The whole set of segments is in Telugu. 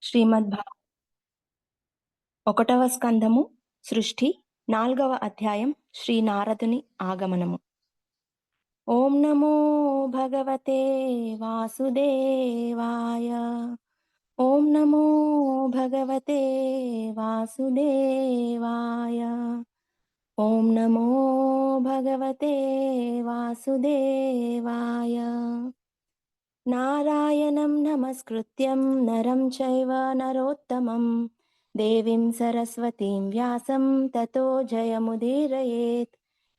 శ్రీమద్భా 1వ స్కందము సృష్టి 4వ అధ్యాయం శ్రీ నారదుని ఆగమనము. ఓం నమో భగవతే వాసుదేవాయ. ఓం నమో భగవతే వాసుదేవాయ. ఓం నమో భగవతే వాసుదేవాయ. నారాయణం నమస్కృత్యం నరం చైవ నరోత్తమం దేవీం సరస్వతీం వ్యాసం తతో జయముదీరయేత్.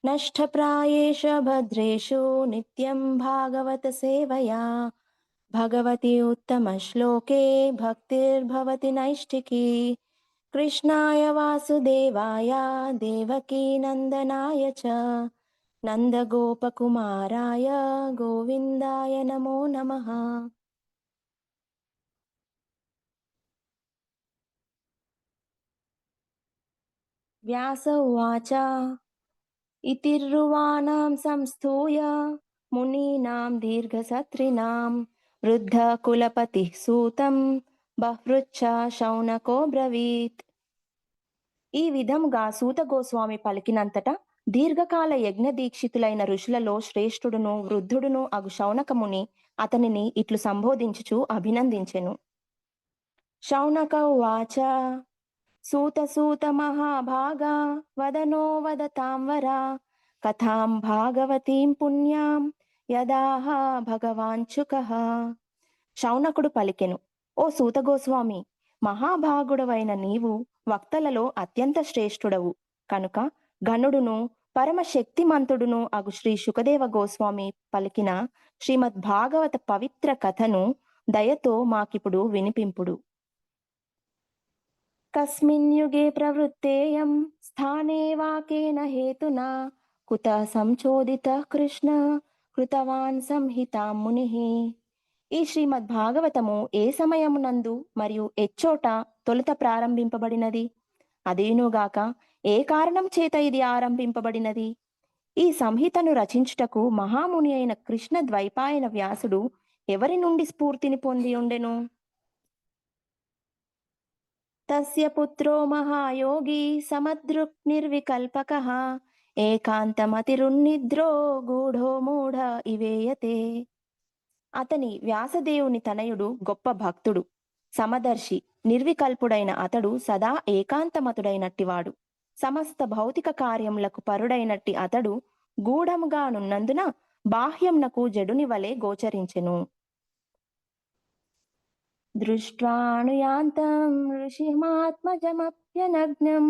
నష్టప్రాయేషు భద్రేషు నిత్యం భాగవత సేవయా భగవతి ఉత్తమశ్లోకే భక్తిర్భవతి నైష్ఠికీ. కృష్ణాయ వాసుదేవాయ దేవకీ నందనాయ చ నందగోపకుమారాయ గోవిందాయ నమో నమః. వ్యాస ఉవాచ ఇతిర్రువాణాం సంస్థూయ మునీనాం దీర్ఘసత్రినాం వృద్ధకులపతిః సూతం బహ్రుచ్చ శౌనకో బ్రవీత్. ఈ విధముగా సూత గోస్వామి పలికినంతటా దీర్ఘకాల యజ్ఞ దీక్షితులైన ఋషులలో శ్రేష్ఠుడును వృద్ధుడును అగు శౌనకముని అతనిని ఇట్లు సంబోధించుచు అభినందించెను. శౌనక ఉవాచ సూత సూత మహాభాగా వదనో వదతాం వరా కథాం భాగవతీం పుణ్యాం యదాహ భగవాంచుకః. శౌనకుడు పలికెను, ఓ సూత గోస్వామి, మహాభాగుడవైన నీవు వక్తలలో అత్యంత శ్రేష్ఠుడవు కనుక గణుడును పరమశక్తిమంతుడును అగు శ్రీ శుకదేవ గోస్వామి పలికిన శ్రీమద్భాగవత పవిత్ర కథను దయతో మాకిప్పుడు వినిపింపుడు. కస్మిన్ యుగే ప్రవృత్తేయం స్థానే వాకేన హేతునా కుతః సంచోదితః కృష్ణ కృతవాన్ సంహితాం మునిః. ఈ శ్రీమద్భాగవతము ఏ సమయమునందు మరియు ఎచ్చోట తొలుత ప్రారంభింపబడినది? అదేనుగాక ఏ కారణం చేత ఇది ఆరంభింపబడినది? ఈ సంహితను రచించుటకు మహాముని అయిన కృష్ణ ద్వైపాయన వ్యాసుడు ఎవరి నుండి స్ఫూర్తిని పొంది ఉండెను? తస్య పుత్రో మహాయోగి సమదృక్ నిర్వికల్పకః ఏకాంతమతిరున్నిద్రో గూఢో మూఢ ఇవేయతే. అతని వ్యాసదేవుని తనయుడు గొప్ప భక్తుడు, సమదర్శి, నిర్వికల్పుడైన అతడు సదా ఏకాంతమతుడైనట్టివాడు. సమస్త భౌతిక కార్యములకు పరుడైనట్టి అతడు గూఢముగానున్నందున బాహ్యంనకు జడుని వలె గోచరించెను. దృష్ట్వానుయాంతం ఋషిమాత్మజమప్యనగ్నం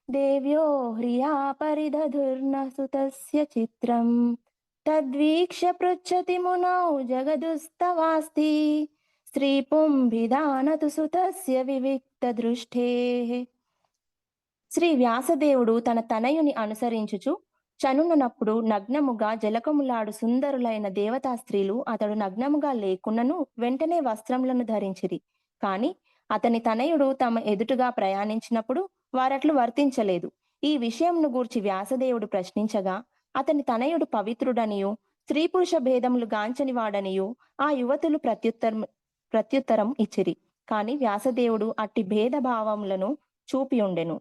దేవ్యో హ్రియా పరిదధుర్న సుతస్య చిత్రం తద్వీక్ష్య పృచ్చతి మునౌ జగదుస్తవాస్తి శ్రీపుంభిదానతు సుతస్య వివిక్త దృష్టేః. శ్రీ వ్యాసదేవుడు తన తనయుని అనుసరించుచు చనునప్పుడు నగ్నముగా జలకములాడు సుందరులైన దేవతా స్త్రీలు అతడు నగ్నముగా లేకున్నను వెంటనే వస్త్రములను ధరించిరి. కాని అతని తనయుడు తమ ఎదుటుగా ప్రయాణించినప్పుడు వారట్లు వర్తించలేదు. ఈ విషయంను గూర్చి వ్యాసదేవుడు ప్రశ్నించగా అతని తనయుడు పవిత్రుడనియు స్త్రీ పురుష భేదములు గాంచనివాడనియు ఆ యువతులు ప్రత్యుత్తరం ఇచ్చిరి. కాని వ్యాసదేవుడు అట్టి భేదభావములను చూపియుండెను.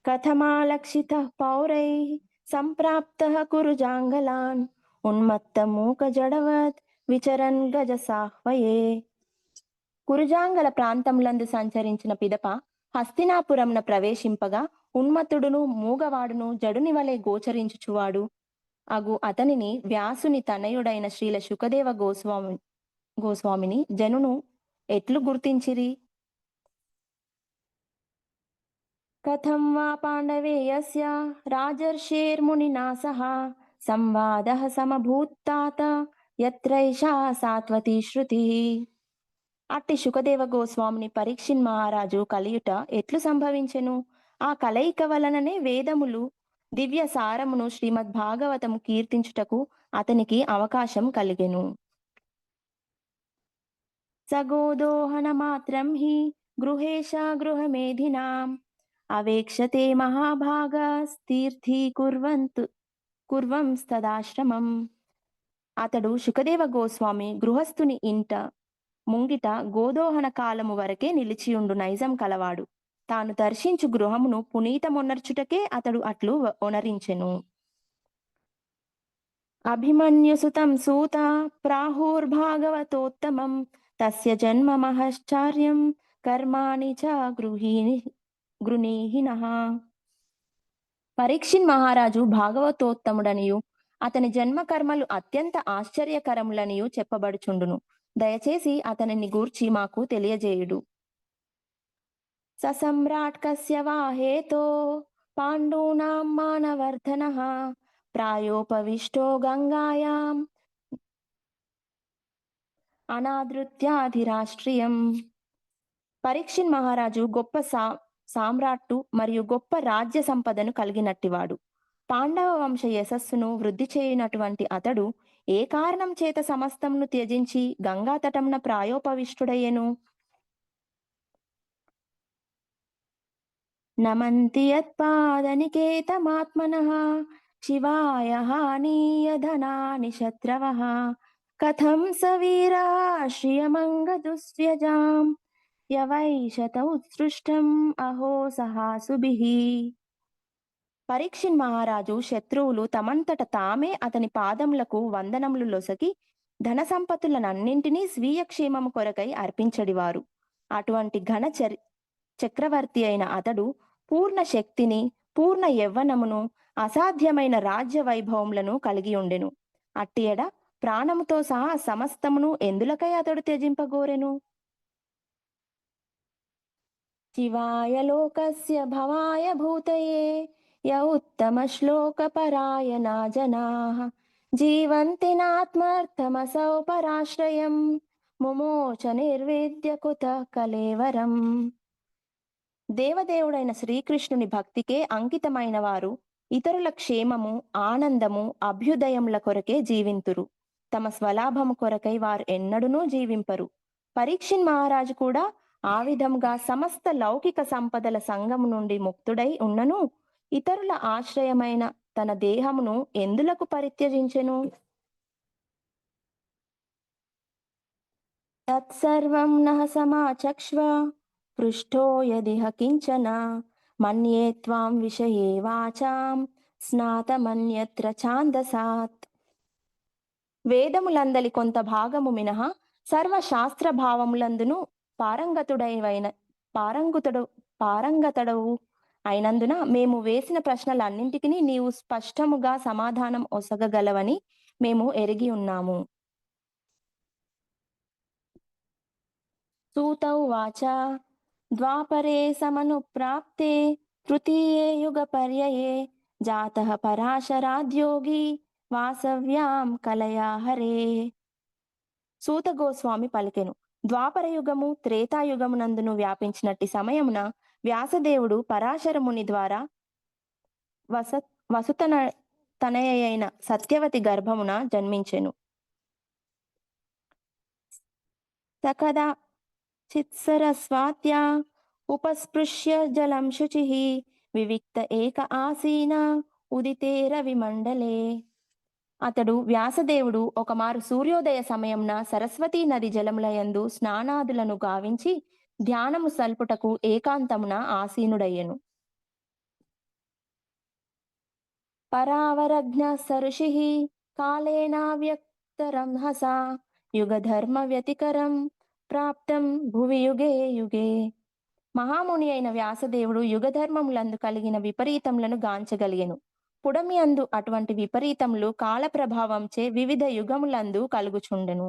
కథమాలక్షితః పౌరైః సంప్రాప్తః కురుజాంగలాన్ ఉన్మత్తమూకజడవత్ విచరన్ గజసాహ్వయే. కురుజాంగల ప్రాంతములందు సంచరించిన పిదప హస్తినాపురంన ప్రవేశింపగా ఉన్మత్తుడును మూగవాడును జడుని వలె గోచరించుచువాడు అగు అతనిని వ్యాసుని తనయుడైన శ్రీల శుకదేవ గోస్వామిని జనును ఎట్లు గుర్తించిరి? కథం వా పాండవేయస్య రాజర్షేర్మునినా సహ సంవాదః సమభూత్తాత యత్రైషా సాత్వతీ శృతి. అట్టి శుకదేవ గోస్వామిని పరీక్షిన్ మహారాజు కలియుట ఎట్లు సంభవించెను? ఆ కలయిక వలననే వేదములు దివ్య సారమును శ్రీమద్భాగవతము కీర్తించుటకు అతనికి అవకాశం కలిగెను. సగోదోహన మాత్రం హి గృహేశ గృహమేధినాం అవేక్షతే మహాభాగస్తీర్థీ కుర్వంస్తదాశ్రమం. అతడు శుకదేవ గోస్వామి గృహస్థుని ఇంట ముంగిట గోదోహన కాలము వరకే నిలిచియుండు నైజం కలవాడు. తాను దర్శించు గృహమును పునీతమొనర్చుటకే అతడు అట్లు ఒనరించెను. అభిమన్యుసుతం సూత ప్రాహుర్భాగవతోత్తమం తస్య జన్మ మహశ్చార్యం కర్మాణి చ గృహీణః. పరీక్షిన్ మహారాజు భాగవతోత్తముడనియు అతని జన్మ కర్మలు అత్యంత ఆశ్చర్యకరములనియు చెప్పబడుచుండును. దయచేసి అతనిని గూర్చి మాకు తెలియజేయుడు. ససమ్రాట్ కస్య వా హేతో పాండూనాం మానవర్ధనః ప్రాయోపవిష్టో గంగాయాం అనాదృత్యాధిరాష్ట్రియం. పరీక్షిన్ మహారాజు గొప్ప సామ్రాట్టు మరియు గొప్ప రాజ్య సంపదను కలిగినట్టివాడు. పాండవ వంశ యశస్సును వృద్ధి చేయునటువంటి అతడు ఏ కారణం చేత సమస్తమును త్యజించి గంగాతటమున ప్రాయోపవిష్టుడయ్యెను? నమంతి యత్పాదనికేతమాత్మనః శివాయ హానీయ ధనాని శత్రవః కథం స వీరః శ్రియమంగదుస్త్యజాం యవైషత ఉత్సృష్టం అహో సహాసుభిః. పరీక్షిన్ మహారాజు శత్రువులు తమంతట తామే అతని పాదములకు వందనములు లొసగి ధన సంపత్తులనన్నింటినీ స్వీయ క్షేమము కొరకై అర్పించడివారు. అటువంటి ఘన చక్రవర్తి అయిన అతడు పూర్ణ శక్తిని, పూర్ణ యవ్వనమును, అసాధ్యమైన రాజ్య వైభవములను కలిగి ఉండెను. అట్టియడ ప్రాణముతో సహా సమస్తమును ఎందులకై అతడు త్యజింపగోరెను? శివాయ లోకస్య భవాయ భూతయే య ఉత్తమ శ్లోక పరాయణా జనాః జీవంతి నాత్మర్థమసౌ పరాశ్రయం ముమోచ నిర్విద్య కుత కలేవరం. దేవదేవుడైన శ్రీకృష్ణుని భక్తికే అంకితమైన వారు ఇతరుల క్షేమము, ఆనందము, అభ్యుదయముల కొరకే జీవింతురు. తమ స్వలాభము కొరకై వారు ఎన్నడూనూ జీవింపరు. పరీక్షిన్ మహారాజు కూడా ఆ విధముగా సమస్త లౌకిక సంపదల సంగము నుండి ముక్తుడై ఉన్నను ఇతరుల ఆశ్రయమైన తన దేహమును ఎందులకు పరిత్యజించెను? తత్సర్వం నః సమాచక్ష్వ పృష్టో యదిహ కించన మన్యే త్వాం విషయే వాచాం స్నాతమన్యత్ర ఛాందసాత్. వేదములందలి కొంత భాగము మినహా సర్వ శాస్త్ర భావములందును పారంగతుడవు అయినందున మేము వేసిన ప్రశ్నలన్నింటికి నీవు స్పష్టముగా సమాధానం ఒసగగలవని మేము ఎరిగి ఉన్నాము. సూత ఉవాచ ద్వాపరే సమనుప్రాప్తే తృతీయే యుగ పర్యయే జాతః పరాశరాద్యోగి వాసవ్యాం కలయా హరే. సూత గోస్వామి పలికెను, ద్వాపర యుగము త్రేతాయుగమునందును వ్యాపించినట్టి సమయమున వ్యాసదేవుడు పరాశరముని ద్వారా వసుతన తనయైన సత్యవతి గర్భమున జన్మించెను. సకదా చిత్సరస్వాత్యా ఉపస్పృశ్య జలం శుచిః వివిక్త ఏక ఆసీన ఉదితే రవిమండలే. అతడు వ్యాసదేవుడు ఒకమారు సూర్యోదయ సమయంన సరస్వతీ నది జలములయందు స్నానాదులను గావించి ధ్యానము సల్పుటకు ఏకాంతమున ఆసీనుడయ్యెను. పరావరజ్ఞ సరుషిః కాలేనావ్యక్తరంహసా యుగధర్మ వ్యతికరం ప్రాప్తం భువి యుగే యుగే. మహాముని అయిన వ్యాసదేవుడు యుగధర్మములందు కలిగిన విపరీతములను గాంచగలిగెను. పుడమి అందు అటువంటి విపరీతములు కాల ప్రభావంచే వివిధ యుగములందు కలుగుచుండెను.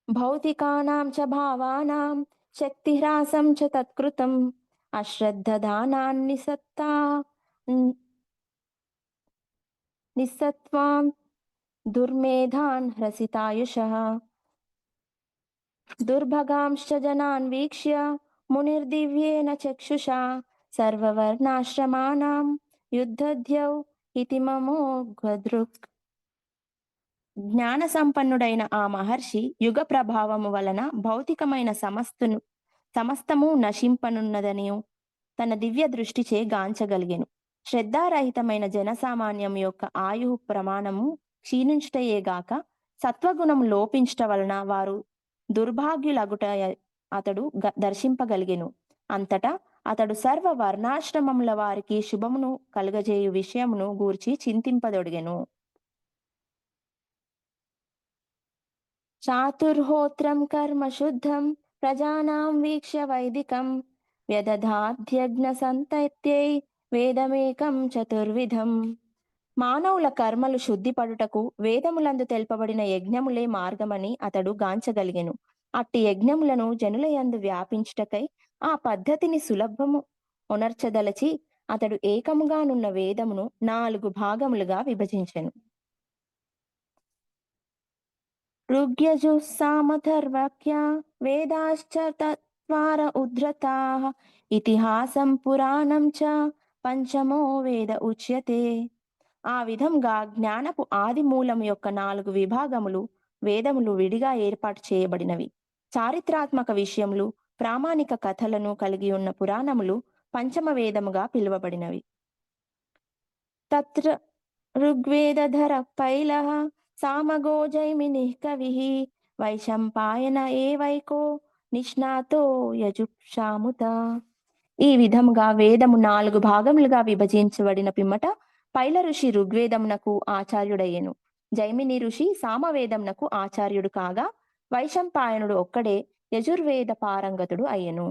భౌతికానాం చ భావానాం శక్తిహ్రాసం చ తత్కృతం అశ్రద్ధదానాన్ని సత్తా నిస్సత్వాం దుర్మేధాన్ హ్రసితాయుషః దుర్భగాంశ్చ జనాన్ వీక్ష్య మునిర్దివ్యేన చక్షుషా సర్వవర్ణాశ్రమానాం యుద్ధధ్యౌ ఇతి మమోఘదృక్. జ్ఞాన సంపన్నుడైన ఆ మహర్షి యుగ ప్రభావము వలన భౌతికమైన సమస్తము నశింపనున్నదనియు తన దివ్య దృష్టిచే గాంచగలిగెను. శ్రద్ధారహితమైన జనసామాన్యం యొక్క ఆయు ప్రమాణము క్షీణించుటయేగాక సత్వగుణం లోపించుట వలన వారు దుర్భాగ్యులగుట అతడు దర్శింపగలిగెను. అంతటా అతడు సర్వ వర్ణాశ్రమముల వారికి శుభమును కలుగజేయు విషయమును గూర్చి చింతింపదొడిగెను. చాతుర్హోత్రం కర్మ శుద్ధం ప్రజానాం వీక్ష్య వైదికం వ్యదధాధ్యజ్ఞ సంతత్యై వేదమేకం చతుర్విధం. మానవుల కర్మలు శుద్ధిపడుటకు వేదములందు తెలుపబడిన యజ్ఞములే మార్గమని అతడు గాంచగలిగెను. అట్టి యజ్ఞములను జనులయందు వ్యాపించుటకై ఆ పద్ధతిని సులభము ఒనర్చదలచి అతడు ఏకముగానున్న వేదమును 4 భాగములుగా విభజించెను. ఋగ్యజుః సామథర్వక్య వేదాశ్చ తత్వార ఉద్ధృతాః ఇతిహాసం పురాణం చ పంచమో వేద ఉచ్యతే. ఆ విధంగా జ్ఞానపు ఆది మూలం యొక్క 4 విభాగములు వేదములు విడిగా ఏర్పాటు చేయబడినవి. చారిత్రాత్మక విషయములు, ప్రామాణిక కథలను కలిగి ఉన్న పురాణములు పంచమ వేదముగా పిలువబడినవి. తత్ర ఋగ్వేదధర పైలః సామగో జైమినిః కవిః వైశంపాయన ఏవైకో నిష్ణాతో యజుషాముత. ఈ విధముగా వేదము 4 భాగములుగా విభజించబడిన పిమ్మట పైల ఋషి ఋగ్వేదమునకు ఆచార్యుడయ్యెను. జైమిని ఋషి సామవేదమునకు ఆచార్యుడు కాగా వైశంపాయనుడు ఒక్కడే యజుర్వేద పారంగతుడు అయ్యెను.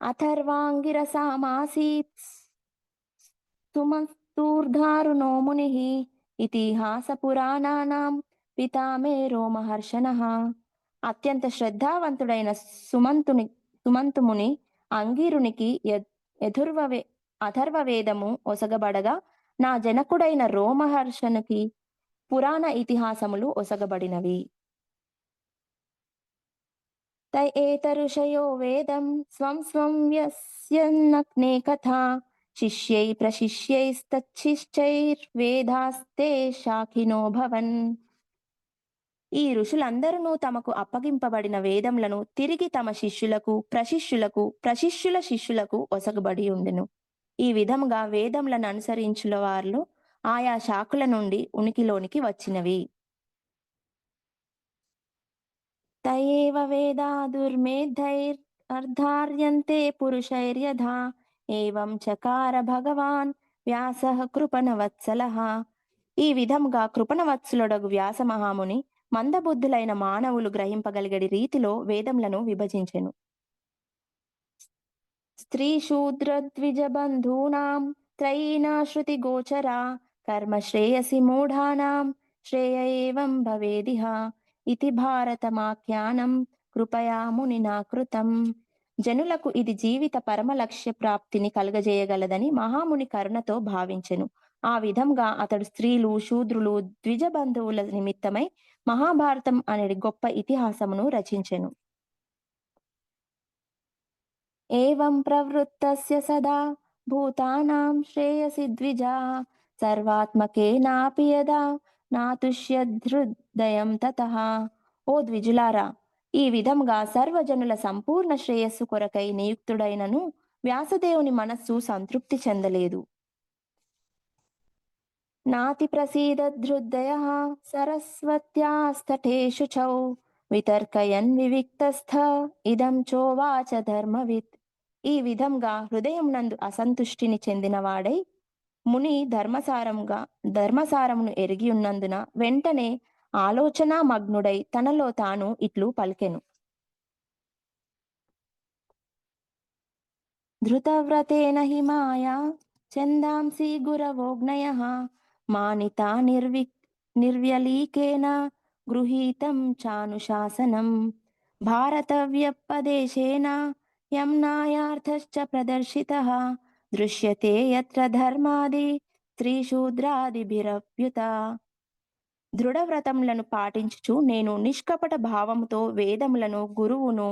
అథర్వాంగిరసామాసీత్ సుమస్తూర్ధారుణో మునిః ఇతిహాస పురాణానాం పితామేరో మహర్షణః. అత్యంత శ్రద్ధావంతుడైన సుమంతుముని అంగీరునికి అథర్వవేదము ఒసగబడగా నా జనకుడైన రోమహర్షణునికి పురాణ ఇతిహాసములు ఒసగబడినవి. తై ఏతఋషయో వేదం స్వం స్వం వ్యస్యన్నగ్నే కథా శిష్యై ప్రశిష్యైస్తచ్చిశ్చైర్వేదాస్తే శాఖినో భవన్. ఈ ఋషులందరూ తమకు అప్పగింపబడిన వేదములను తిరిగి తమ శిష్యులకు, ప్రశిష్యులకు, ప్రశిష్యుల శిష్యులకు ఒసగబడి ఉండెను. ఈ విధముగా వేదములను అనుసరించుల వారిలో ఆయా శాఖల నుండి ఉనికిలోనికి వచ్చినవి. తయేవ వేదా దుర్మేధైర్ అర్ధార్యంతే పురుషైర్యథా ఏవం చకార భగవాన్ వ్యాసః కృపణవత్సలః. ఈ విధముగా కృపణవత్సలుడగు వ్యాస మహాముని మందబుద్ధులైన మానవులు గ్రహింపగలిగడి రీతిలో వేదములను విభజించెను. స్త్రీ శూద్ర ద్విజ బంధూనాం త్రయీనా శృతి గోచరా కర్మ శ్రేయసి మూఢానాం శ్రేయ ఏవం భవేదిహ ఇతి భారతమాఖ్యానం కృపయా మునినా కృతం. జనులకు ఇది జీవిత పరమ లక్ష్య ప్రాప్తిని కలుగజేయగలదని మహాముని కరుణతో భావించెను. ఆ విధంగా అతడు స్త్రీలు, శూద్రులు, ద్విజ బంధువుల నిమిత్తమై మహాభారతం అనే గొప్ప ఇతిహాసమును రచించెను. ఏవం ప్రవృత్తస్య సదా భూతానాం శ్రేయసి ద్విజా సర్వాత్మకేనాపి యదా నాతుష్యధృదయం తతః. ఓ ద్విజులారా, ఈ విధంగా సర్వజనుల సంపూర్ణ శ్రేయస్సు కొరకై నియుక్తుడైనను వ్యాసదేవుని మనస్సు సంతృప్తి చెందలేదు. నాతి ప్రసీదధృదయః సరస్వత్యాస్తటే శుచౌ వితర్కయన్ వివిక్తస్థ ఇదం చోవాచ ధర్మవిత్. ఈ విధంగా హృదయం నందు అసంతుష్టిని చెందినవాడై ముని ధర్మసారమును ఎరిగి ఉన్నందున వెంటనే ఆలోచనా మగ్నుడై తనలో తాను ఇట్లు పలికెను. ధృతవ్రతేన హి మాయా ఛందాంసి గురవోజ్ఞయః మానితా నిర్వ్యలీకేన గృహీతం చానుశాసనం భారతవ్యపదేశేన యమ్నాయార్థశ్చ ప్రదర్శితః దృశ్యతే యత్ర ధర్మాది స్త్రీశూద్రాదిభిరవ్యుత. దృఢవ్రతములను పాటించుచు నేను నిష్కపట భావముతో వేదములను, గురువును,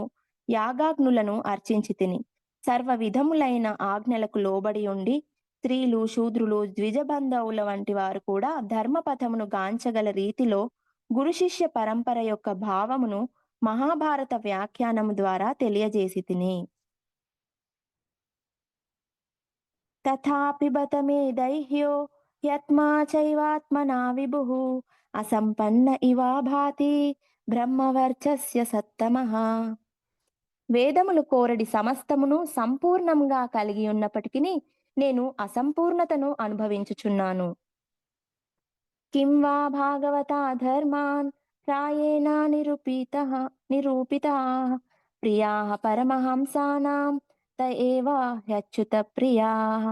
యాగాగ్నులను అర్చించి తిని సర్వ విధములైన ఆజ్ఞలకు లోబడి ఉండి స్త్రీలు, శూద్రులు, ద్విజబంధవుల వంటి వారు కూడా ధర్మపథమును గాంచగల రీతిలో గురు శిష్య పరంపర యొక్క భావమును మహాభారత వ్యాఖ్యానము ద్వారా తెలియజేసి తిని. తథాపి బత మే దైహ్యో యత్మా చైవాత్మనా విభుః అసంపన్న ఇవా భాతి బ్రహ్మవర్చస్య సత్తమః. వేదములు కోరడి సమస్తమును సంపూర్ణంగా కలిగి ఉన్నప్పటికీ నేను అసంపూర్ణతను అనుభవించుచున్నాను. కిం వా భాగవతా ధర్మాన్ ప్రాయేణ నిరూపితాః ప్రియాః పరమహంసానాం త ఏవ హ్యచ్యుత ప్రియాః.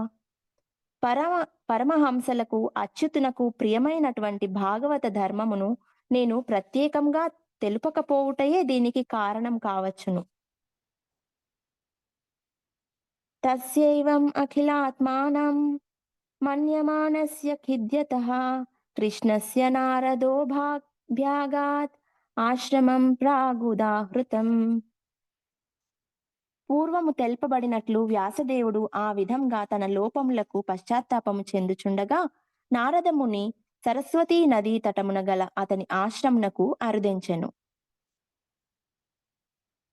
పరమ పరమహంసలకు అచ్యుతునకు ప్రియమైనటువంటి భాగవత ధర్మమును నేను ప్రత్యేకంగా తెలుపకపోవుటయే దీనికి కారణం కావచ్చును. తస్యైవం అఖిలాత్మానం మన్యమానస్య ఖిద్యతః కృష్ణస్య నారదో భ్యాగాత్ ఆశ్రమం ప్రాగుదాహృతం. పూర్వము తెలుపబడినట్లు వ్యాసదేవుడు ఆ విధంగా తన లోపములకు పశ్చాత్తాపము చెందుచుండగా నారదముని సరస్వతీ నదీ తటమున గల అతని ఆశ్రమునకు అరుదెంచెను.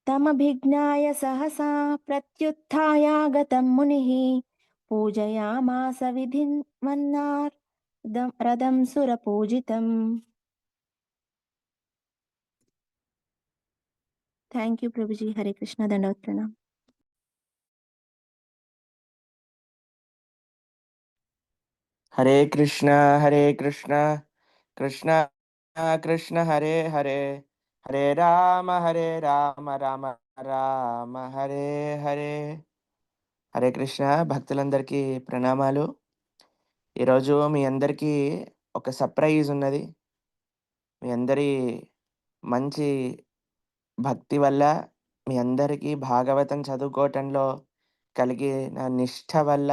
తమభిజ్ఞాయ సహసా ప్రత్యుత్థాయాగతం మునిః పూజయామాస విధిన్వన్నార్ రథం సురపూజితం. Thank you Prabhuji. హరే కృష్ణ. దండవత్ ప్రణామ్. హరే కృష్ణ హరే కృష్ణ కృష్ణ కృష్ణ హరే హరే హరే రామ రామ రామ హరే హరే. హరే కృష్ణ భక్తులందరికీ ప్రణామాలు. ఈరోజు మీ అందరికీ ఒక సర్ప్రైజ్ ఉన్నది. మీ అందరి మంచి భక్తి వల్ల, మీ అందరికీ భాగవతం చదువుకోవటంలో కలిగిన నిష్ఠ వల్ల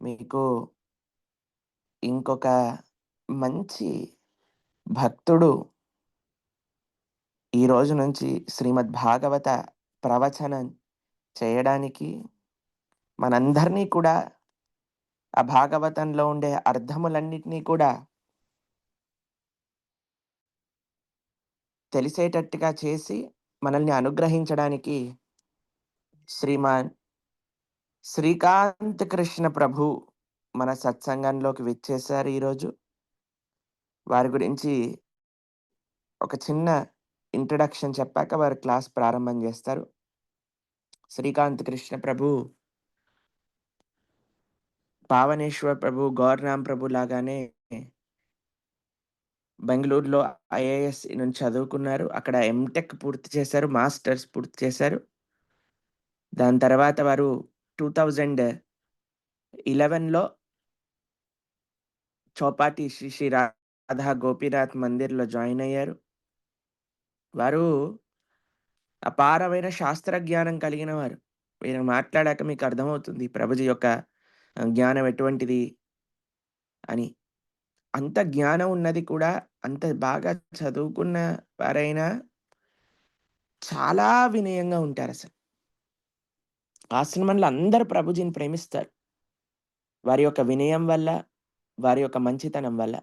మీకు ఇంకొక మంచి భక్తుడు ఈ రోజు నుంచి శ్రీమద్ భాగవత ప్రవచనం చేయడానికి మనందరినీ కూడా ఆ భాగవతంలో ఉండే అర్థములన్నిటినీ కూడా తెలిసేటట్టుగా చేసి మనల్ని అనుగ్రహించడానికి శ్రీమాన్ శ్రీకాంత్ కృష్ణ ప్రభు మన సత్సంగంలోకి విచ్చేశారు. ఈరోజు వారి గురించి ఒక చిన్న ఇంట్రడక్షన్ చెప్పాక వారు క్లాస్ ప్రారంభం చేస్తారు. శ్రీకాంత్ కృష్ణ ప్రభు పావనేశ్వర్ ప్రభు, గౌర్నామ్ ప్రభు లాగానే బెంగళూరులో ఐఏఎస్ నుంచి చదువుకున్నారు. అక్కడ ఎంటెక్ పూర్తి చేశారు, మాస్టర్స్ పూర్తి చేశారు. దాని తర్వాత వారు 2011లో చౌపాటి శ్రీ శ్రీ రాధా గోపీనాథ్ మందిర్లో జాయిన్ అయ్యారు. వారు అపారమైన శాస్త్ర జ్ఞానం కలిగిన వారు. వీరు మాట్లాడాక మీకు అర్థమవుతుంది ప్రభుజీ యొక్క జ్ఞానం ఎటువంటిది అని. అంత జ్ఞానం ఉన్నది కూడా, అంత బాగా చదువుకున్న వారైనా చాలా వినయంగా ఉంటారు. అసలు ఆశ్రమంలో అందరూ ప్రభుజీని ప్రేమిస్తారు వారి యొక్క వినయం వల్ల, వారి యొక్క మంచితనం వల్ల.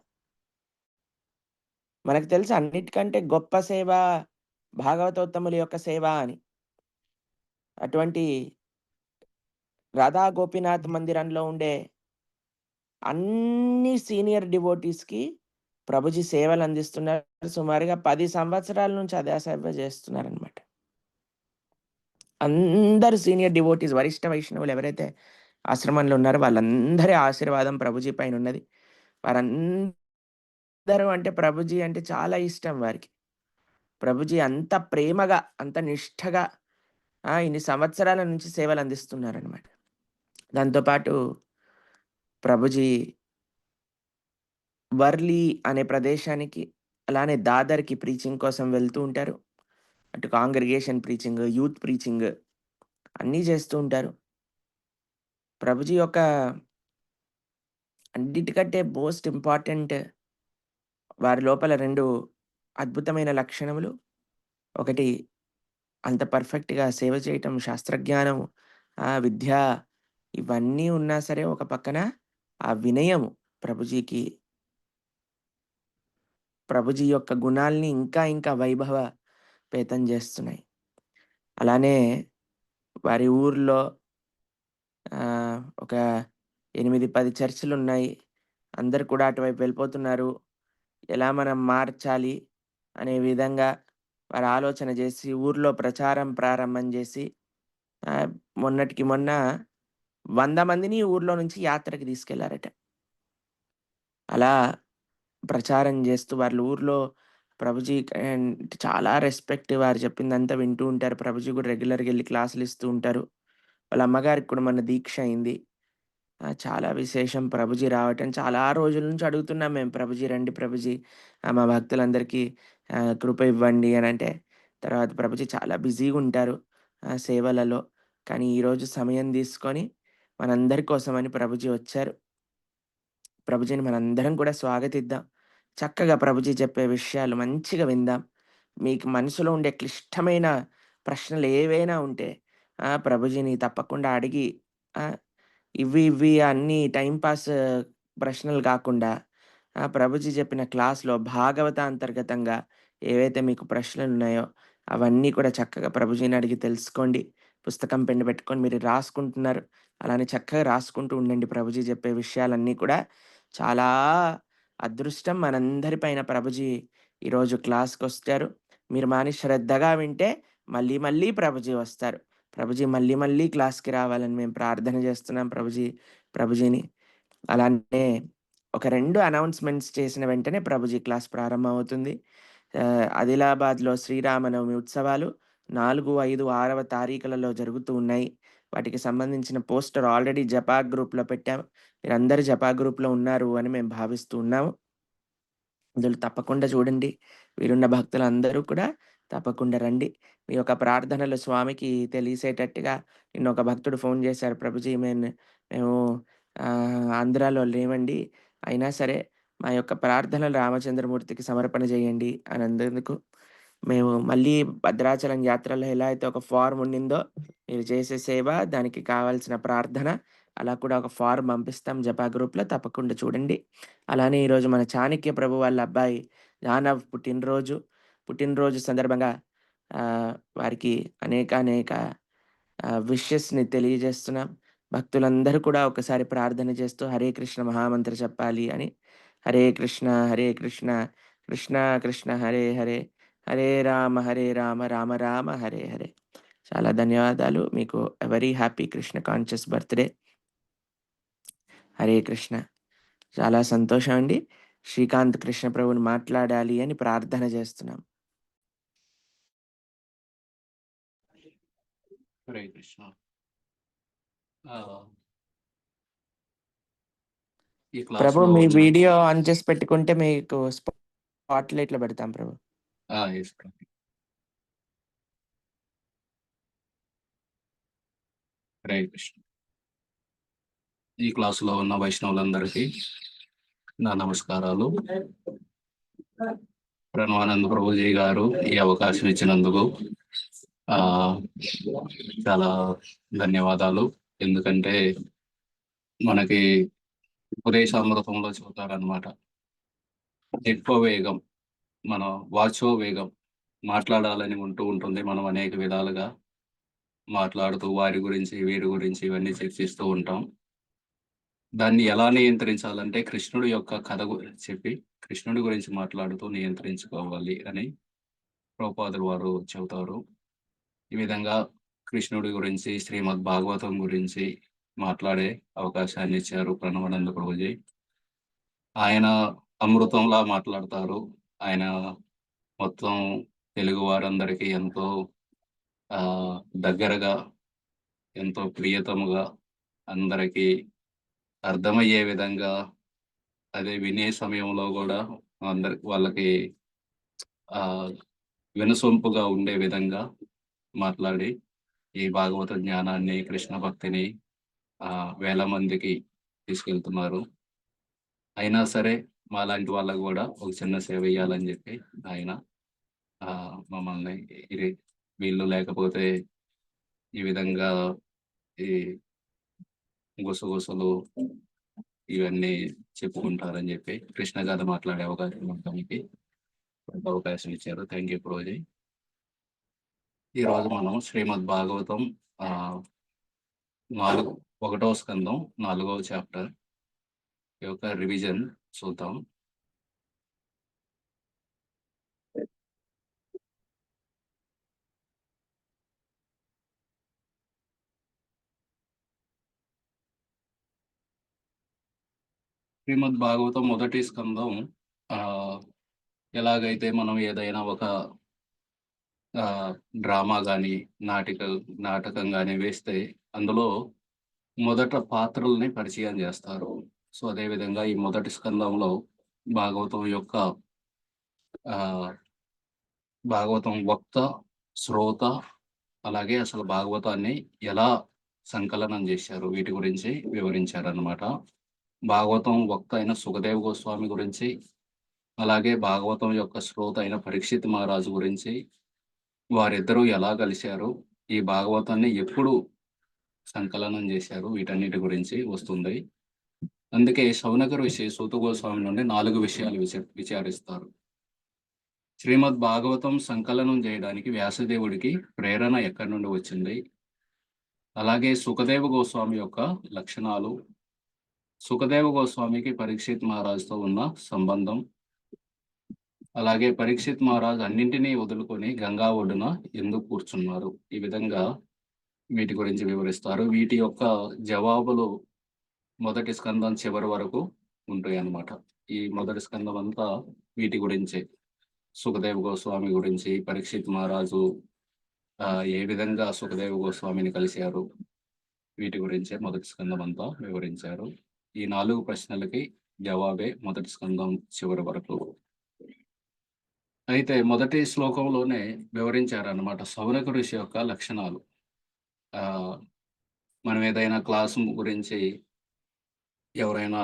మనకు తెలుసు అన్నిటికంటే గొప్ప సేవ భాగవతోత్తముల యొక్క సేవ అని. అటువంటి రాధా గోపీనాథ్ మందిరంలో ఉండే అన్ని సీనియర్ డివోటీస్కి ప్రభుజీ సేవలు అందిస్తున్నారు. సుమారుగా 10 సంవత్సరాల నుంచి అదే సేవ చేస్తున్నారనమాట. అందరు సీనియర్ డివోటీస్, వరిష్ఠ వైష్ణవులు ఎవరైతే ఆశ్రమంలో ఉన్నారో వాళ్ళందరి ఆశీర్వాదం ప్రభుజీ పైన ఉన్నది. వారందరూ అంటే ప్రభుజీ అంటే చాలా ఇష్టం వారికి. ప్రభుజీ అంత ప్రేమగా, అంత నిష్ఠగా ఇన్ని సంవత్సరాల నుంచి సేవలు అందిస్తున్నారనమాట. దాంతోపాటు ప్రభుజీ వర్లీ అనే ప్రదేశానికి, అలానే దాదర్కి ప్రీచింగ్ కోసం వెళ్తూ ఉంటారు. అటు కాంగ్రిగేషన్ ప్రీచింగ్, యూత్ ప్రీచింగ్ అన్నీ చేస్తూ ఉంటారు. ప్రభుజీ యొక్క అన్నిటికంటే మోస్ట్ ఇంపార్టెంట్ వారి లోపల 2 అద్భుతమైన లక్షణములు. ఒకటి అంత పర్ఫెక్ట్‌గా సేవ చేయటం, శాస్త్రజ్ఞానం, విద్య ఇవన్నీ ఉన్నా సరే ఒక పక్కన ఆ వినయము ప్రభుజీ యొక్క గుణాల్ని ఇంకా ఇంకా వైభవపేతం చేస్తున్నాయి. అలానే వారి ఊర్లో ఒక 8, 10 చర్చిలున్నాయి. అందరూ కూడా అటువైపు వెళ్ళిపోతున్నారు. ఎలా మనం మార్చాలి అనే విధంగా వారు ఆలోచన చేసి ఊర్లో ప్రచారం ప్రారంభం చేసి ఆహ్, మొన్నటికి మొన్న 100 మందిని ఊర్లో నుంచి యాత్రకి తీసుకెళ్లారట. అలా ప్రచారం జేస్తూ వాళ్ళ ఊర్లో ప్రభుజీ చాలా రెస్పెక్ట్ వారు చెప్పిందంతా వింటూ ఉంటారు. ప్రభుజీ గూడా రెగ్యులర్‌గా ఎళ్లి క్లాసులిస్తూ ఉంటారు. వాళ్ళ అమ్మగారికి కూడా మొన్న దీక్ష అయింది. చాలా విశేషం ప్రభుజీ రావటం. చాలా రోజుల నుంచి అడుగుతున్నాం మేము ప్రభుజీ రండి ప్రభుజీ. మా భక్తులందరికీ కృప ఇవ్వండి అనంటే, తర్వాత ప్రభుజీ చాలా బిజీగుంటారు సేవలలో. కానీ ఈరోజు సమయం తీసుకొని మనందరి కోసమని ప్రభుజీ వచ్చారు. ప్రభుజీని మనందరం కూడా స్వాగతిద్దాం. చక్కగా ప్రభుజీ చెప్పే విషయాలు మంచిగా విందాం. మీకు మనసులో ఉండే క్లిష్టమైన ప్రశ్నలు ఏవైనా ఉంటే ప్రభుజీని తప్పకుండా అడిగి ఆహ్, ఇవి అన్నీ టైమ్ పాస్ ప్రశ్నలు కాకుండా ప్రభుజీ చెప్పిన క్లాస్‌లో భాగవతాంతర్గతంగా ఏవైతే మీకు ప్రశ్నలున్నాయో అవన్నీ కూడా చక్కగా ప్రభుజీని అడిగి తెలుసుకోండి. పుస్తకం, పెన్ను పెట్టుకొని మీరు రాసుకుంటున్నారు. అలానే చక్కగా రాసుకుంటూ ఉండండి ప్రభుజీ చెప్పే విషయాలన్నీ కూడా. చాలా అదృష్టం మనందరి పైన ప్రభుజీ ఈరోజు క్లాస్‌కొచ్చారు. మీరు మాని శ్రద్ధగా వింటే మళ్ళీ మళ్ళీ ప్రభుజీ వస్తారు. ప్రభుజీ మళ్ళీ మళ్ళీ క్లాస్‌కి రావాలని మేము ప్రార్థన చేస్తున్నాం ప్రభుజీని. అలానే ఒక 2 అనౌన్స్‌మెంట్స్ చేసిన వెంటనే ప్రభుజీ క్లాస్ ప్రారంభమవుతుంది. ఆదిలాబాద్‌లో శ్రీరామనవమి ఉత్సవాలు 4, 5, 6వ తారీఖులలో జరుగుతూ ఉన్నాయి. వాటికి సంబంధించిన పోస్టర్ ఆల్రెడీ జపా గ్రూప్‌లో పెట్టాం. మీరందరూ జపా గ్రూప్‌లో ఉన్నారు అని మేము భావిస్తూ ఉన్నాము. అందులో తప్పకుండా చూడండి. వీరున్న భక్తులందరూ కూడా తప్పకుండా రండి. మీ యొక్క ప్రార్థనలు స్వామికి తెలిసేటట్టుగా నిన్న ఒక భక్తుడు ఫోన్ చేశారు. ప్రభుజీ మేము ఆంధ్రాలో లేమండి. అయినా సరే మా యొక్క ప్రార్థనలు రామచంద్రమూర్తికి సమర్పణ చేయండి అని అన్నందుకు మేము మళ్ళీ భద్రాచలం యాత్రలో ఎలా అయితే ఒక ఫార్మ్ ఉండిందో మీరు చేసే సేవ, దానికి కావాల్సిన ప్రార్థన అలా కూడా ఒక ఫార్మ్ పంపిస్తాం జపా గ్రూప్‌లో తప్పకుండా చూడండి. అలానే ఈరోజు మన చాణక్య ప్రభు వాళ్ళ అబ్బాయి దానవ్ పుట్టినరోజు. పుట్టినరోజు సందర్భంగా వారికి అనేక విషెస్‌ని తెలియజేస్తున్నాం. భక్తులందరూ కూడా ఒకసారి ప్రార్థన చేస్తూ హరే కృష్ణ మహామంత్ర చెప్పాలి అని. హరే కృష్ణ, కృష్ణ కృష్ణ హరే హరే, హరే రామ, రామ రామ హరే హరే. చాలా ధన్యవాదాలు. మీకు a very happy Krishna conscious birthday. Hare Krishna. చాలా సంతోషం అండి. శ్రీకాంత్ కృష్ణ ప్రభుని మాట్లాడాలి అని ప్రార్థన చేస్తున్నాం. హరే కృష్ణ. ఈ ప్రభు క్లాస్‌లో మీ ఉన్న వీడియో ఆన్ చేసి పెట్టుకుంటే మీకు స్పాట్‌లైట్‌లో పెడతాం ప్రభు. యెస్ ప్రభు. హరే కృష్ణ. ఈ క్లాస్‌లో ఉన్న వైష్ణవులందరికీ నా నమస్కారాలు. ప్రణవానంద్ ప్రభుజీ గారు ఈ అవకాశం ఇచ్చినందుకు చాలా ధన్యవాదాలు. ఎందుకంటే మనకి ఉపదేశామృతంలో చెబుతారనమాట. ఎక్కువ వేగం, మన వాచో వేగం మాట్లాడాలని ఉంటూ ఉంటుంది. మనం అనేక విధాలుగా మాట్లాడుతూ వారి గురించి, వీరి గురించి ఇవన్నీ చర్చిస్తూ ఉంటాం. దాన్ని ఎలా నియంత్రించాలంటే కృష్ణుడి యొక్క కథ చెప్పి, కృష్ణుడి గురించి మాట్లాడుతూ నియంత్రించుకోవాలి అని ప్రభుపాదులు వారు చెబుతారు. ఈ విధంగా కృష్ణుడి గురించి, శ్రీమద్ భాగవతం గురించి మాట్లాడే అవకాశాన్ని ఇచ్చారు ప్రణవానంద ప్రభుజీ. ఆయన అమృతంలా మాట్లాడతారు. ఆయన మొత్తం తెలుగు వారందరికీ ఎంతో దగ్గరగా, ఎంతో ప్రియతముగా, అందరికీ అర్థమయ్యే విధంగా, అదే వినే సమయంలో గూడా వాళ్ళకి వినసొంపుగా ఉండే విధంగా మాట్లాడి, ఈ భాగవత జ్ఞానాన్ని, కృష్ణ భక్తిని వేల మందికి తీసుకెళ్తున్నారు. అయినా సరే మాలాంటి వాళ్ళకి గూడా ఒక చిన్న సేవ ఇయ్యాలని జెప్పి ఆయన మమ్మల్ని వీళ్ళు లేకపోతే ఈ విధంగా ఈ గుసగుసలు ఇవన్నీ చెప్పుకుంటారని చెప్పి కృష్ణ గాథ మాట్లాడే అవకాశం మొత్తానికి అవకాశం ఇచ్చారు. Thank you Prabhuji. ఈరోజు మనం శ్రీమద్ భాగవతం 4 ఒకటవ స్కందం 4వ చాప్టర్ ఈ యొక్క రివిజన్ చూద్దాం. శ్రీమద్ భాగవతం మొదటి స్కందం ఎలాగైతే మనం ఏదైనా ఒక డ్రామా కానీ నాటకం కానీ వేస్తే అందులో మొదట పాత్రల్ని పరిచయం చేస్తారు. సో అదేవిధంగా ఈ మొదటి స్కందంలో భాగవతం యొక్క భాగవతం వక్త, శ్రోత, అలాగే అసలు భాగవతాన్ని ఎలా సంకలనం చేశారు వీటి గురించి వివరించారన్నమాట. భాగవతం వక్త అయిన సుఖదేవ్ గోస్వామి గురించి, అలాగే భాగవతం యొక్క శ్రోత అయిన పరీక్షిత్ మహారాజు గురించి, వారిద్దరూ ఎలా కలిశారు, ఈ భాగవతాన్ని ఎప్పుడు సంకలనం చేశారు, వీటన్నిటి గురించి వస్తుంది. అందుకే శౌనక ఋషి సూత గోస్వామి నుండి 4 విషయాలు విచారిస్తారు. శ్రీమద్ భాగవతం సంకలనం చేయడానికి వ్యాసదేవుడికి ప్రేరణ ఎక్కడి నుండి వచ్చింది, అలాగే సుఖదేవ గోస్వామి యొక్క లక్షణాలు, సుఖదేవ గోస్వామికి పరీక్షిత్ మహారాజుతో ఉన్న సంబంధం, అలాగే పరీక్షిత్ మహారాజు అన్నింటినీ వదులుకొని గంగా ఒడ్డున ఎందుకు కూర్చున్నారు, ఈ విధంగా వీటి గురించి వివరిస్తారు. వీటి యొక్క జవాబులు మొదటి స్కందం చివరి వరకు ఉంటాయి అన్నమాట. ఈ మొదటి స్కందం అంతా వీటి గురించే, సుఖదేవ్ గోస్వామి గురించి, పరీక్షిత్ మహారాజు ఏ విధంగా సుఖదేవ్ గోస్వామిని కలిశారు, వీటి గురించే మొదటి స్కందం అంతా వివరించారు. ఈ 4 ప్రశ్నలకి జవాబే మొదటి స్కందం చివరి వరకు. అయితే మొదటి శ్లోకంలోనే వివరించారన్నమాట శౌనక ఋషి యొక్క లక్షణాలు. మనం ఏదైనా క్లాసు గురించి, ఎవరైనా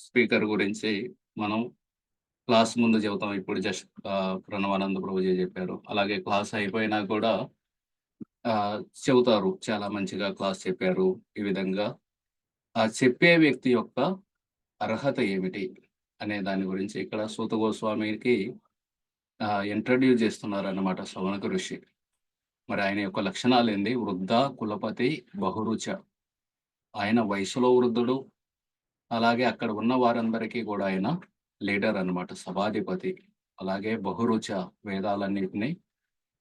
స్పీకర్ గురించి మనం క్లాస్ ముందు చెబుతాం. ఇప్పుడు జస్ట్ ప్రణవానంద ప్రభుజీ చెప్పారు. అలాగే క్లాస్ అయిపోయినా కూడా చెబుతారు, చాలా మంచిగా క్లాస్ చెప్పారు. ఈ విధంగా ఆ చెప్పే వ్యక్తి యొక్క అర్హత ఏమిటి అనే దాని గురించి ఇక్కడ సూత గోస్వామికి ఇంట్రడ్యూస్ చేస్తున్నారన్నమాట శౌనక ఋషి. మరి ఆయన యొక్క లక్షణాలు ఏంది? వృద్ధ, కులపతి, బహురుచ. ఆయన వయసులో వృద్ధుడు, అలాగే అక్కడ ఉన్న వారందరికీ కూడా ఆయన లీడర్ అన్నమాట, సభాధిపతి. అలాగే బహురుచ, వేదాలన్నిటినీ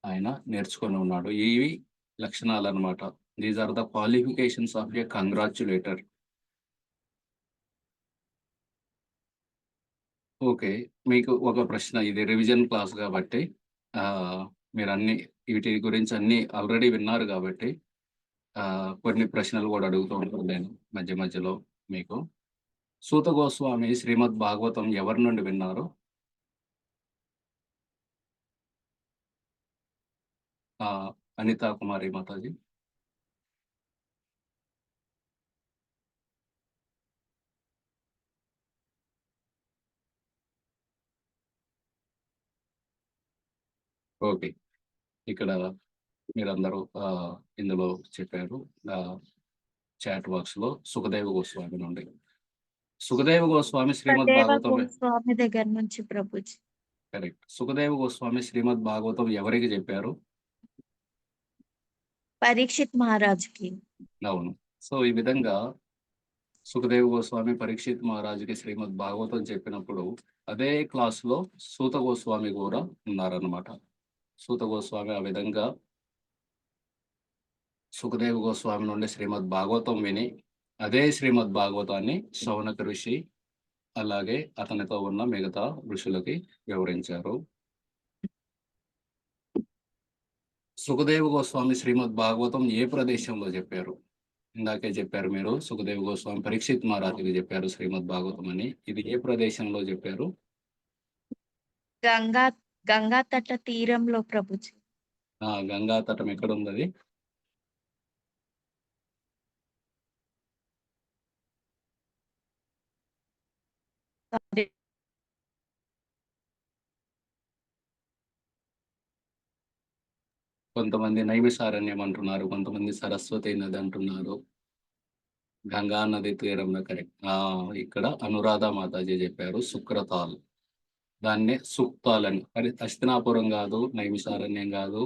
ఆయన నేర్చుకొని ఉన్నాడు. ఇవి లక్షణాలు అన్నమాట. These are the qualifications of a congratulator. Okay, మీకు ఒక ప్రశ్న, ఇది రివిజన్ క్లాస్ కాబట్టి మీరు వీటి గురించి అన్ని ఆల్రెడీ విన్నారు కాబట్టి కొన్ని ప్రశ్నలు కూడా అడుగుతూ ఉంటాను నేను మధ్య మధ్యలో మీకు. సూత గోస్వామి శ్రీమద్ భాగవతం ఎవరి నుండి విన్నారు? అనితా కుమారి మాతాజీ. ఓకే, ఇక్కడ మీరందరూ ఇందులో చెప్పారు చాట్ బాక్స్ లో సుఖదేవ గోస్వామి నుండి. సుఖదేవ గోస్వామి శ్రీమద్ భాగవతం స్వామి దగ్గర నుంచి ప్రభుజీ. కరెక్ట్. సుఖదేవ గోస్వామి శ్రీమద్ భాగవతం ఎవరికి చెప్పారు? పరీక్షిత్ మహారాజుకి. అవును. సో ఈ విధంగా సుఖదేవ్ గోస్వామి పరీక్షిత్ మహారాజుకి శ్రీమద్ భాగవతం చెప్పినప్పుడు అదే క్లాసులో సూత గోస్వామి కూడా ఉన్నారన్నమాట. సూత గోస్వామి ఆ విధంగా సుఖదేవ్ గోస్వామి నుండి శ్రీమద్ భాగవతం విని అదే శ్రీమద్ భాగవతాన్ని శౌనక ఋషి అలాగే అతనితో ఉన్న మిగతా ఋషులకి వివరించారు. సుఖదేవ గోస్వామి శ్రీమద్ భాగవతం ఏ ప్రదేశంలో చెప్పారు? ఇందాకే చెప్పారు మీరు, సుఖదేవ గోస్వామి పరీక్షిత్ మహారాజుకి చెప్పారు శ్రీమద్ భాగవతం అని. ఇది ఏ ప్రదేశంలో చెప్పారు? గంగా తట తీరంలో ప్రభుజీ. గంగా తటం ఎక్కడ ఉంది అది? కొంతమంది నైమిషారణ్యం అంటున్నారు, కొంతమంది సరస్వతి నది అంటున్నారు. గంగా నది తీరంలో కరెక్ట్. ఇక్కడ అనురాధ మాతాజీ చెప్పారు సుక్రతాల్, దాన్నే సూక్తాల్ అని. అది హస్తినాపురం కాదు, నైమిషారణ్యం కాదు,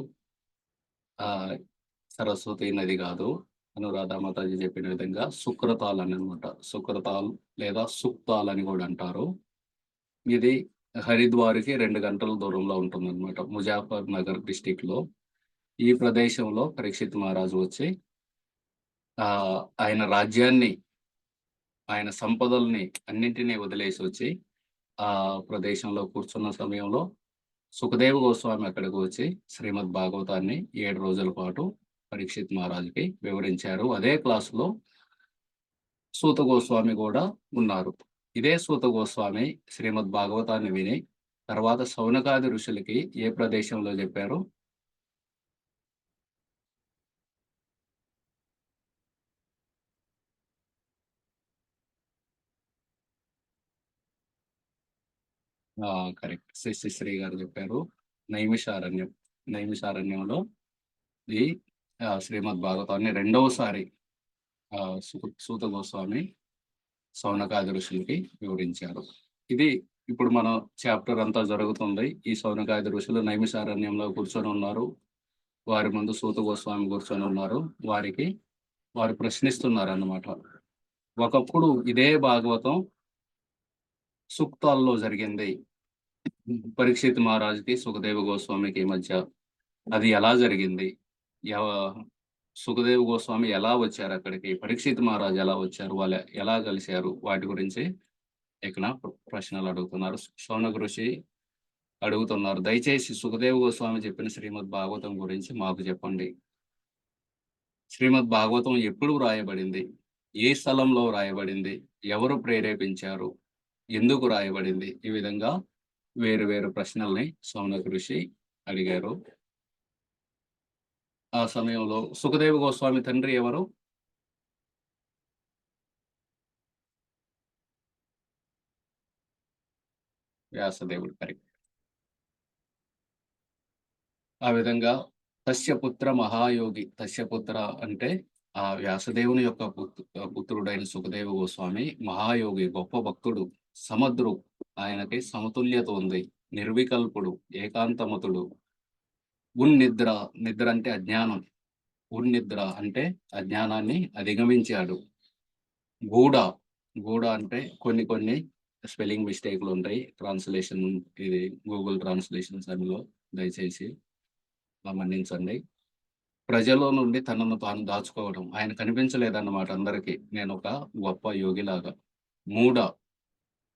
సరస్వతి నది కాదు, అనురాధ మాతాజీ చెప్పిన విధంగా సుక్రతాల్ అని అనమాట. సుక్రతాల్ లేదా సుక్తాల్ అని కూడా అంటారు. ఇది హరిద్వార్‌కి 2 గంటల దూరంలో ఉంటుందన్నమాట. ముజాఫర్ నగర్ డిస్ట్రిక్ట్‌లో. ఈ ప్రదేశంలో పరీక్షిత్ మహారాజు వచ్చి ఆయన రాజ్యాన్ని, ఆయన సంపదల్ని అన్నింటినీ వదిలేసి వచ్చి ఆ ప్రదేశంలో కూర్చున్న సమయంలో సుఖదేవ్ గోస్వామి అక్కడికి వచ్చి శ్రీమద్ భాగవతాన్ని 7 రోజుల పాటు పరీక్షిత్ మహారాజుకి వివరించారు. అదే క్లాసులో సూత గోస్వామి కూడా ఉన్నారు. ఇదే సూత గోస్వామి శ్రీమద్ భాగవతాన్ని విని తర్వాత శౌనకాది ఋషులకి ఏ ప్రదేశంలో చెప్పారు? కరెక్ట్. శ్రీ గారు చెప్పారు. నైమిషారణ్యం. నైమిషారణ్యంలో ఈ శ్రీమద్ భాగవతాన్ని రెండవసారి సూత గోస్వామి శౌనకాది ఋషులకి వివరించారు. ఇది ఇప్పుడు మన చాప్టర్ అంతా జరుగుతుంది. ఈ శౌనకాది ఋషులు నైమిషారణ్యంలో కూర్చొని ఉన్నారు. వారి ముందు సూత గోస్వామి కూర్చొని ఉన్నారు. వారు ప్రశ్నిస్తున్నారన్నమాట. ఒకప్పుడు ఇదే భాగవతం సూక్తాల్లో జరిగింది. పరీక్షిత్ మహారాజుకి సుఖదేవ గోస్వామికి మధ్య అది ఎలా జరిగింది? సుఖదేవ్ గోస్వామి ఎలా వచ్చారు అక్కడికి? పరీక్షిత్ మహారాజు ఎలా వచ్చారు? వాళ్ళు ఎలా కలిశారు? వాటి గురించి ఇక్కడ ప్రశ్నలు అడుగుతున్నారు. శౌనక ఋషి అడుగుతున్నారు, దయచేసి సుఖదేవ్ గోస్వామి చెప్పిన శ్రీమద్ భాగవతం గురించి మాకు చెప్పండి. శ్రీమద్ భాగవతం ఎప్పుడు రాయబడింది? ఏ స్థలంలో రాయబడింది? ఎవరు ప్రేరేపించారు? ఎందుకు రాయబడింది? ఈ విధంగా వేరు వేరు ప్రశ్నల్ని శౌనక ఋషి అడిగారు. ఆ సమయంలో సుఖదేవ గోస్వామి తండ్రి ఎవరు? వ్యాసదేవుడు. కరెక్ట్. ఆ విధంగా తస్యపుత్ర మహాయోగి. తస్యపుత్ర అంటే ఆ వ్యాసదేవుని యొక్క పుత్రుడైన సుఖదేవ గోస్వామి మహాయోగి, గొప్ప భక్తుడు, సమర్థుడు. ఆయనకి సమతుల్యత ఉంది, నిర్వికల్పుడు, ఏకాంతమతుడు. ఉన్నిద్ర. నిద్ర అంటే అజ్ఞానం. ఉన్నిద్ర అంటే అజ్ఞానాన్ని అధిగమించాడు. గూఢ. గూఢ అంటే కొన్ని స్పెల్లింగ్ మిస్టేక్లు ఉంటాయి. ట్రాన్స్లేషన్ ఇది గూగుల్ ట్రాన్స్లేషన్స్ అందులో దయచేసి మన్నించండి. ప్రజల నుండి తనను తాను దాచుకోవడం. ఆయన కనిపించలేదన్నమాట అందరికీ. నేను ఒక గొప్ప యోగిలాగా. మూఢ.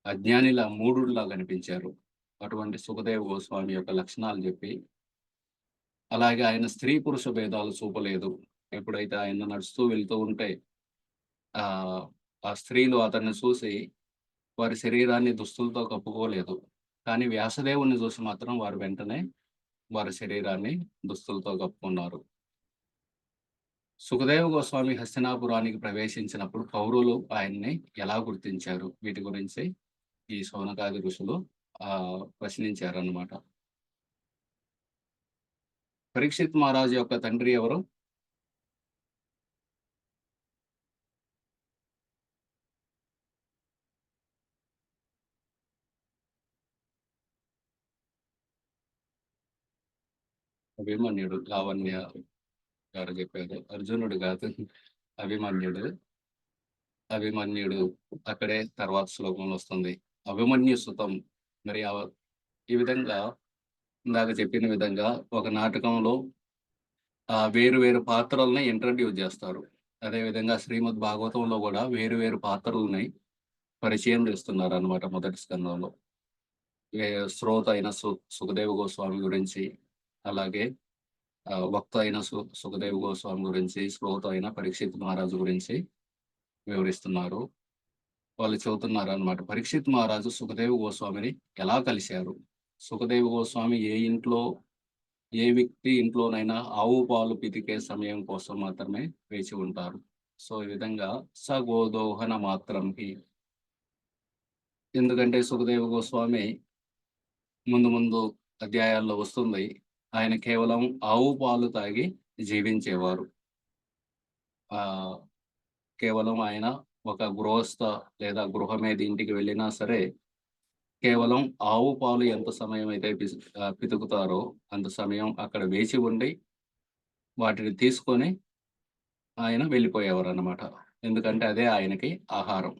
అజ్ఞానిలా, మూఢుడిలా కనిపించారు. అటువంటి సుఖదేవ గోస్వామి యొక్క లక్షణాలు చెప్పి, అలాగే ఆయన స్త్రీ పురుష భేదాలు చూపలేదు. ఎప్పుడైతే ఆయన నడుస్తూ వెళ్తూ ఉంటే ఆ స్త్రీలు అతన్ని చూసి వారి శరీరాన్ని దుస్తులతో కప్పుకోలేదు. కానీ వ్యాసదేవుని చూసి మాత్రం వారు వెంటనే వారి శరీరాన్ని దుస్తులతో కప్పుకున్నారు. సుఖదేవ గోస్వామి హస్తినాపురానికి ప్రవేశించినప్పుడు కౌరవులు ఆయన్ని ఎలా గుర్తించారు? వీటి గురించి ఈ శౌనకాది ఋషులు ప్రశ్నించారన్నమాట. పరీక్షిత్ మహారాజు యొక్క తండ్రి ఎవరు? అభిమన్యుడు. లావణ్య గారు చెప్పారు. అర్జునుడు కాదు, అభిమన్యుడు. అభిమన్యుడు అక్కడే తర్వాత శ్లోకంలో వస్తుంది. అభిమన్యు సుతం. మరి ఈ విధంగా ఇందాక చెప్పిన విధంగా ఒక నాటకంలో వేరు వేరు పాత్రల్ని ఇంట్రడ్యూస్ చేస్తారు. అదేవిధంగా శ్రీమద్ భాగవతంలో కూడా వేరు వేరు పాత్రలని పరిచయం చేస్తున్నారు అన్నమాట. మొదటి స్కందంలో శ్రోత అయిన సుఖదేవ గోస్వామి గురించి, అలాగే వక్త అయిన సుఖదేవ గోస్వామి గురించి, శ్రోత అయిన పరీక్షిత్ మహారాజు గురించి వివరిస్తున్నారు. వాళ్ళు చెబుతున్నారు అన్నమాట. పరీక్షిత్ మహారాజు సుఖదేవ గోస్వామిని ఎలా కలిశారు? సుఖదేవ గోస్వామి ఏ వ్యక్తి ఇంట్లోనైనా ఆవు పాలు పితికే సమయం కోసం మాత్రమే వేచి ఉంటారు. సో ఈ విధంగా సగోదోహన మాత్రంకి. ఎందుకంటే సుఖదేవ గోస్వామి ముందు అధ్యాయాల్లో వస్తుంది, ఆయన కేవలం ఆవు పాలు తాగి జీవించేవారు. కేవలం ఆయన ఒక గృహస్థ లేదా గృహమేది ఇంటికి వెళ్ళినా సరే కేవలం ఆవు పాలు ఎంత సమయం అయితే పితుకుతారో అంత సమయం అక్కడ వేచి ఉండి వాటిని తీసుకొని ఆయన వెళ్ళిపోయేవారనమాట. ఎందుకంటే అదే ఆయనకి ఆహారం.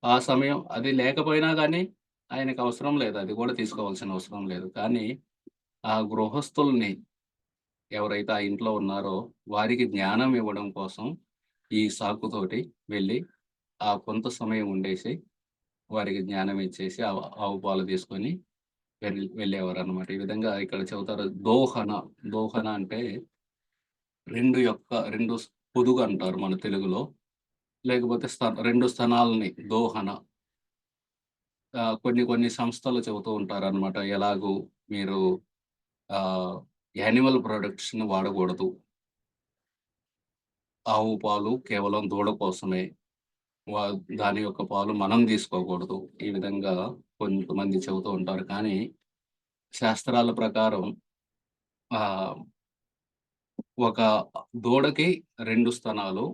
ఆ సమయం అది లేకపోయినా గానీ ఆయనకు అవసరం లేదు. అది కూడా తీసుకోవాల్సిన అవసరం లేదు. కానీ ఆ గృహస్థుల్ని ఎవరైతే ఆ ఇంట్లో ఉన్నారో వారికి జ్ఞానం ఇవ్వడం కోసం ఈ సాకుతోటి వెళ్ళి ఆ కొంత సమయం ఉండేసి వారికి జ్ఞానం ఇచ్చేసి ఆవు పాలు తీసుకొని వెళ్ళేవారనమాట. ఈ విధంగా ఇక్కడ చెబుతారు దోహన. దోహన అంటే 2 పొదుగు అంటారు మన తెలుగులో. లేకపోతే 2 స్తనాలని దోహన. కొన్ని కొన్ని సంస్థలు చెబుతూ ఉంటారనమాట. ఎలాగూ మీరు యానిమల్ ప్రొడక్ట్స్‌ని వాడకూడదు. ఆవు పాలు కేవలం దూడ కోసమే. వా దాని యొక్క పాలు మనం తీసుకోకూడదు. ఈ విధంగా కొంతమంది చెబుతూ ఉంటారు. కానీ శాస్త్రాల ప్రకారం ఆహ్, ఒక దూడకి 2 స్తనాలు,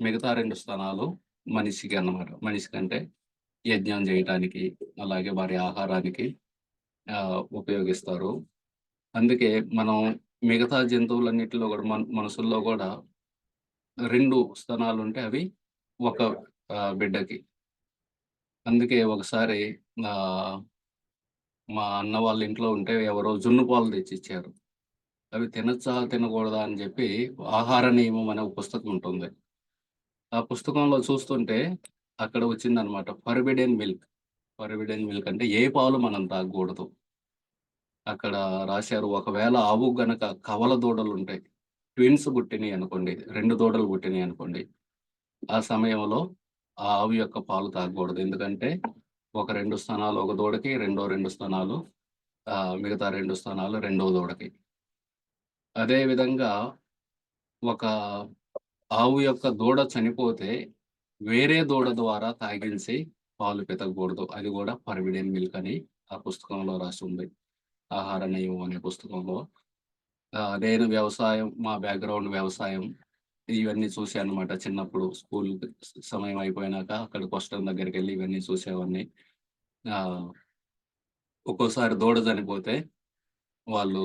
మిగతా 2 స్తనాలు మనిషికి అన్నమాట. మనిషికంటే యజ్ఞం చేయటానికి, అలాగే వారి ఆహారానికి ఉపయోగిస్తారు. అందుకే మనం మిగతా జంతువులన్నిటిలో గూడా మనుషుల్లో గూడా 2 స్తనాలుంటే అవి ఒక బిడ్డకి. అందుకే ఒకసారి ఆహ్, మా అన్న వాళ్ళ ఇంట్లో ఉంటే ఎవరో జున్ను పాలు తెచ్చిచ్చారు. అవి తినొచ్చా? తినకూడదా? అని జెప్పి ఆహార నియమం అనే ఒక పుస్తకం ఉంటుంది. ఆ పుస్తకంలో చూస్తుంటే అక్కడ వచ్చిందనమాట. Forbidden milk. ఫర్బిడెన్ మిల్క్ అంటే ఏ పాలు మనం తాగకూడదు. అక్కడ రాశారు ఒకవేళ ఆవుకు గనక కవల దూడలుంటాయి. ట్విన్స్ పుట్టినియనుకోండి. 2 దూడలు పుట్టినియనుకోండి. ఆ సమయంలో ఆ ఆవు యొక్క పాలు తాగకూడదు. ఎందుకంటే ఒక 2 స్తనాలు ఒక దూడకి, రెండో 2 స్తనాలు మిగతా 2 స్తనాలు రెండో దూడకి. అదే విధంగా ఒక ఆవు యొక్క దూడ చనిపోతే వేరే దూడ ద్వారా తాగించి పాలు పితకకూడదు. అది గూడా ఫర్బిడెన్ మిల్క్ అని ఆ పుస్తకంలో రాసుంది. ఆహార నియమం అనే పుస్తకంలో. నేను వ్యవసాయం మా బ్యాక్‌గ్రౌండ్ వ్యవసాయం. ఇవన్నీ చూశానన్నమాట చిన్నప్పుడు. స్కూల్ సమయం అయిపోయినాక అక్కడ కొస్టం దగ్గరికెళ్ళి ఇవన్నీ చూసేవాడిని. ఆహ్, ఒక్కోసారి దూడ చనిపోతే వాళ్ళు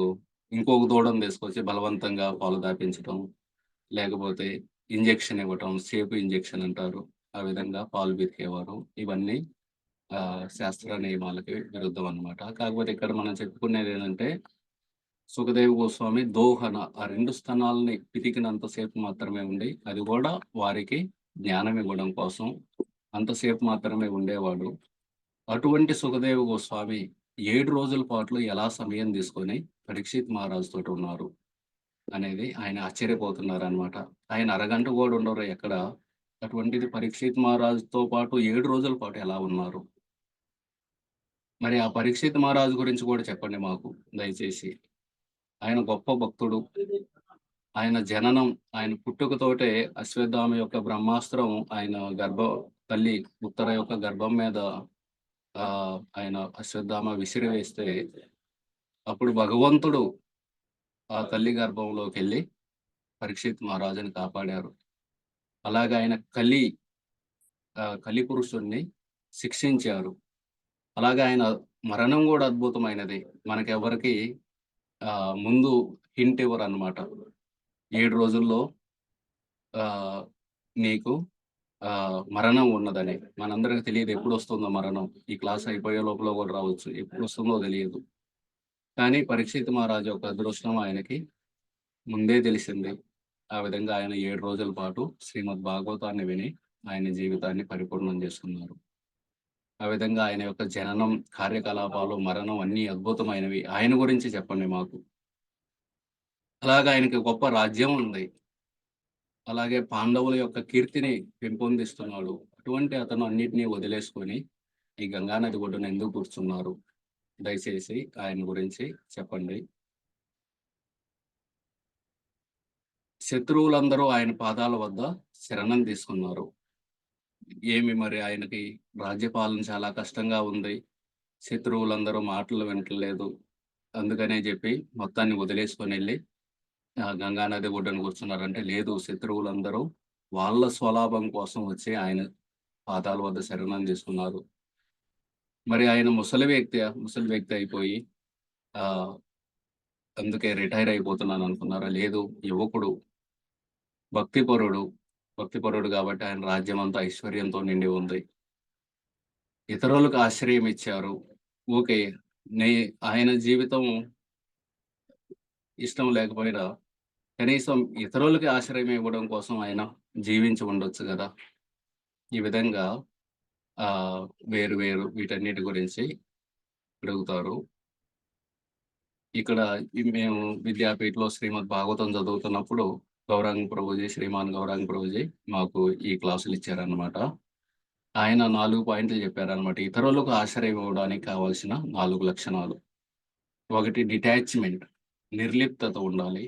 ఇంకొక దూడను తీసుకొచ్చి బలవంతంగా పాలు తాపించటం, లేకపోతే ఇంజెక్షన్ ఇవ్వటం, సేపు ఇంజెక్షన్ అంటారు. ఆ విధంగా పాలు పితికేవారు. ఇవన్నీ శాస్త్ర నియమాలకి విరుద్ధం అన్నమాట. కాకపోతే ఇక్కడ మనం చెప్పుకునేదేంటంటే సుఖదేవ్ గోస్వామి దోహన ఆ 2 స్తనాల్ని పితికినంత సేపు మాత్రమే ఉండి, అది గూడా వారికి జ్ఞానం ఇవ్వడం కోసం అంతసేపు మాత్రమే ఉండేవాడు. అటువంటి సుఖదేవ్ గోస్వామి 7 రోజుల పాటు ఎలా సమయం తీసుకొని పరీక్షిత్ మహారాజ్ తోటి ఉన్నారు అనేది ఆయన ఆశ్చర్యపోతున్నారనమాట. ఆయన అరగంట గూడా ఉండరు ఎక్కడ. అటువంటిది పరీక్షిత్ మహారాజ్‌తో పాటు 7 రోజుల పాటు ఎలా ఉన్నారు? మరి ఆ పరీక్షిత్ మహారాజు గురించి కూడా చెప్పండి మాకు దయచేసి. ఆయన గొప్ప భక్తుడు. ఆయన జననం, ఆయన పుట్టుకతోటే అశ్వత్థామ యొక్క బ్రహ్మాస్త్రం ఆయన తల్లి ఉత్తర యొక్క గర్భం మీద ఆయన అశ్వత్థామ విసిరివేస్తే, అప్పుడు భగవంతుడు ఆ తల్లి గర్భంలోకెళ్ళి పరీక్షిత్ మహారాజుని కాపాడారు. అలాగే ఆయన కలిపురుషుడిని శిక్షించారు. అలాగే ఆయన మరణం గూడా అద్భుతమైనది. మనకెవ్వరికీ ముందు హింట్ ఇవ్వరనమాట. 7 రోజుల్లో ఆహ్, నీకు మరణం ఉన్నదని. మనందరికి తెలీదు ఎప్పుడొస్తుందో మరణం. ఈ క్లాస్ అయిపోయే లోపల గూడా రావచ్చు. ఎప్పుడొస్తుందో తెలియదు. కానీ పరీక్షిత్ మహారాజు యొక్క అదృష్టం ఆయనకి ముందే తెలిసింది. ఆ విధంగా ఆయన 7 రోజుల పాటు శ్రీమద్ భాగవతాన్ని విని ఆయన జీవితాన్ని పరిపూర్ణం చేసుకున్నారు. ఆ విధంగా ఆయన యొక్క జననం, కార్యకలాపాలు, మరణం అన్నీ అద్భుతమైనవి. ఆయన గురించి చెప్పండి మాకు. అలాగే ఆయనకి గొప్ప రాజ్యం ఉంది. అలాగే పాండవుల యొక్క కీర్తిని పెంపొందిస్తున్నాడు. అటువంటి అతను అన్నిటిని వదిలేసుకొని ఈ గంగా నది ఒడ్డున ఎందుకు కూర్చున్నారు? దయచేసి ఆయన గురించి చెప్పండి. శత్రువులందరూ ఆయన పాదాల వద్ద శరణం తీసుకున్నారు. ఏమి మరి ఆయనకి రాజ్యపాలన చాలా కష్టంగా ఉంది. శత్రువులందరూ మాటలు వింటలేదు. అందుకనే జెప్పి మొత్తాన్ని వదిలేసుకొనెళ్ళి గంగా నది ఒడ్డున కూర్చున్నారంటే, లేదు శత్రువులందరూ వాళ్ళ స్వలాభం కోసం వచ్చి ఆయన పాదాల వద్ద శరణం తీసుకున్నారు. మరి ఆయన ముసలి వ్యక్తి అయిపోయి ఆహ్, అందుకే రిటైర్ అయిపోతున్నాననుకున్నారా? లేదు యువకుడు. భక్తిపరుడు కాబట్టి ఆయన రాజ్యం అంతా ఐశ్వర్యంతో నిండి ఉంది. ఇతరులకు ఆశ్రయం ఇచ్చారు. ఓకే. నే ఆయన జీవితం ఇష్టం లేకపోయినా కనీసం ఇతరులకి ఆశ్రయం ఇవ్వడం కోసం ఆయన జీవించి ఉండొచ్చు గదా! ఈ విధంగా ఆహ్, వేరు వేరు వీటన్నిటి గురించి అడుగుతారు. ఇక్కడ మేము విద్యాపీఠలో శ్రీమద్ భాగవతం చదువుతున్నప్పుడు గౌరాంగ్ ప్రభుజీ, శ్రీమాన్ గౌరాంగ్ ప్రభుజీ మాకు ఈ క్లాసులు ఇచ్చారన్నమాట. ఆయన 4 పాయింట్లు చెప్పారన్నమాట. ఇతరులకు ఆశ్రయం ఇవ్వడానికి కావాల్సిన 4 లక్షణాలు. ఒకటి డిటాచ్‌మెంట్, నిర్లిప్తత ఉండాలి.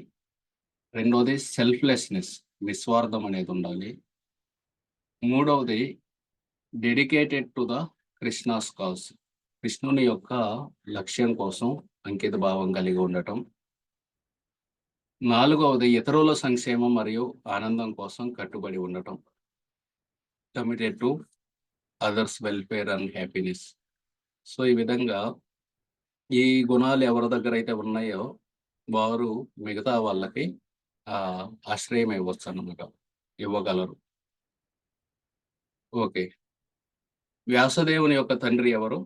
రెండోది సెల్ఫ్‌లెస్‌నెస్, నిస్వార్థం అనేది ఉండాలి. మూడవది dedicated to the Krishna's cause, కృష్ణుని యొక్క లక్ష్యం కోసం అంకిత భావం కలిగి ఉండటం. నాలుగవది ఇతరుల సంక్షేమం మరియు ఆనందం కోసం కట్టుబడి ఉండటం. Committed to others welfare and happiness. So, ఈ విధంగా ఈ గుణాలు ఎవరి దగ్గర అయితే ఉన్నాయో వారు మిగతా వాళ్ళకి ఆశ్రయం ఇవ్వచ్చన్నమాట. ఇవ్వగలరు. ఓకే. వ్యాసదేవుని యొక్క తండ్రి ఎవరు?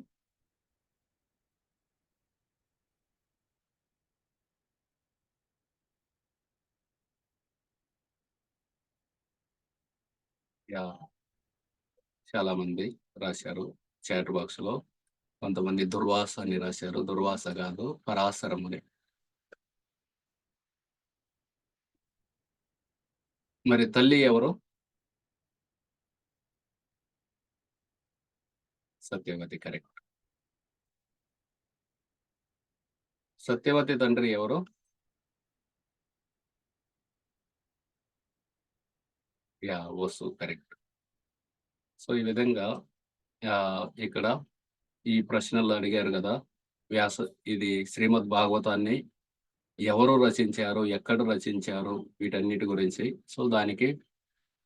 యాహ్! చాలా మంది రాశారు చాట్ బాక్స్‌లో. కొంతమంది దుర్వాస అని రాశారు. దుర్వాస కాదు, పరాశరముని. మరి తల్లి ఎవరు? సత్యవతి. కరెక్ట్. సత్యవతి తండ్రి ఎవరు? యాహ్! వసు. కరెక్ట్. సో, ఈ విధంగా ఇక్కడ ఈ ప్రశ్నలు అడిగారు గదా! ఇది శ్రీమద్ భాగవతాన్ని ఎవరు రచించారు? ఎక్కడ రచించారు? వీటన్నిటి గురించి. సో, దానికి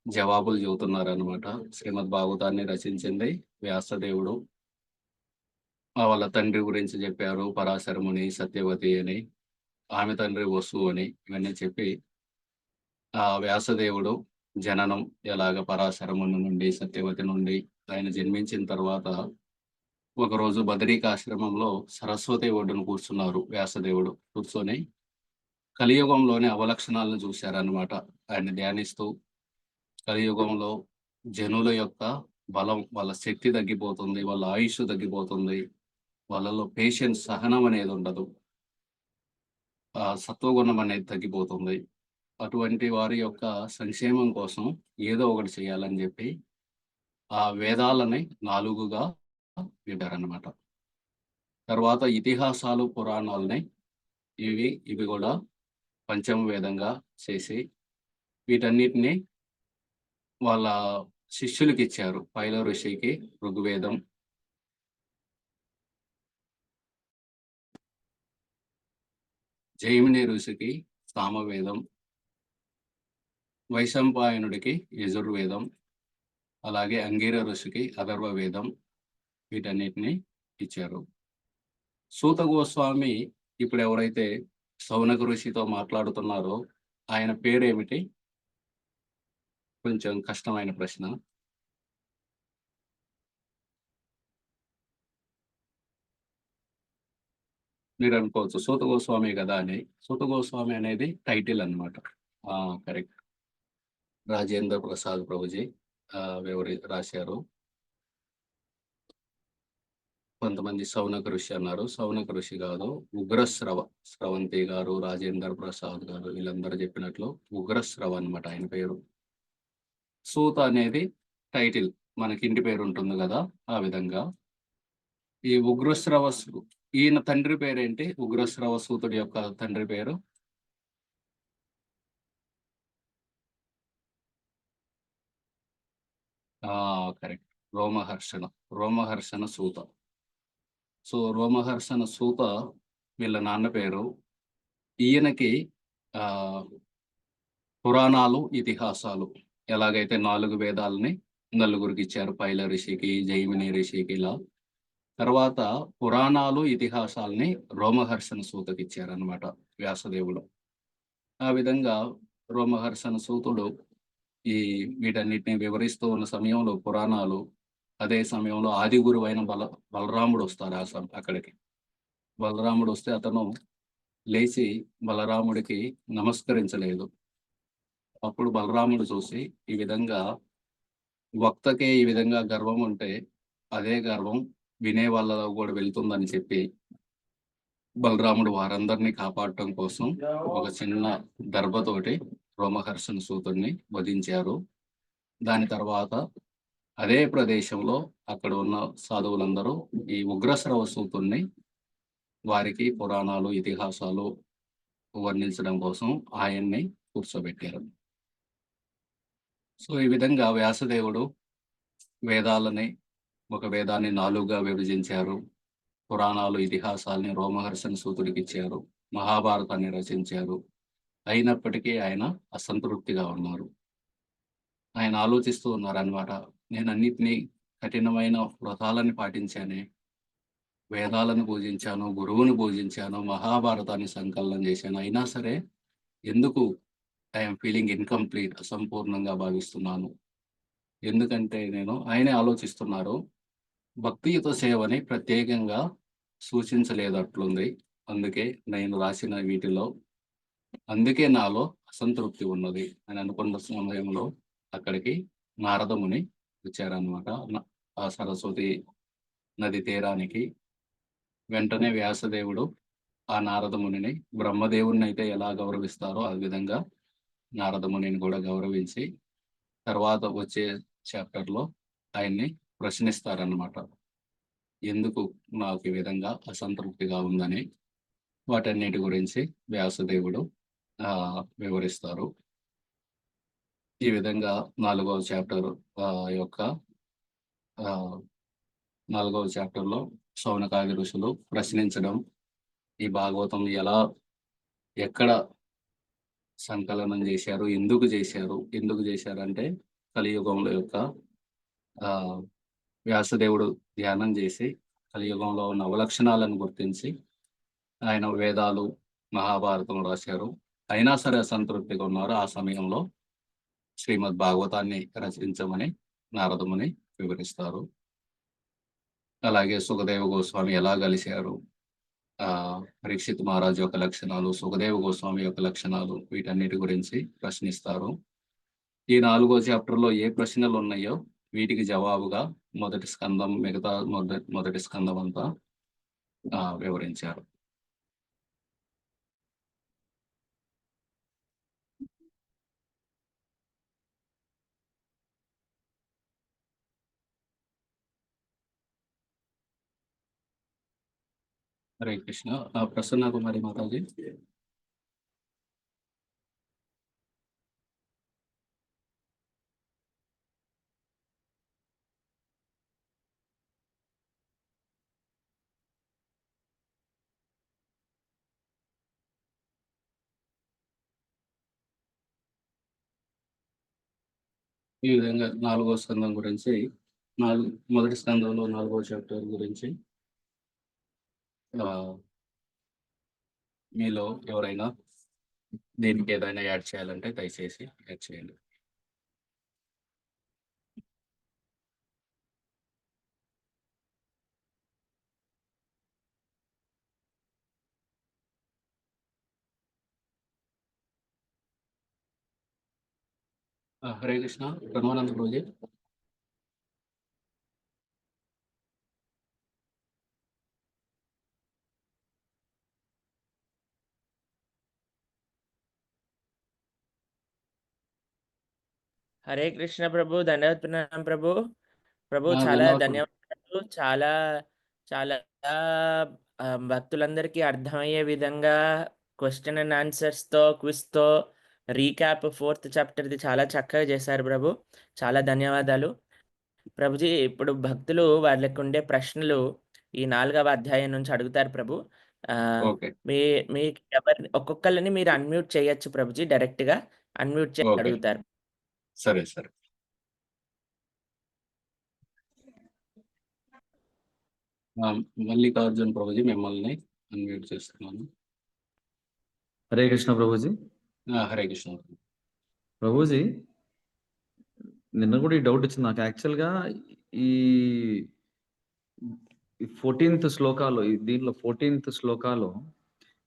జవాబులు చెబుతున్నారనమాట. శ్రీమద్ భాగవతాన్ని రచించింది వ్యాసదేవుడు. వాళ్ళ తండ్రి గురించి చెప్పారు. పరాశరముని, సత్యవతి అని, ఆమె తండ్రి వసు అని ఇవన్నీ చెప్పి వ్యాసదేవుడు జననం ఎలాగ పరాశరముని నుండి, సత్యవతి నుండి ఆయన జన్మించిన తర్వాత ఒకరోజు బదరికాశ్రమంలో సరస్వతి ఒడ్డున కూర్చున్నారు వ్యాసదేవుడు. కూర్చొని కలియుగంలోని అవలక్షణాలను చూశారన్నమాట. ఆయన ధ్యానిస్తూ కలియుగంలో జనుల యొక్క బలం, వాళ్ళ శక్తి తగ్గిపోతుంది, వాళ్ళ ఆయుష్ తగ్గిపోతుంది, వాళ్ళలో పేషెన్స్, సహనం అనేది ఉండదు, సత్వగుణం అనేది తగ్గిపోతుంది. అటువంటి వారి యొక్క సంక్షేమం కోసం ఏదో ఒకటి చేయాలని చెప్పి ఆ వేదాలని 4గా విడారన్నమాట. తర్వాత ఇతిహాసాలు, పురాణాలని ఇవి కూడా పంచమ వేదంగా చేసి వీటన్నిటిని వాళ్ళ శిష్యులకి ఇచ్చారు. పైల ఋషికి ఋగ్వేదం, జైమిని ఋషికి సామవేదం, వైశంపాయనుడికి యజుర్వేదం, అలాగే అంగీర ఋషికి అథర్వ వేదం, వీటన్నిటిని ఇచ్చారు. సూత గోస్వామి ఇప్పుడు ఎవరైతే శౌనక ఋషితో మాట్లాడుతున్నారో ఆయన పేరేమిటి? కొంచెం కష్టమైన ప్రశ్న. మీరు అనుకోవచ్చు సూత గోస్వామి కదా అని. సూత గోస్వామి అనేది టైటిల్ అన్నమాట. కరెక్ట్. రాజేంద్ర ప్రసాద్ ప్రభుజీ రాశారు. కొంతమంది సౌనక ఋషి అన్నారు. సౌనక ఋషి కాదు, స్రవంతి గారు, రాజేంద్ర ప్రసాద్ గారు వీళ్ళందరూ చెప్పినట్లు ఉగ్రశ్రవ అన్నమాట ఆయన పేరు. సూత అనేది టైటిల్, మనకి ఇంటి పేరు ఉంటుంది కదా, ఆ విధంగా. ఈ ఉగ్రశ్రవ ఈయన తండ్రి పేరేంటి? ఉగ్రశ్రవ సూతుడి యొక్క తండ్రి పేరు కరెక్ట్, రోమహర్షణ సూత. సో రోమహర్షణ సూత వీళ్ళ నాన్న పేరు. ఈయనకి పురాణాలు, ఇతిహాసాలు ఎలాగైతే 4 వేదాలని నలుగురికి ఇచ్చారు, పైల ఋషికి, జైమిని ఋషికి, ఇలా. తర్వాత పురాణాలు, ఇతిహాసాలని రోమహర్షణ సూతకి ఇచ్చారనమాట వ్యాసదేవుడు. ఆ విధంగా రోమహర్షణ సూతుడు ఈ వీటన్నిటిని వివరిస్తూ ఉన్న సమయంలో పురాణాలు, అదే సమయంలో ఆది గురువైన బలరాముడు వస్తారు అక్కడికి. బలరాముడు వస్తే అతను లేచి బలరాముడికి నమస్కరించలేదు. అప్పుడు బలరాముడు చూసి, ఈ విధంగా వక్తకే ఈ విధంగా గర్వం ఉంటే అదే గర్వం వినే వాళ్ళలో కూడా వెళ్తుందని చెప్పి బలరాముడు వారందరినీ కాపాడటం కోసం ఒక చిన్న దర్భతోటి రోమహర్షణ సూతుడిని వధించారు. దాని తర్వాత అదే ప్రదేశంలో అక్కడ ఉన్న సాధువులందరూ ఈ ఉగ్రశ్రవ సూతుడిని వారికి పురాణాలు, ఇతిహాసాలు వర్ణించడం కోసం ఆయన్ని కూర్చోబెట్టారు. సో ఈ విధంగా వ్యాసదేవుడు వేదాలని ఒక వేదాన్ని 4గా విభజించారు. పురాణాలు, ఇతిహాసాలని రోమహర్షణ సూతుడికి ఇచ్చారు. మహాభారతాన్ని రచించారు. అయినప్పటికీ ఆయన అసంతృప్తిగా ఉన్నారు. ఆయన ఆలోచిస్తూ ఉన్నారన్నమాట. నేను అన్నిటినీ కఠినమైన వ్రతాలని పాటించానే, వేదాలను పూజించాను, గురువుని పూజించాను, మహాభారతాన్ని సంకలనం చేశాను. అయినా సరే ఎందుకు ఐఎమ్ ఫీలింగ్ ఇన్కంప్లీట్, అసంపూర్ణంగా భావిస్తున్నాను. ఎందుకంటే ఆయనే ఆలోచిస్తున్నారు, భక్తియుత సేవని ప్రత్యేకంగా సూచించలేదట్లుంది. అందుకే నేను రాసిన వీటిలో అందుకే నాలో అసంతృప్తి ఉన్నది అని అనుకున్న సమయంలో అక్కడికి నారదముని వచ్చారనమాట. ఆ సరస్వతి నది తీరానికి. వెంటనే వ్యాసదేవుడు ఆ నారదమునిని బ్రహ్మదేవుని అయితే ఎలా గౌరవిస్తారో ఆ విధంగా నారదమునిని కూడా గౌరవించి తర్వాత వచ్చే చాప్టర్లో ఆయన్ని ప్రశ్నిస్తారన్నమాట. ఎందుకు నాకు ఈ విధంగా అసంతృప్తిగా ఉందని వాటన్నిటి గురించి వ్యాసదేవుడు వివరిస్తారు. ఈ విధంగా 4వ చాప్టర్ యొక్క 4వ చాప్టర్లో శౌనకాది ఋషులు ప్రశ్నించడం, ఈ భాగవతం ఎక్కడ సంకలనం చేశారు, ఎందుకు చేశారంటే కలియుగంలో యొక్క వ్యాసదేవుడు ధ్యానం చేసి కలియుగంలో ఉన్న అవలక్షణాలను గుర్తించి ఆయన వేదాలు, మహాభారతం రాశారు. అయినా సరే అసంతృప్తిగా ఉన్నారు. ఆ సమయంలో శ్రీమద్ భాగవతాన్ని రచించమని నారదముని వివరిస్తారు. అలాగే సుఖదేవ గోస్వామి ఎలా కలిశారు, పరీక్షిత్ మహారాజు యొక్క లక్షణాలు, సుఖదేవ గోస్వామి యొక్క లక్షణాలు, వీటన్నిటి గురించి ప్రశ్నిస్తారు. ఈ 4వ చాప్టర్లో ఏ ప్రశ్నలు ఉన్నాయో వీటికి జవాబుగా మొదటి స్కందం, మిగతా మొదటి స్కందం అంతా వివరించారు. హరే కృష్ణ. ప్రసన్న కుమారి మాతాజీ. ఈ విధంగా 4వ స్కందం గురించి, మొదటి స్కందంలో 4వ చాప్టర్ గురించి మీలో ఎవరైనా దీనికి ఏదైనా యాడ్ చేయాలంటే దయచేసి యాడ్ చేయండి. హరే కృష్ణ. బ్రహ్మానంద ప్రభుజీ. హరే కృష్ణ ప్రభు. ధన్యవాద ప్రణామం ప్రభు. ప్రభు చాలా ధన్యవాదాలు. ధన్యవాదాలు. చాలా చాలా భక్తులందరికీ అర్థమయ్యే విధంగా క్వశ్చన్ అండ్ ఆన్సర్స్తో, క్విజ్తో రీక్యాప్ 4th చాప్టర్ది చాలా చక్కగా చేశారు ప్రభు. చాలా ధన్యవాదాలు ప్రభుజీ. ఇప్పుడు భక్తులు వాళ్ళకు ఉండే ప్రశ్నలు ఈ 4వ అధ్యాయం నుంచి అడుగుతారు ప్రభు. ఓకే. మీ ఎవరిని ఒక్కొక్కరిని మీరు అన్మ్యూట్ చేయొచ్చు ప్రభుజీ. డైరెక్ట్గా అన్మ్యూట్ చేసి ఓకే. అడుగుతారు. సరే. మల్లికార్జున్ ప్రభుజీ, మిమ్మల్ని అన్మ్యూట్ చేస్తున్నాను. హరే కృష్ణ ప్రభుజీ. హరే కృష్ణ. ప్రభుజీ నిన్న కూడా ఈ డౌట్ వచ్చింది నాకు. యాక్చువల్గా ఈ 14th శ్లోకాలో దీంట్లో 14th శ్లోకాలో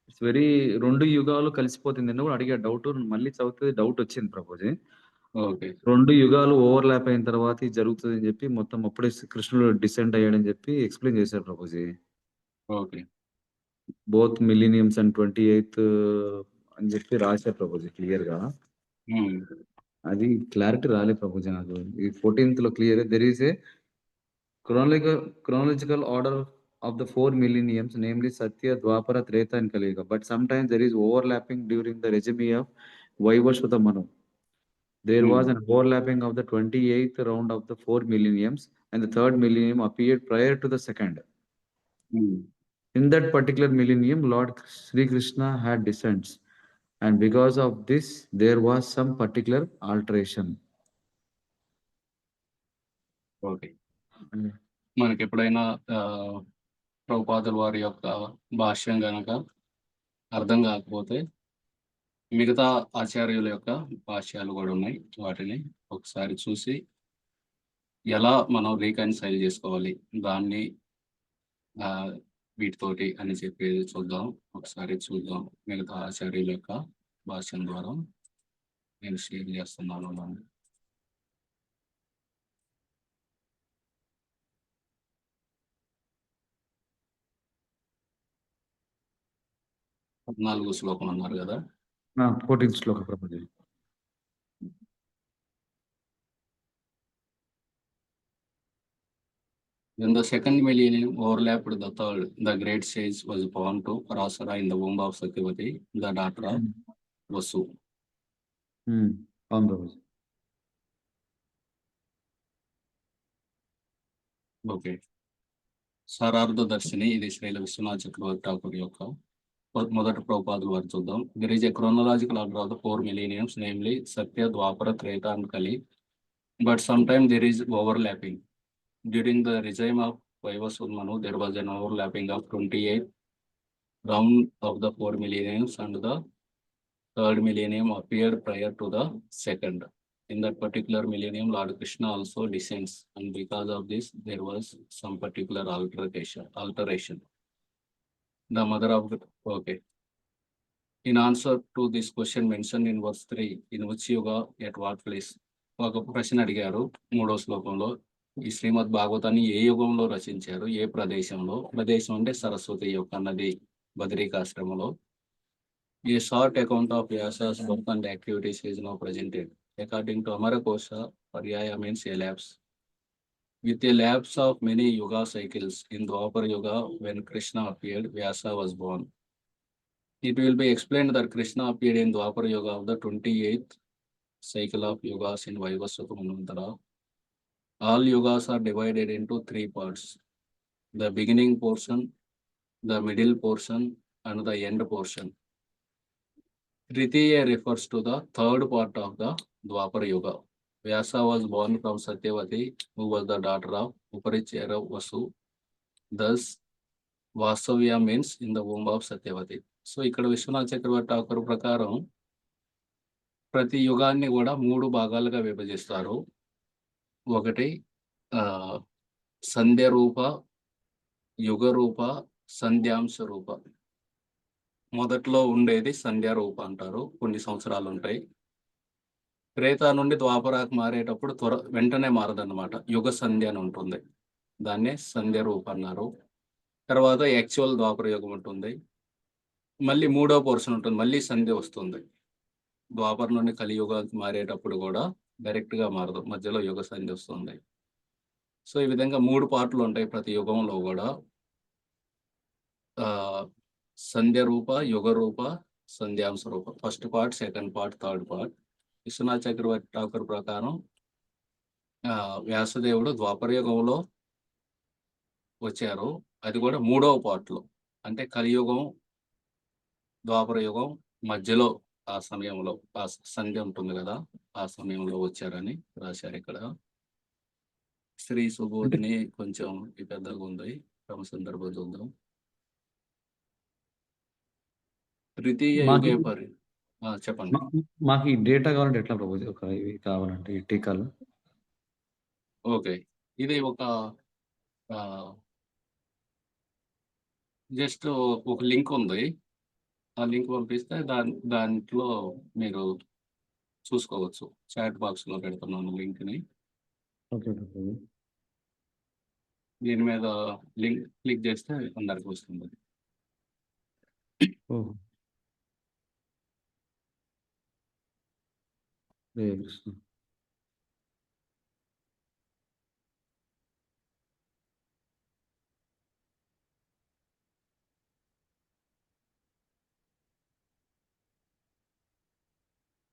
ఇట్స్ వెరీ 2 యుగాలు కలిసిపోతుంది. నిన్న కూడా అడిగా డౌట్, మళ్ళీ చదివితే డౌట్ వచ్చింది ప్రభుజీ. ఓకే 2 యుగాలు ఓవర్లాప్ అయిన తర్వాత ఇది జరుగుతుంది అని చెప్పి మొత్తం అప్పుడే కృష్ణుడు డిసెండ్ అయ్యాడని చెప్పి ఎక్స్ప్లెయిన్ చేశారు Prabhuji. Okay both మిలీనియమ్స్ and 28th అని చెప్పి రాశారు ప్రభుజీ క్లియర్ గా. అది క్లారిటీ రాలేదు ప్రభుజీ నాకు. ఈ 14th లో clear there is a chronological order of the 4 millenniums, namely Satya, Dwapara, Treta and Kali-yuga. But sometimes there is overlapping during the regime of Vaivasvata Manu. There was an overlapping of the 28th round of the 4 millenniums, and the 3rd millennium appeared prior to the 2nd. In that particular millennium, Lord Sri Krishna had descents, and because of this, there was some particular alteration. Okay మనకి ఎప్పుడైనా ప్రభుపాదుల వారి యొక్క భాష్యం గనక అర్థం కాకపోతే మిగతా ఆచార్యుల యొక్క భాష్యాలు కూడా ఉన్నాయి. వాటిని ఒకసారి చూసి ఎలా మనం రీకన్సైల్ చేసుకోవాలి దాన్ని వీటితోటి అని చెప్పేది చూద్దాం. ఒకసారి చూద్దాం. మిగతా ఆచార్యుల యొక్క భాష్యం ద్వారా నేను షేర్ చేస్తున్నాను. 14వ శ్లోకం అన్నారు కదా. 14th Shloka Prabhuji. When the second millennium overlapped the third, the great sage was born to Parasara in the womb of Satyavati, the daughter of Vasu. అవును ప్రభుజీ. ఓకే సారార్థ దర్శిని, ఇది శ్రీల విశ్వనాథ్ చక్రవర్తి ఠాకూర్ యొక్క మొదటి ప్రభుపాదుల వారు చూద్దాం. There is a chronological order of the 4 millenniums, namely Satya, Dwapara, Treta and Kali, but sometimes there is overlapping. During the regime of Vaivasvata Manu, there was an overlapping of 28 round of the 4 millenniums, and the 3rd millennium appeared prior to the 2nd. In that particular millennium, Lord Krishna also descends, and because of this, there was some particular alteration. The mother of okay. In answer to this question mentioned in verse 3, in which yuga, at what place? ఒక ప్రశ్న అడిగారు 3వ శ్లోకంలో. ఈ శ్రీమద్ భాగవతాన్ని ఏ యుగంలో రచించారు, ఏ ప్రదేశంలో? ప్రదేశం అంటే సరస్వతి యొక్క నది బదరికాశ్రమంలో. A short account of Vyasa's birth and activities is now presented. According to Amarakosha, Paryaya means a lapse. With a lapse of many yuga cycles, in Dwapara Yuga, when Krishna appeared, Vyasa was born. It will be explained that Krishna appeared in Dwapara Yuga of the 28th cycle of yugas in Vaivasvata Manvantara. All yugas are divided into 3 parts: the beginning portion, the middle portion, and the end portion. Tritiya refers to the 3rd part of the Dwapara Yuga. Vyasa was born from Satyavati, who was the daughter of Uparichara Vasu. Thus, Vasavya means in the womb of Satyavati. So, ఇక్కడ విశ్వనాథ్ చక్రవర్తి ఠాకూర్ ప్రకారం ప్రతి యుగాన్ని కూడా 3 భాగాలుగా విభజిస్తారు. ఒకటి సంధ్య రూప, యుగ రూప, సంధ్యాంశ రూప. మొదట్లో ఉండేది సంధ్యా రూప అంటారు, కొన్ని సంవత్సరాలు ఉంటాయి. త్రేతా నుండి ద్వాపరాకు మారేటప్పుడు వెంటనే మారదన్నమాట, యుగ సంధ్య అని ఉంటుంది, దాన్నే సంధ్య రూప అన్నారు. తర్వాత యాక్చువల్ ద్వాపర యుగం ఉంటుంది, మళ్ళీ 3వ పోర్షన్ ఉంటుంది, మళ్ళీ సంధ్య వస్తుంది. ద్వాపర నుండి కలియుగానికి మారేటప్పుడు కూడా డైరెక్ట్గా మారదు, మధ్యలో యుగ సంధ్య వస్తుంది. సో ఈ విధంగా 3 పార్ట్లు ఉంటాయి ప్రతి యుగంలో కూడా. సంధ్య రూప, యుగ రూప, సంధ్యాంశ రూప. First part, second part, third part. Vishwanath Chakravarti Thakur ప్రకారం వ్యాసదేవుడు ద్వాపర యుగంలో వచ్చారు, అది కూడా 3వ పార్ట్లో, అంటే కలియుగం ద్వాపర యుగం మధ్యలో ఆ సమయంలో ఆ సంధ్య ఉంటుంది కదా, ఆ సమయంలో వచ్చారని రాశారు ఇక్కడ. శ్రీ సుబోధిని కొంచెం పెద్దగా ఉంది, క్రమ సందర్భం చూద్దాం. తృతీయ యుగే చెప్పండి. మాకు ఈ డేటా కావాలంటే ఎట్లా ప్రభుజీ? ఇవి కావాలంటే ఈ టీకాలు. ఓకే. ఇది ఒక జస్ట్ ఒక లింక్ ఉంది. ఆ లింక్ పంపిస్తే దాంట్లో మీరు చూసుకోవచ్చు. చాట్ బాక్స్‌లో పెడుతున్నాను లింక్‌ని. ఓకే ప్రభుజీ. దీని మీద లింక్ క్లిక్ చేస్తే అందరికి వస్తుంది. ఓహో! హరే కృష్ణ.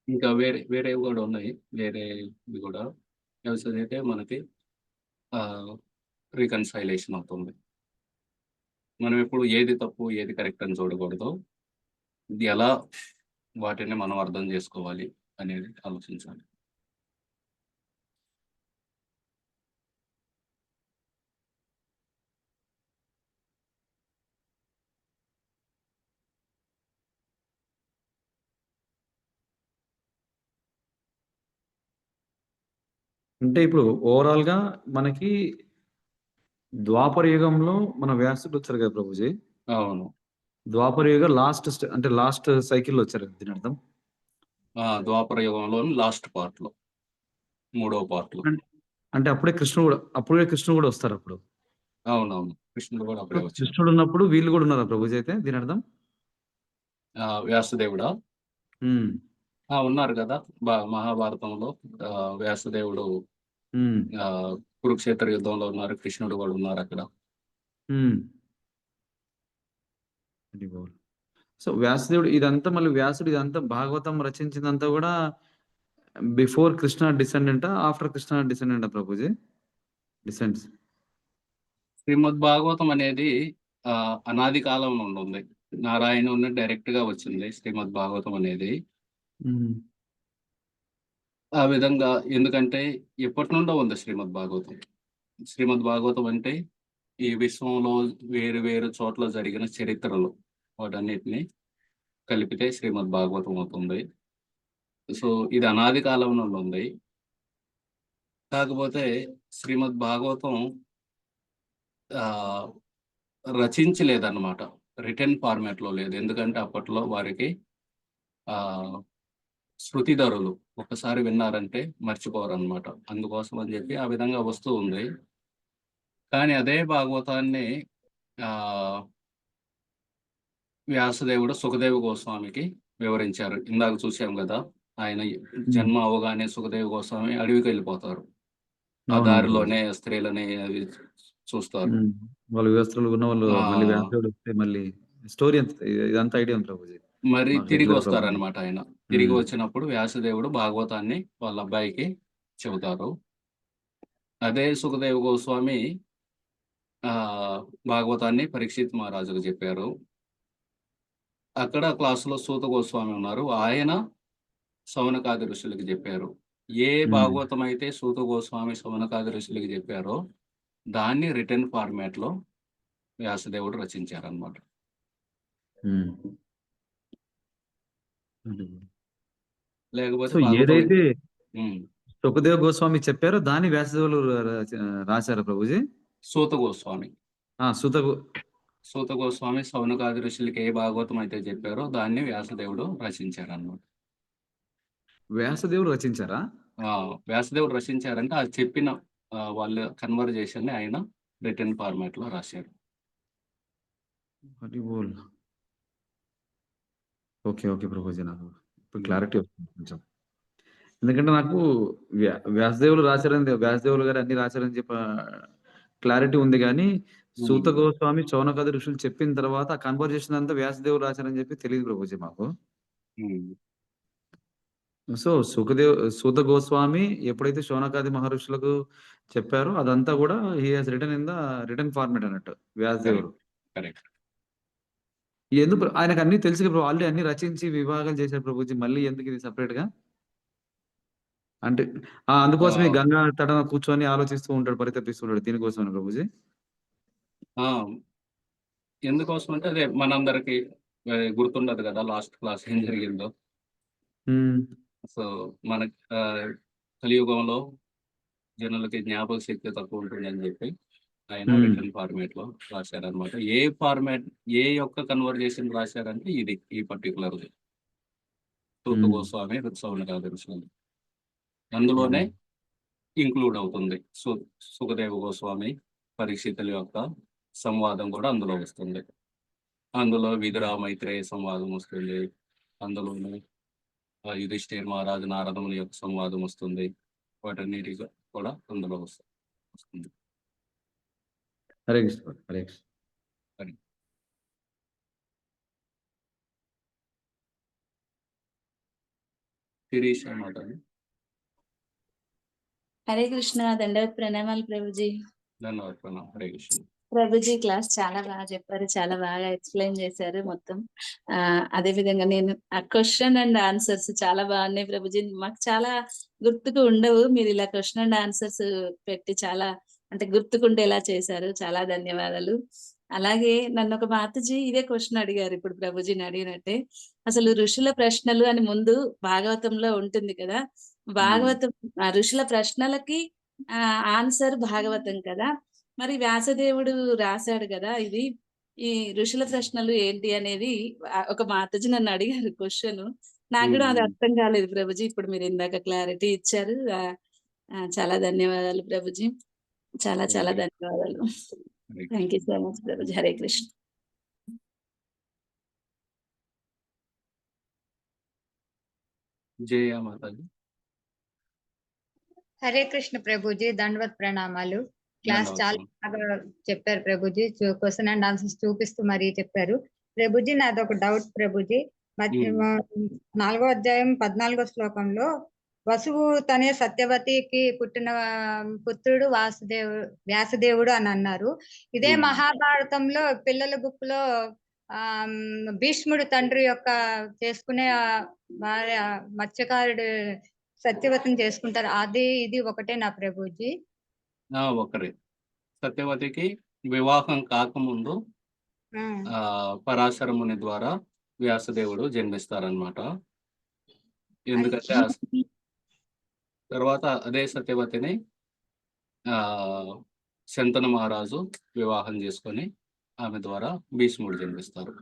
ఇంకా వేరేవి కూడా ఉన్నాయి. వేరేవి కూడా అయితే మనకి రికన్సైలేషన్ అవుతుంది. మనం ఎప్పుడు ఏది తప్పు, ఏది కరెక్ట్ అని చూడకూడదు. ఇది ఎలా వాటిని మనం అర్థం చేసుకోవాలి అనేది ఆలోచించాలి. అంటే ఇప్పుడు ఓవరాల్‌గా మనకి ద్వాపర యుగంలో మన వ్యాసుడు వచ్చారు కదా ప్రభుజీ. అవును. ద్వాపర యుగ అంటే లాస్ట్ సైకిల్‌లో వచ్చారు కదా దీని అర్థం. ద్వాపర యుగంలోని లాస్ట్ పార్ట్‌లో. మూడవ పార్ట్‌లో. అంటే అప్పుడే కృష్ణుడు కూడా వస్తారు అప్పుడు. అవునవును. కృష్ణుడు కూడా అప్పుడే వచ్చారు. కృష్ణుడు ఉన్నప్పుడు వీళ్ళు కూడా ఉన్నారా ప్రభుజీ అయితే దీని అర్థం? వ్యాసదేవుడా? హ్మ్. ఉన్నారు కదా! మహాభారతంలో వ్యాసదేవుడు హ్మ్. కురుక్షేత్ర యుద్ధంలో ఉన్నారు. కృష్ణుడు కూడా ఉన్నారు అక్కడ. హ్మ్. Very good. సో వ్యాసుడు ఇదంతా భాగవతం రచించిందంతా కూడా బిఫోర్ కృష్ణ డిసెండెంటా? ఆఫ్టర్ కృష్ణ డిసెండెంటా ప్రభుజీ? డిసెండ్స్. శ్రీమద్ భాగవతం అనేది అనాది కాలం నుండి ఉంది. నారాయణుని డైరెక్ట్‌గా వచ్చింది శ్రీమద్ భాగవతం అనేది. హ్మ్. ఆ విధంగా ఎందుకంటే ఎప్పటి నుండో ఉంది శ్రీమద్ భాగవతం. శ్రీమద్ భాగవతం అంటే ఈ విశ్వంలో వేరు వేరు చోట్ల జరిగిన చరిత్రలు వాటన్నిటిని కలిపితే శ్రీమద్ భాగవతం అవుతుంది. సో ఇది అనాది కాలం నుండి ఉంది. కాకపోతే శ్రీమద్ భాగవతం రచించలేదన్నమాట. రిటెన్ ఫార్మాట్‌లో లేదు. ఎందుకంటే అప్పట్లో వారికి శృతిధరులు ఒకసారి విన్నారంటే మర్చిపోరన్నమాట. అందుకోసం అని చెప్పి ఆ విధంగా వస్తూ ఉంది. కానీ అదే భాగవతాన్ని వ్యాసదేవుడు సుఖదేవ గోస్వామికి వివరించారు. ఇందాక చూసాం కదా! ఆయన జన్మ అవగానే సుఖదేవ గోస్వామి అడవికి వెళ్ళిపోతారు. ఆ దారిలోనే స్త్రీలని అవి చూస్తారు. వాళ్ళు వ్యవస్థలు ఉన్న వాళ్ళు మళ్ళీ వ్యాసుడు వస్తే మళ్ళీ స్టోరీ ఇదంతా ఐడియా ఉంది ప్రభుజీ. మరి మాకు తిరిగి రెగ్యులర్ వస్తారనమాట ఆయన. తిరిగి వచ్చినప్పుడు వ్యాసదేవుడు భాగవతాన్ని వాళ్ళ అబ్బాయికి చెబుతారు. అదే సుఖదేవ గోస్వామి భాగవతాన్ని పరీక్షిత్ మహారాజుకు చెప్పారు. అక్కడ క్లాసులో సూత గోస్వామి ఉన్నారు. ఆయన శౌనకాది ఋషులకు చెప్పారు. ఏ భాగవతం అయితే సూత గోస్వామి శౌనకాది ఋషులకు చెప్పారో దాన్ని రిటెన్ ఫార్మాట్‌లో వ్యాసదేవుడు రచించారన్నమాట. లేకపోతే ఏదైతే సుఖదేవ గోస్వామి చెప్పారో దాన్ని వ్యాసదేవులు రాశారా ప్రభుజీ? సూత గోస్వామి. సూత గోస్వామి శౌనకాది ఋషులకి ఏ భాగవతం అయితే చెప్పారో దాన్ని వ్యాసదేవుడు రచించారన్నమాట. వ్యాసదేవుడు రచించారా? వ్యాసదేవుడు రచించారంటే అది చెప్పిన వాళ్ళ కన్వర్జేషన్ ని ఆయన రిటెన్ ఫార్మాట్ లో రాశారు. ఓకే ఓకే ప్రభుజీ, నాకు ఇప్పుడు క్లారిటీ వస్తుంది కొంచెం. ఎందుకంటే నాకు వ్యాసదేవులు గారు అన్ని రాశారని చెప్ప క్లారిటీ ఉంది కానీ సూత గోస్వామి చౌనకాది ఋషులు చెప్పిన తర్వాత ఆ కన్వర్జేషన్ అంతా వ్యాసదేవులు రాశారని చెప్పి తెలియదు ప్రభుజీ మాకు. సో సూత గోస్వామి ఎప్పుడైతే శౌనకాది మహర్షులకు చెప్పారో అదంతా కూడా he has written in the written format అన్నట్టు వ్యాసదేవుడు. ఎందుకు ఆయనకు అన్ని తెలుసు ప్రభు, ఆల్రెడీ అన్ని రచించి విభాగాలు చేశారు ప్రభుజీ, మళ్ళీ ఎందుకు ఇది సపరేట్ గా? అంటే అందుకోసమే గంగా తటన కూర్చొని ఆలోచిస్తూ ఉంటాడు, పరితపిస్తుంటాడు, దీనికోసమే ప్రభుజీ. ఎందుకోసం అంటే అదే మనందరికి గుర్తుండదు కదా లాస్ట్ క్లాస్ ఏం జరిగిందో. హ్మ్. సో, మనకి కలియుగంలో జనులకి జ్ఞాపక శక్తి తక్కువ ఉంటుందని చెప్పి ఆయన హ్మ్. రిటర్న్ ఫార్మాట్‌లో రాశారనమాట. ఏ యొక్క కన్వర్జేషన్ రాశారంటే ఇది. ఈ పర్టిక్యులర్‌ది. సూత హ్మ్. గోస్వామి సౌనకాదర్శనం. అందులోనే హ్మ్. ఇంక్లూడ్ అవుతుంది. సుఖదేవ గోస్వామి, పరీక్షితుల యొక్క సంవాదం కూడా అందులో వస్తుంది. అందులో విదుర, మైత్రేయ సంవాదం వస్తుంది. అందులోనే యుధిష్ఠిర్ మహారాజు, నారదముని యొక్క సంవాదం వస్తుంది. వాటన్నిటి కూడా అందులో వస్తుంది. హరే కృష్ణ. హరే కృష్ణ. హరి. శిరీష మాట్లాడండి. హరే కృష్ణ. దండవత్ ప్రణామాలు ప్రభుజీ. ధన్యవాదాలు ప్రణామం. హరే కృష్ణ. ప్రభుజీ క్లాస్ చాలా బాగా చెప్పారు. చాలా బాగా ఎక్స్‌ప్లెయిన్ చేశారు మొత్తం. అదే విధంగా నేను ఆ క్వెషన్ అండ్ ఆన్సర్స్ చాలా బాగున్నాయి ప్రభుజీ. మాకు చాలా గుర్తుకు ఉండవు. మీరు ఇలా క్వెషన్ అండ్ ఆన్సర్స్ పెట్టి చాలా అంటే గుర్తుకుండేలా చేశారు. చాలా ధన్యవాదాలు. అలాగే నన్ను ఒక మాతాజీ ఇదే క్వెషన్ అడిగారు ఇప్పుడు ప్రభుజీని అడిగినట్టే. అసలు ఋషుల ప్రశ్నలు అని ముందు భాగవతంలో ఉంటుంది కదా! భాగవతం ఋషుల ప్రశ్నలకి ఆన్సర్ భాగవతం కదా! మరి వ్యాసదేవుడు రాశాడు కదా ఇది. ఈ ఋషుల ప్రశ్నలు ఏంటి అనేది ఒక మాతాజీ నన్ను అడిగారు క్వెషన్. నాకు కూడా అది అర్థం కాలేదు ప్రభుజీ. ఇప్పుడు మీరు ఇందాక క్లారిటీ ఇచ్చారు. చాలా ధన్యవాదాలు ప్రభుజీ. చాలా చాలా ధన్యవాదాలు. Thank you so much Prabhuji. Hare Krishna. జయ మాతాజీ. హరే కృష్ణ ప్రభుజీ. దండవత్ ప్రణామాలు. క్లాస్ చాలా ధన్యవాదాలు. బాగా చెప్పారు ప్రభుజీ. క్వశ్చన్ అండ్ ఆన్సర్స్ చూపిస్తూ మరీ చెప్పారు. ప్రభుజీ నాది ఒక డౌట్ ప్రభుజీ. 4వ అధ్యాయం 14వ శ్లోకంలో వసువు తనే సత్యవతికి పుట్టిన పుత్రుడు వ్యాసదేవుడు అని అన్నారు. ఇదే మహాభారతంలో పిల్లల బుక్ లో భీష్ముడు తండ్రి యొక్క చేసుకునే భార్య మత్స్యకారుడు సత్యవతిని చేసుకుంటారు. అది ఇది ఒకటే నా ప్రభుజీ. ఒకరే. సత్యవతికి వివాహం కాకముందు పరాశర ముని ద్వారా వ్యాసదేవుడు జన్మిస్తారనమాట. ఎందుకంటే తర్వాత అదే సత్యవతిని శంతను మహారాజు వివాహం చేసుకొని ఆమె ద్వారా భీష్ముడు జన్మిస్తారు.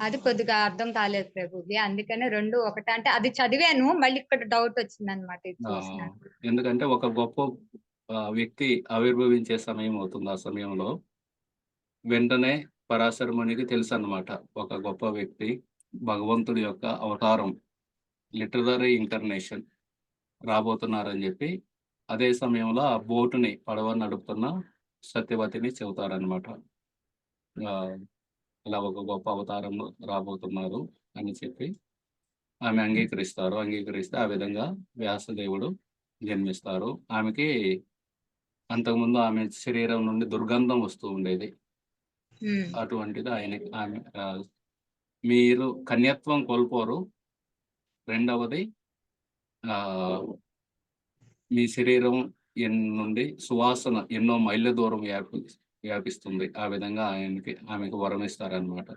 అది కొద్దిగా అర్థం కాలేదు ప్రభుజీ. అందుకనే రెండు ఒకటే అంటే అది చదివాను, మళ్ళీ ఇక్కడ డౌట్ వచ్చింది అనమాట. ఎందుకంటే ఒక గొప్ప వ్యక్తి ఆవిర్భవించే సమయం అవుతుంది. ఆ సమయంలో వెంటనే పరాశర మునికి తెలుసు అన్నమాట, ఒక గొప్ప వ్యక్తి భగవంతుడి యొక్క అవతారం, లిటరరీ ఇంకర్నేషన్ రాబోతున్నారని చెప్పి అదే సమయంలో ఆ బోటుని పడవ నడుపుతున్న సత్యవతిని చెబుతారనమాట. ఇలా ఒక గొప్ప అవతారం రాబోతున్నారు అని చెప్పి ఆమె అంగీకరిస్తే ఆ విధంగా వ్యాసదేవుడు జన్మిస్తారు. ఆమెకి అంతకుముందు ఆమె శరీరం నుండి దుర్గంధం వస్తూ ఉండేది. అటువంటిది ఆమె మీరు కన్యత్వం కోల్పోరు. రెండవది మీ శరీరం నుండి సువాసన ఎన్నో మైళ్ళ దూరం వ్యాపిస్తుంది. ఆ విధంగా ఆమెకు వరం ఇస్తారనమాట.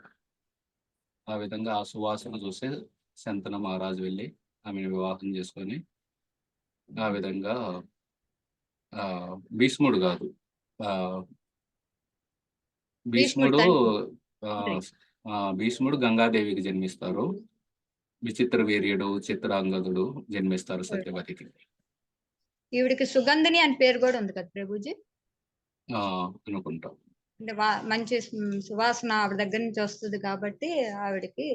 ఆ విధంగా ఆ సువాసన చూసే శంతన మహారాజు వెళ్ళి ఆమెను వివాహం చేసుకొని ఆ విధంగా భీష్ముడు కాదు భీష్ముడు గంగాదేవికి జన్మిస్తారు. విచిత్ర వీర్యుడు, చిత్రాంగదుడు జన్మిస్తారు సత్యవతికి. ఈవిడికి సుగంధిని అని పేరు కూడా ఉంది కదా ప్రభుజీ? అనుకుంటాం. అంటే మంచి సువాసన ఆవిడ దగ్గర నుంచి వస్తుంది కాబట్టి ఆవిడకి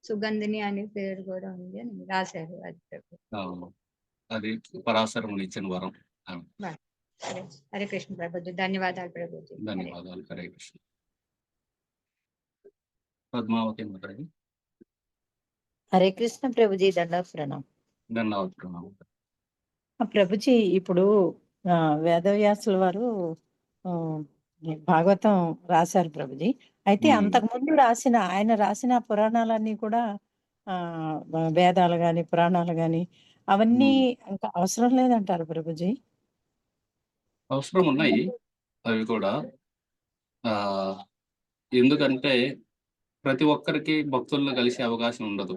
సుగంధిని అనే పేరు కూడా ఉంది అని రాశారు. అది పరాశరముని ఇచ్చిన వరం. హరే కృష్ణ ప్రభుజీ. ధన్యవాదాలు ప్రభుజీ. ధన్యవాదాలు. హరే కృష్ణ. పద్మావతి మాట్లాడి. హరే కృష్ణ ప్రభుజీ. దండవత్ ప్రణామం. ధన్యవాదాలు ప్రణామం. ప్రభుజీ ఇప్పుడు వేదవ్యాసుల వారు భాగవతం రాశారు ప్రభుజీ. అయితే అంతకుముందు ఆయన రాసిన పురాణాలన్నీ కూడా వేదాలు గాని పురాణాలు గాని అవన్నీ ఇంకా అవసరం లేదంటారు ప్రభుజీ? అవసరం ఉన్నాయి అవి కూడా. ఎందుకంటే ప్రతి ఒక్కరికి భక్తులను కలిసే అవకాశం ఉండదు.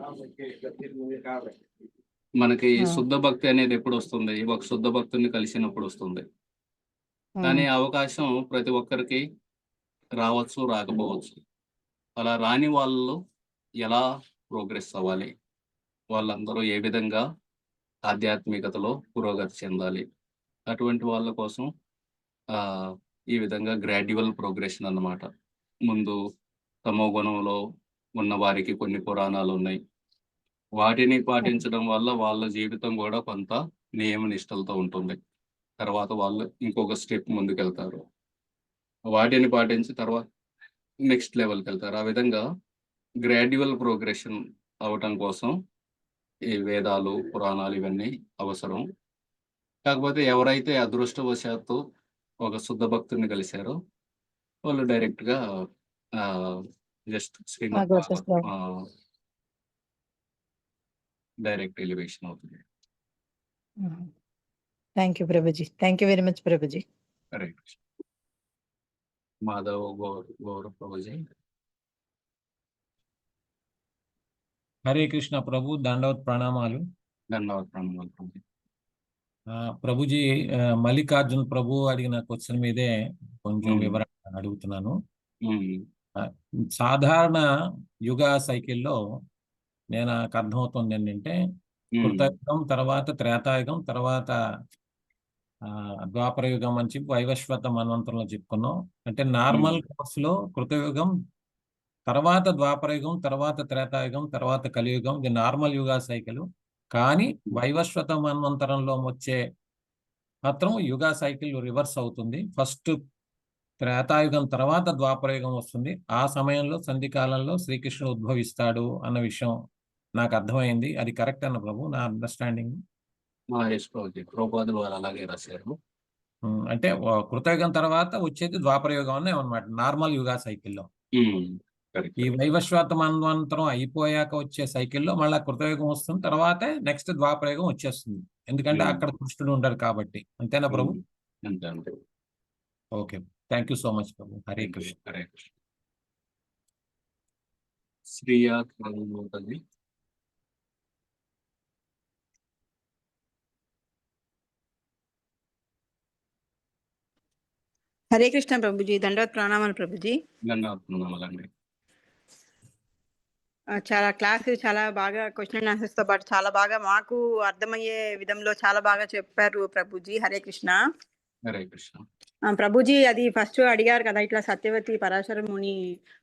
మనకి శుద్ధ భక్తి అనేది ఎప్పుడొస్తుంది? ఒక శుద్ధ భక్తుడిని కలిసినప్పుడు వస్తుంది. కానీ ఆ అవకాశం ప్రతి ఒక్కరికి రావచ్చు, రాకపోవచ్చు. అలా రాని వాళ్ళు ఎలా ప్రోగ్రెస్ అవ్వాలి? వాళ్ళందరూ ఏ విధంగా ఆధ్యాత్మికతలో పురోగతి చెందాలి? అటువంటి వాళ్ళ కోసం ఈ విధంగా గ్రాడ్యువల్ ప్రోగ్రెషన్ అన్నమాట. ముందు తమో గుణంలో ఉన్న వారికి కొన్ని పురాణాలున్నాయి. వాటిని పాటించడం వల్ల వాళ్ళ జీవితం కూడా కొంత నియమ నిష్టలతో ఉంటుంది. తర్వాత వాళ్ళు ఇంకొక స్టెప్ ముందుకెళ్తారు. వాటిని పాటించి తర్వాత నెక్స్ట్ లెవెల్‌కెళ్తారు. ఆ విధంగా గ్రాడ్యువల్ ప్రోగ్రెషన్ అవ్వటం కోసం ఈ వేదాలు, పురాణాలు ఇవన్నీ అవసరం. కాకపోతే ఎవరైతే అదృష్టవశాత్తు ఒక శుద్ధ భక్తుడిని కలిసారో వాళ్ళు డైరెక్ట్‌గా జస్ట్ శ్రీమద్ భాగవతం డైరెక్ట్ ఎలివేషన్ అవుతుంది. Thank you Prabhuji. Thank you very much Prabhuji. Hare Krishna. Madhav Gaurav Prabhuji. Hare Krishna ప్రభు, దండవత్ ప్రణామాలు. ధన్యవాద ప్రణామాలు ప్రభుజీ. ప్రభుజీ, మల్లికార్జున్ ప్రభు అడిగిన క్వశ్చన్ మీదే కొంచెం వివరణ అడుగుతున్నాను. సాధారణ యుగ సైకిల్లో నాకు అర్థమవుతుంది ఏంటంటే కృతయుగం, తర్వాత త్రేతాయుగం, తర్వాత ద్వాపర యుగం అని చెప్పి వైవస్వత మన్వంతరంలో చెప్పుకున్నాం. అంటే నార్మల్ కోర్సులో కృతయుగం, తర్వాత ద్వాపరయుగం, తర్వాత త్రేతాయుగం, తర్వాత కలియుగం, ఇది నార్మల్ యుగ సైకిల్. కానీ వైవస్వత మన్వంతరంలో వచ్చే మాత్రం యుగ సైకిల్ రివర్స్ అవుతుంది. ఫస్ట్ త్రేతాయుగం, తర్వాత ద్వాపరయుగం వస్తుంది. ఆ సమయంలో సంధికాలంలో శ్రీకృష్ణుడు ఉద్భవిస్తాడు అన్న విషయం నాకు అర్థమైంది. అది కరెక్ట్ అన్న ప్రభు, నా అండర్స్టాండింగ్. ప్రభుపాదులు వారు అలాగే రాశారు. అంటే కృతయుగం తర్వాత వచ్చేది ద్వాపరయుగం అనే అన్నమాట నార్మల్ యుగ సైకిల్లో. ఈ వైవస్వత మన్వంతరం అయిపోయాక వచ్చే సైకిల్లో మళ్ళీ కృతయుగం వస్తుంది, తర్వాతే నెక్స్ట్ ద్వాపరయుగం వచ్చేస్తుంది. ఎందుకంటే అక్కడ కృష్ణుడు ఉండరు కాబట్టి. అంతేనా ప్రభు? అంతే. Okay, thank you so much ప్రభు. హరే కృష్ణ. హరే కృష్ణ. శ్రీయా అవుతుంది. హరే కృష్ణ ప్రభుజీ. దండవత్ ప్రణామాలు ప్రభుజీ. ధన్యవాదాలు. చాలా క్లాస్ చాలా బాగా క్వశ్చన్ అండ్ ఆన్సర్స్ తో పాటు చాలా బాగా మాకు అర్థమయ్యే విధంలో చాలా బాగా చెప్పారు ప్రభుజీ. హరే కృష్ణ. హరే కృష్ణ. ప్రభుజీ, అది ఫస్ట్ అడిగారు కదా ఇట్లా సత్యవతి పరాశర ముని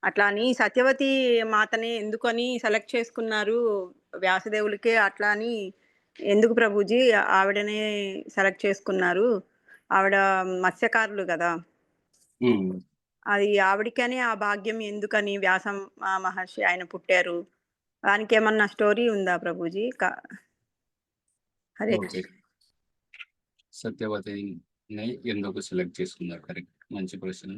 అట్లా అని, సత్యవతి మాతని ఎందుకని సెలెక్ట్ చేసుకున్నారు వ్యాసదేవులకే అట్లా అని ఎందుకు ప్రభుజీ ఆవిడనే సెలెక్ట్ చేసుకున్నారు? ఆవిడ మత్స్యకారులు కదా, అది ఆవిడకనే ఆ భాగ్యం ఎందుకని వ్యాసం మహర్షి ఆయన పుట్టారు? దానికి ఏమన్నా స్టోరీ ఉందా ప్రభుజీ? హరే కృష్ణ. సత్యవతిని ఎందుకు సెలెక్ట్ చేసుకున్నారు? కరెక్ట్, మంచి ప్రశ్న.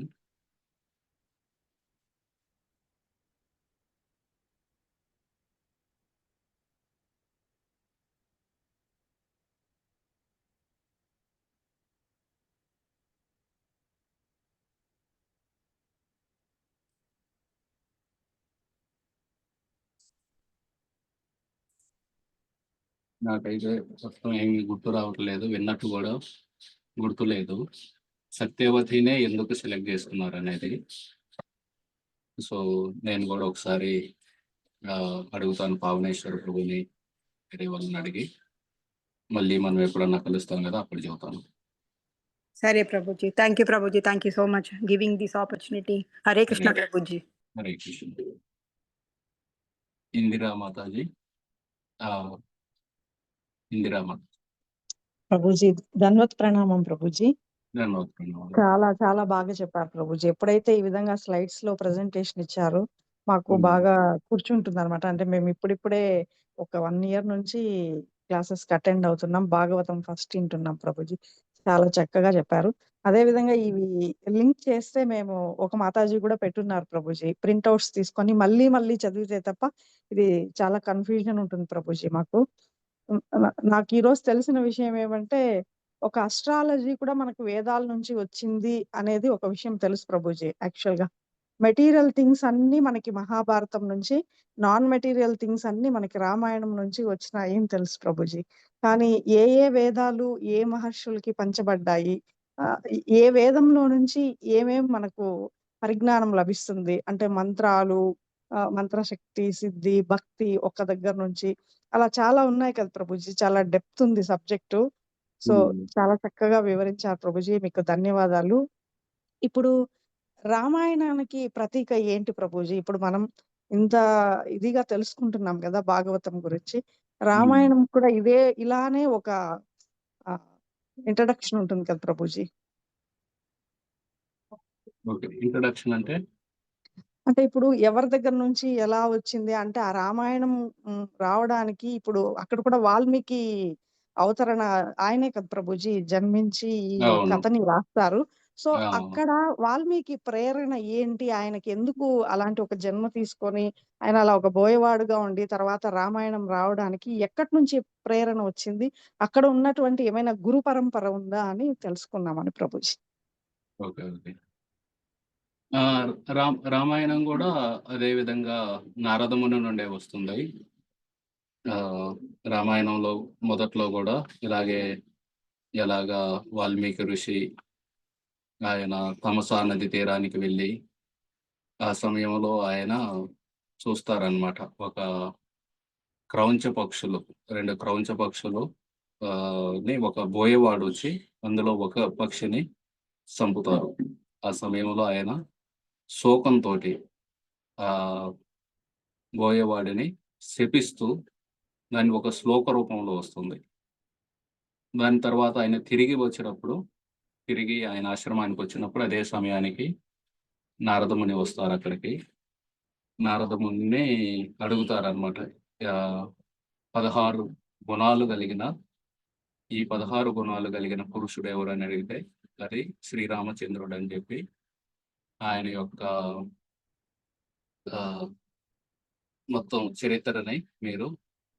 నాకైతే ప్రస్తుతం ఏమి గుర్తు రావట్లేదు, విన్నట్టు కూడా గుర్తులేదు. సత్యవతినే ఎందుకు సెలెక్ట్ చేసుకున్నారు అనేది. సో నేను కూడా ఒకసారి అడుగుతాను పావనేశ్వర ప్రభుని, వేరే వాళ్ళని అడిగి. మళ్ళీ మనం ఎప్పుడన్నా కలుస్తాం కదా, అప్పుడు చెబుతాను. సరే Prabhuji. Thank you Prabhuji. Thank you so much giving this opportunity. Hare Krishna Prabhuji. Hare Krishna. Indira Mataji. Indira మాత. ప్రభుజీ ధన్వత్ ప్రణామం ప్రభుజీ. ధన్యవాద ప్రణామాలు. చాలా చాలా బాగా చెప్పారు ప్రభుజీ. ఎప్పుడైతే ఈ విధంగా స్లైడ్స్ లో ప్రెజెంటేషన్ ఇచ్చారో మాకు బాగా కూర్చుంటుంది అనమాట. అంటే మేము ఇప్పుడిప్పుడే ఒక 1 year నుంచి క్లాసెస్ అటెండ్ అవుతున్నాం. భాగవతం ఫస్ట్ వింటున్నాం ప్రభుజీ. చాలా చక్కగా చెప్పారు. అదే విధంగా ఇవి లింక్ చేస్తే మేము ఒక మాతాజీ కూడా పెట్టున్నారు ప్రభుజీ. ప్రింట్అవుట్స్ తీసుకొని మళ్ళీ మళ్ళీ చదివితే తప్ప ఇది చాలా కన్ఫ్యూజన్ ఉంటుంది ప్రభుజీ మాకు. నాకు ఈ రోజు తెలిసిన విషయం ఏమంటే ఒక అస్ట్రాలజీ కూడా మనకు వేదాల నుంచి వచ్చింది అనేది ఒక విషయం తెలుసు ప్రభుజీ యాక్చువల్ గా. మెటీరియల్ థింగ్స్ అన్నీ మనకి మహాభారతం నుంచి, నాన్ మెటీరియల్ థింగ్స్ అన్నీ మనకి రామాయణం నుంచి వచ్చినాయి అని తెలుసు ప్రభుజీ. కానీ ఏ ఏ వేదాలు ఏ మహర్షులకి పంచబడ్డాయి, ఏ వేదంలో నుంచి ఏమేం మనకు పరిజ్ఞానం లభిస్తుంది అంటే మంత్రాలు, మంత్రశక్తి, సిద్ధి, భక్తి ఒక్క దగ్గర నుంచి అలా చాలా ఉన్నాయి కదా ప్రభుజీ. చాలా డెప్త్ ఉంది సబ్జెక్టు. సో, చాలా చక్కగా వివరించారు ప్రభుజీ. మీకు ధన్యవాదాలు. ఇప్పుడు రామాయణానికి ప్రతీక ఏంటి ప్రభుజీ? ఇప్పుడు మనం ఇంత ఇదిగా తెలుసుకుంటున్నాం గదా భాగవతం గురించి. రామాయణం కూడా ఇలానే ఒక ఇంట్రడక్షన్ ఉంటుంది కదా ప్రభుజీ. ఓకే. ఇంట్రడక్షన్ అంటే? అంటే ఇప్పుడు ఎవరి దగ్గర నుంచి ఎలా వచ్చింది అంటే, ఆ రామాయణం రావడానికి ఇప్పుడు అక్కడ కూడా వాల్మీకి అవతరణ ఆయనే కదా ప్రభుజీ జన్మించి ఈ అవును. కథని రాస్తారు. సో, ఆ! అక్కడ వాల్మీకి ప్రేరణ ఏంటి? ఆయనకి ఎందుకు అలాంటి ఒక జన్మ తీసుకొని, ఆయన అలా ఒక బోయవాడుగా ఉండి, తర్వాత రామాయణం రావడానికి ఎక్కడి నుంచి ప్రేరణ వచ్చింది? అక్కడ ఉన్నటువంటి ఏమైనా గురు పరంపర ఉందా అని తెలుసుకుందామని ప్రభుజీ. ఓకే. ఓకే. రామాయణం గూడా అదే విధంగా నారద ముని నుండే వస్తుంది. రామాయణంలో మొదట్లో గూడా ఎలాగా వాల్మీకి ఋషి ఆయన తమసా నది తీరానికి వెళ్ళి, ఆ సమయంలో ఆయన చూస్తారనమాట. ఒక క్రౌంచ పక్షులు 2 క్రౌంచ పక్షులు ఒక బోయవాడొచ్చి అందులో ఒక పక్షిని చంపుతారు. ఆ సమయంలో ఆయన శోకంతోటి బోయవాడిని శపిస్తూ దాన్ని ఒక శ్లోక రూపంలో వస్తుంది. దాని తర్వాత ఆయన తిరిగి ఆయన ఆశ్రమానికొచ్చినప్పుడు అదే సమయానికి నారదముని వస్తారక్కడికి. నారదమునిని అడుగుతారనమాట. 16 గుణాలు కలిగిన ఈ 16 గుణాలు కలిగిన పురుషుడెవరని అడిగితే, అది శ్రీరామచంద్రుడని చెప్పి ఆయన యొక్క మొత్తం చరిత్రని మీరు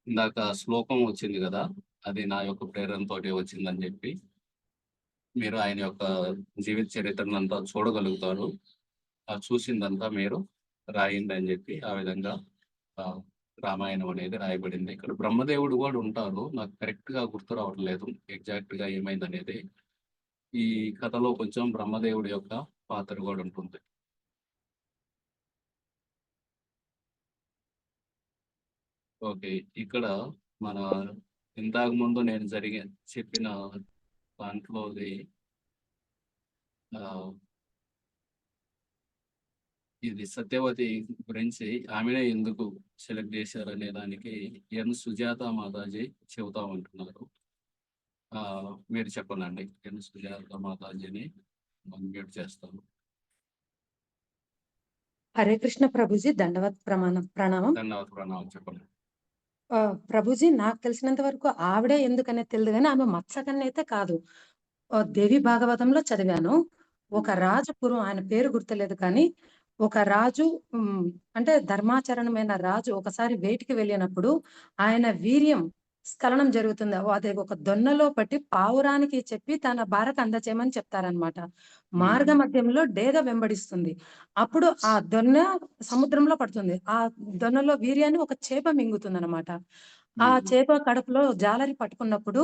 ఇందాక శ్లోకం వచ్చింది గదా! అది నా యొక్క ప్రేరణతోటి వచ్చిందని చెప్పి, మీరు ఆయన యొక్క జీవిత చరిత్రనంతా చూడగలుగుతారు. చూసిందంతా మీరు రాయండి అని చెప్పి, ఆ విధంగా రామాయణం అనేది రాయబడింది. ఇక్కడ బ్రహ్మదేవుడు గూడా ఉంటారు. నాకు కరెక్ట్‌గా గుర్తు రావట్లేదు ఎగ్జాక్ట్‌గా ఏమైందనేది. ఈ కథలో కొంచెం బ్రహ్మదేవుడి యొక్క పాత్ర గూడా ఉంటుంది. ఓకే. ఇక్కడ మన ఇంతకు ముందు నేను చెప్పిన దాంట్లోది ఇది సత్యవతి గురించి ఆమెనే ఎందుకు సెలెక్ట్ చేశారనే దానికి ఎన్ సుజాత మాతాజీ చెబుతామంటున్నారు. మీరు చెప్పనండి. ఎన్ సుజాత మాతాజీని మ్యూట్ చేస్తాను. హరే కృష్ణ ప్రభుజీ, దండవత్ ప్రణామం. ధన్యవాదాలు. ప్రణామం చెప్పండి. ప్రభుజీ, నాకు తెలిసినంత వరకు ఆవిడే ఎందుకనేది తెలియదు కానీ ఆమె మత్స్యకన్య అయితే కాదు. దేవి భాగవతంలో చదివాను. ఒక రాజు ఆయన పేరు గుర్తులేదు కానీ ఒక రాజు అంటే ధర్మాచరణమైన రాజు ఒకసారి వేటికి వెళ్ళినప్పుడు ఆయన వీర్యం స్ఖలనం జరుగుతుంది. అదే ఒక దొన్నలో పట్టి పావురానికి చెప్పి తన భార్యకు అందచేయమని చెప్తారనమాట. మార్గ మధ్యంలో డేగ వెంబడిస్తుంది. అప్పుడు ఆ దొన్న సముద్రంలో పడుతుంది. ఆ దొన్నలో వీర్యాన్ని ఒక చేప మింగుతుంది అనమాట. ఆ చేప కడుపులో జాలరి పట్టుకున్నప్పుడు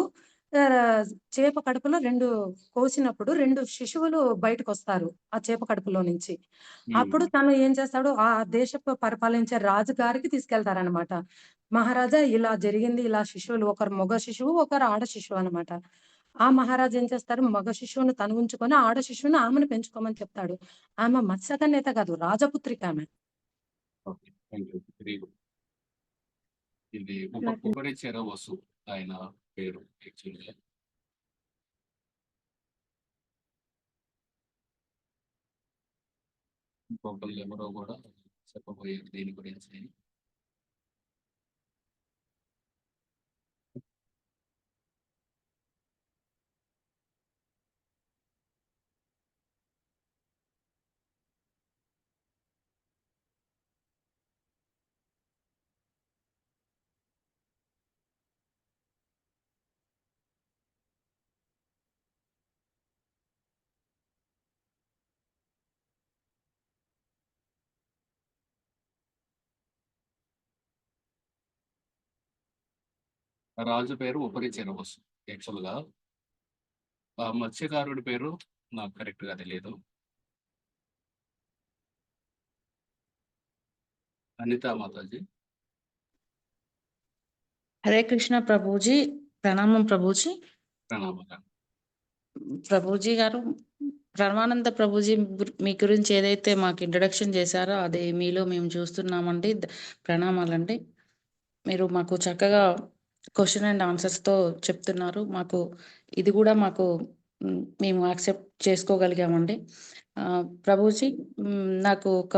చేప కడుపులో 2 కోసినప్పుడు 2 శిశువులు బయటకొస్తారు ఆ చేప కడుపులో నుంచి. అప్పుడు తను ఏం చేస్తాడు, ఆ దేశపు పరిపాలించే రాజు గారికి తీసుకెళ్తారనమాట. మహారాజా ఇలా జరిగింది, ఇలా శిశువులు ఒకరు మగ శిశువు, ఒకరు ఆడ శిశువు అనమాట. ఆ మహారాజు ఏం చేస్తారు, మగ శిశువును తను ఉంచుకొని ఆడ శిశువుని ఆమెను పెంచుకోమని చెప్తాడు. ఆమె మత్స్యకన్యత కాదు, రాజపుత్రిక ఆమె. Okay. Thank you. Very good. ఇది ఉపరిచర వసు ఆయన పేరు యాక్చువల్‌గా. ఇంకొకళ్ళు ఎవరో కూడా చెప్పబోయారు దీని గురించి. రాజు పేరు ఉపరిచరవసు యాక్చువల్‌గా. ఆ మత్స్యకారుడి పేరు నాకు కరెక్ట్‌గా తెలీదు. అనితా మాతాజీ. హరే కృష్ణ ప్రభుజీ. ప్రణామం ప్రభుజీ. ప్రణామాలు. ప్రభుజీ గారు, పరమానంద ప్రభుజీ మీ గురించి ఏదైతే మాకు ఇంట్రడక్షన్ చేశారో అది మీలో మేము చూస్తున్నామండి. ప్రణామాలండి. మీరు మాకు చక్కగా క్వశ్చన్ అండ్ ఆన్సర్స్‌తో చెప్తున్నారు. మాకు ఇది కూడా మాకు మేము యాక్సెప్ట్ చేసుకోగలిగామండి. ప్రభుజీ, నాకు ఒక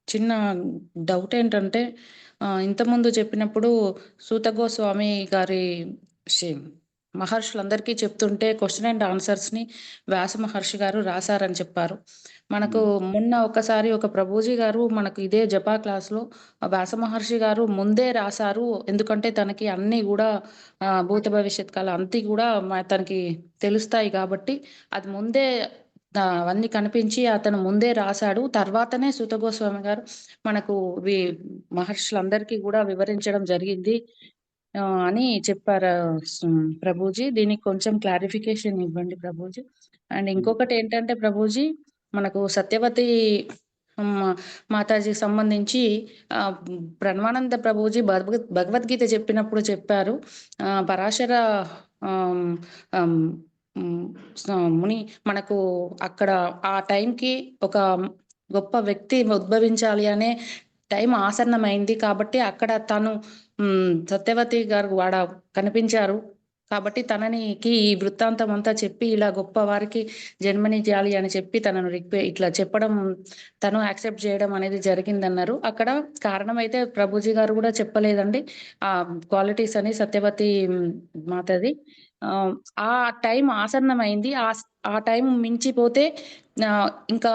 చిన్న డౌట్ ఏంటంటే ఇంతకుముందు చెప్పినప్పుడు సూత గోస్వామి గారి మహర్షులందరికీ చెప్తుంటే క్వశ్చన్ అండ్ ఆన్సర్స్‌ని వ్యాస మహర్షి గారు రాశారని చెప్పారు. మనకు మొన్న ఒకసారి ఒక ప్రభుజీ గారు మనకు ఇదే జపా క్లాస్‌లో వ్యాస మహర్షి గారు ముందే రాశారు. ఎందుకంటే తనకి అన్నీ గూడా భూత భవిష్యత్ కాలం అంతా కూడా తనకి తెలుస్తాయి కాబట్టి అది ముందే అవన్నీ కనిపించి అతను ముందే రాశాడు. తర్వాతనే సూత గోస్వామి గారు మనకు మహర్షులందరికీ కూడా వివరించడం జరిగింది అని చెప్పారు ప్రభుజీ. దీనికి కొంచెం క్లారిఫికేషన్ ఇవ్వండి ప్రభుజీ. అండ్ ఇంకొకటి ఏంటంటే ప్రభుజీ, మనకు సత్యవతి మాతాజీకి సంబంధించి బ్రహ్మానంద ప్రభుజీ భగవద్గీత చెప్పినప్పుడు చెప్పారు, పరాశర ముని మనకు అక్కడ ఆ టైంకి ఒక గొప్ప వ్యక్తి ఉద్భవించాలి అనే టైం ఆసన్నమైంది కాబట్టి అక్కడ తను సత్యవతి గారు వాడ కనిపించారు కాబట్టి తననికి ఈ వృత్తాంతం అంతా చెప్పి ఇలా గొప్ప వారికి జన్మనివ్వాలి అని చెప్పి తనను ఇట్లా చెప్పడం, తను యాక్సెప్ట్ చేయడం అనేది జరిగిందన్నారు. అక్కడ కారణం అయితే ప్రభుజీ గారు కూడా చెప్పలేదండి ఆ క్వాలిటీస్ అని సత్యవతి మాతది. ఆ టైం ఆసన్నమైంది. ఆ టైం మించిపోతే ఇంకా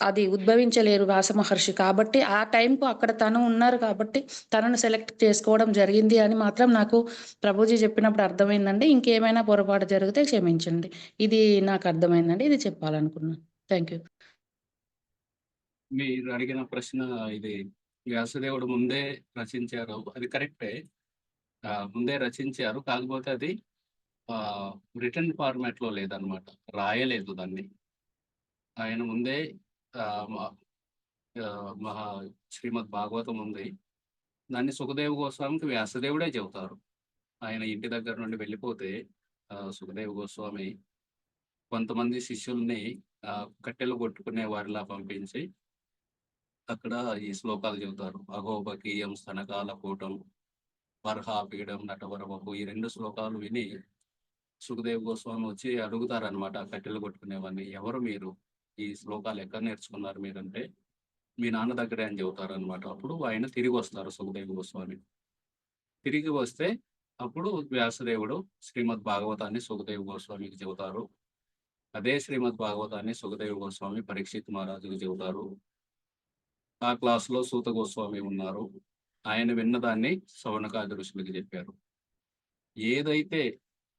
అది ఉద్భవించలేరు వ్యాస మహర్షి. కాబట్టి ఆ టైంకు అక్కడ తను ఉన్నారు కాబట్టి తనను సెలెక్ట్ చేసుకోవడం జరిగింది అని మాత్రం నాకు ప్రభుజీ చెప్పినప్పుడు అర్థమైందండి. ఇంకేమైనా పొరపాటు జరిగితే క్షమించండి. ఇది నాకు అర్థమైందండి. ఇది చెప్పాలనుకున్నాను. Thank you. మీరు అడిగిన ప్రశ్న ఇది వ్యాసదేవుడు ముందే రచించారు. అది కరెక్టే. ముందే రచించారు. కాకపోతే అది రిటర్న్ ఫార్మాట్‌లో లేదనమాట. రాయలేదు దాన్ని. ఆయన ముందే మహా శ్రీమద్ భాగవతం ఉంది. దాన్ని సుఖదేవ్ గోస్వామికి వ్యాసదేవుడే చెబుతారు. ఆయన ఇంటి దగ్గర నుండి వెళ్ళిపోతే సుఖదేవ్ గోస్వామి కొంతమంది శిష్యుల్ని కట్టెలు కొట్టుకునే వారిలా పంపించి అక్కడ ఈ శ్లోకాలు చెబుతారు. అఘోబకీయం స్తనకాల కూటం బర్హాపీడం నటవరవపు ఈ 2 శ్లోకాలు విని సుఖదేవ్ గోస్వామి వచ్చి అడుగుతారనమాట కట్టెలు కొట్టుకునేవాడిని, ఎవరు మీరు? ఈ శ్లోకాలు ఎక్కడ నేర్చుకున్నారు మీరంటే, మీ నాన్న దగ్గరే అని చెబుతారనమాట. అప్పుడు ఆయన తిరిగి వస్తారు సుఖదేవ్ గోస్వామి. తిరిగి వస్తే అప్పుడు వ్యాసదేవుడు శ్రీమద్ భాగవతాన్ని సుఖదేవ్ గోస్వామికి చెబుతారు. అదే శ్రీమద్ భాగవతాన్ని సుఖదేవ్ గోస్వామి పరీక్షిత్ మహారాజుకు చెబుతారు. ఆ క్లాసులో సూత గోస్వామి ఉన్నారు. ఆయన విన్నదాన్ని సౌనకాది ఋషులకి చెప్పారు. ఏదైతే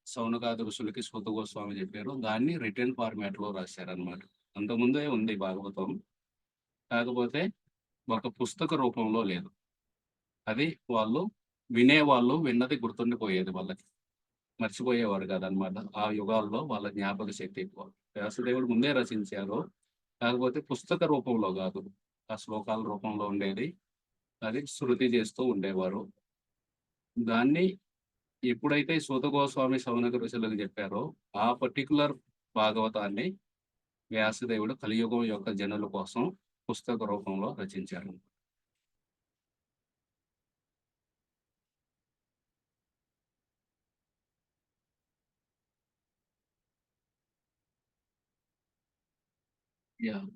సౌనకాది ఋషులకి సూత గోస్వామి చెప్పారో దాన్ని రిటర్న్ ఫార్మాట్లో రాశారనమాట. అంతకుముందే ఉంది భాగవతం, కాకపోతే ఒక పుస్తక రూపంలో లేదు. అది వాళ్ళు వినేవాళ్ళు విన్నది గుర్తుండిపోయేది, వాళ్ళకి మర్చిపోయేవారు కాదనమాట. ఆ యుగాల్లో వాళ్ళ జ్ఞాపక శక్తి ఎక్కువ. వ్యాసదేవుడు ముందే రచించారు, కాకపోతే పుస్తక రూపంలో కాదు, ఆ శ్లోకాల రూపంలో ఉండేది. అది శృతి చేస్తూ ఉండేవారు. దాన్ని ఎప్పుడైతే సూత గోస్వామి సౌనక ఋషులకు చెప్పారో ఆ పర్టికులర్ భాగవతాన్ని వ్యాసదేవుడు కలియుగం యొక్క జనుల కోసం పుస్తక రూపంలో రచించారు.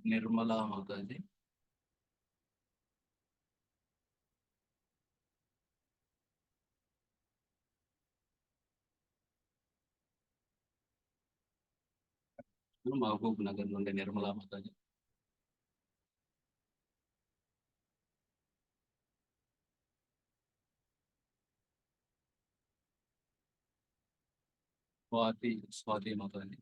నిర్మలా మాతాజీ. మహబూబ్ నగర్ నుండి నిర్మలా మాతాజీ. స్వాతి మాతాజీ.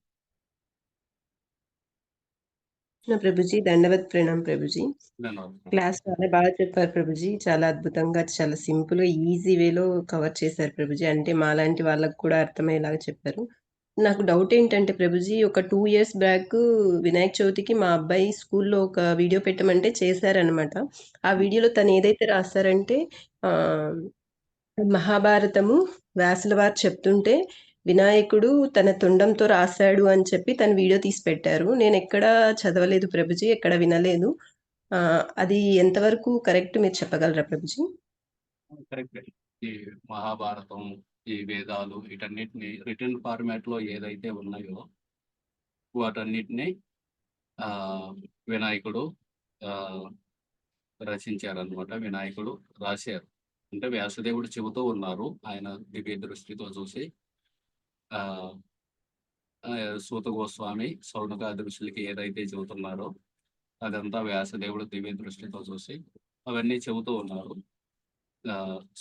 ప్రభుజీ దండవత్ ప్రణాం ప్రభుజీ. ధన్యవాదాలు. క్లాస్ చాలా బాగా చెప్పారు ప్రభుజీ. చాలా అద్భుతంగా, చాలా సింపుల్ గా, ఈజీ వేలో కవర్ చేశారు ప్రభుజీ. అంటే మాలాంటి వాళ్ళకు కూడా అర్థమయ్యేలాగా చెప్పారు. నాకు డౌట్ ఏంటంటే ప్రభుజీ, ఒక 2 years బ్యాక్ వినాయక చవితికి మా అబ్బాయి స్కూల్లో ఒక వీడియో పెట్టమంటే చేశారనమాట. ఆ వీడియోలో తను ఏదైతే రాస్తారంటే మహాభారతము వ్యాసుల వారు చెప్తుంటే వినాయకుడు తన తొండంతో రాశాడు అని చెప్పి తను వీడియో తీసి పెట్టారు. నేను ఎక్కడా చదవలేదు ప్రభుజీ, ఎక్కడ వినలేదు. అది ఎంతవరకు కరెక్ట్ మీరు చెప్పగలరా ప్రభుజీ? కరెక్ట్. ఈ మహాభారతం, ఈ వేదాలు వీటన్నిటిని రిటర్న్ ఫార్మాట్ లో ఏదైతే ఉన్నాయో వాటన్నిటిని వినాయకుడు రచించారనమాట. వినాయకుడు రాశారు. అంటే వ్యాసదేవుడు చెబుతూ ఉన్నారు, ఆయన దివ్య దృష్టితో చూసి సూత గోస్వామి సౌనకాది ఋషులకి ఏదైతే చెబుతున్నారో అదంతా వ్యాసదేవుడు దివ్య దృష్టితో చూసి అవన్నీ చెబుతూ ఉన్నారు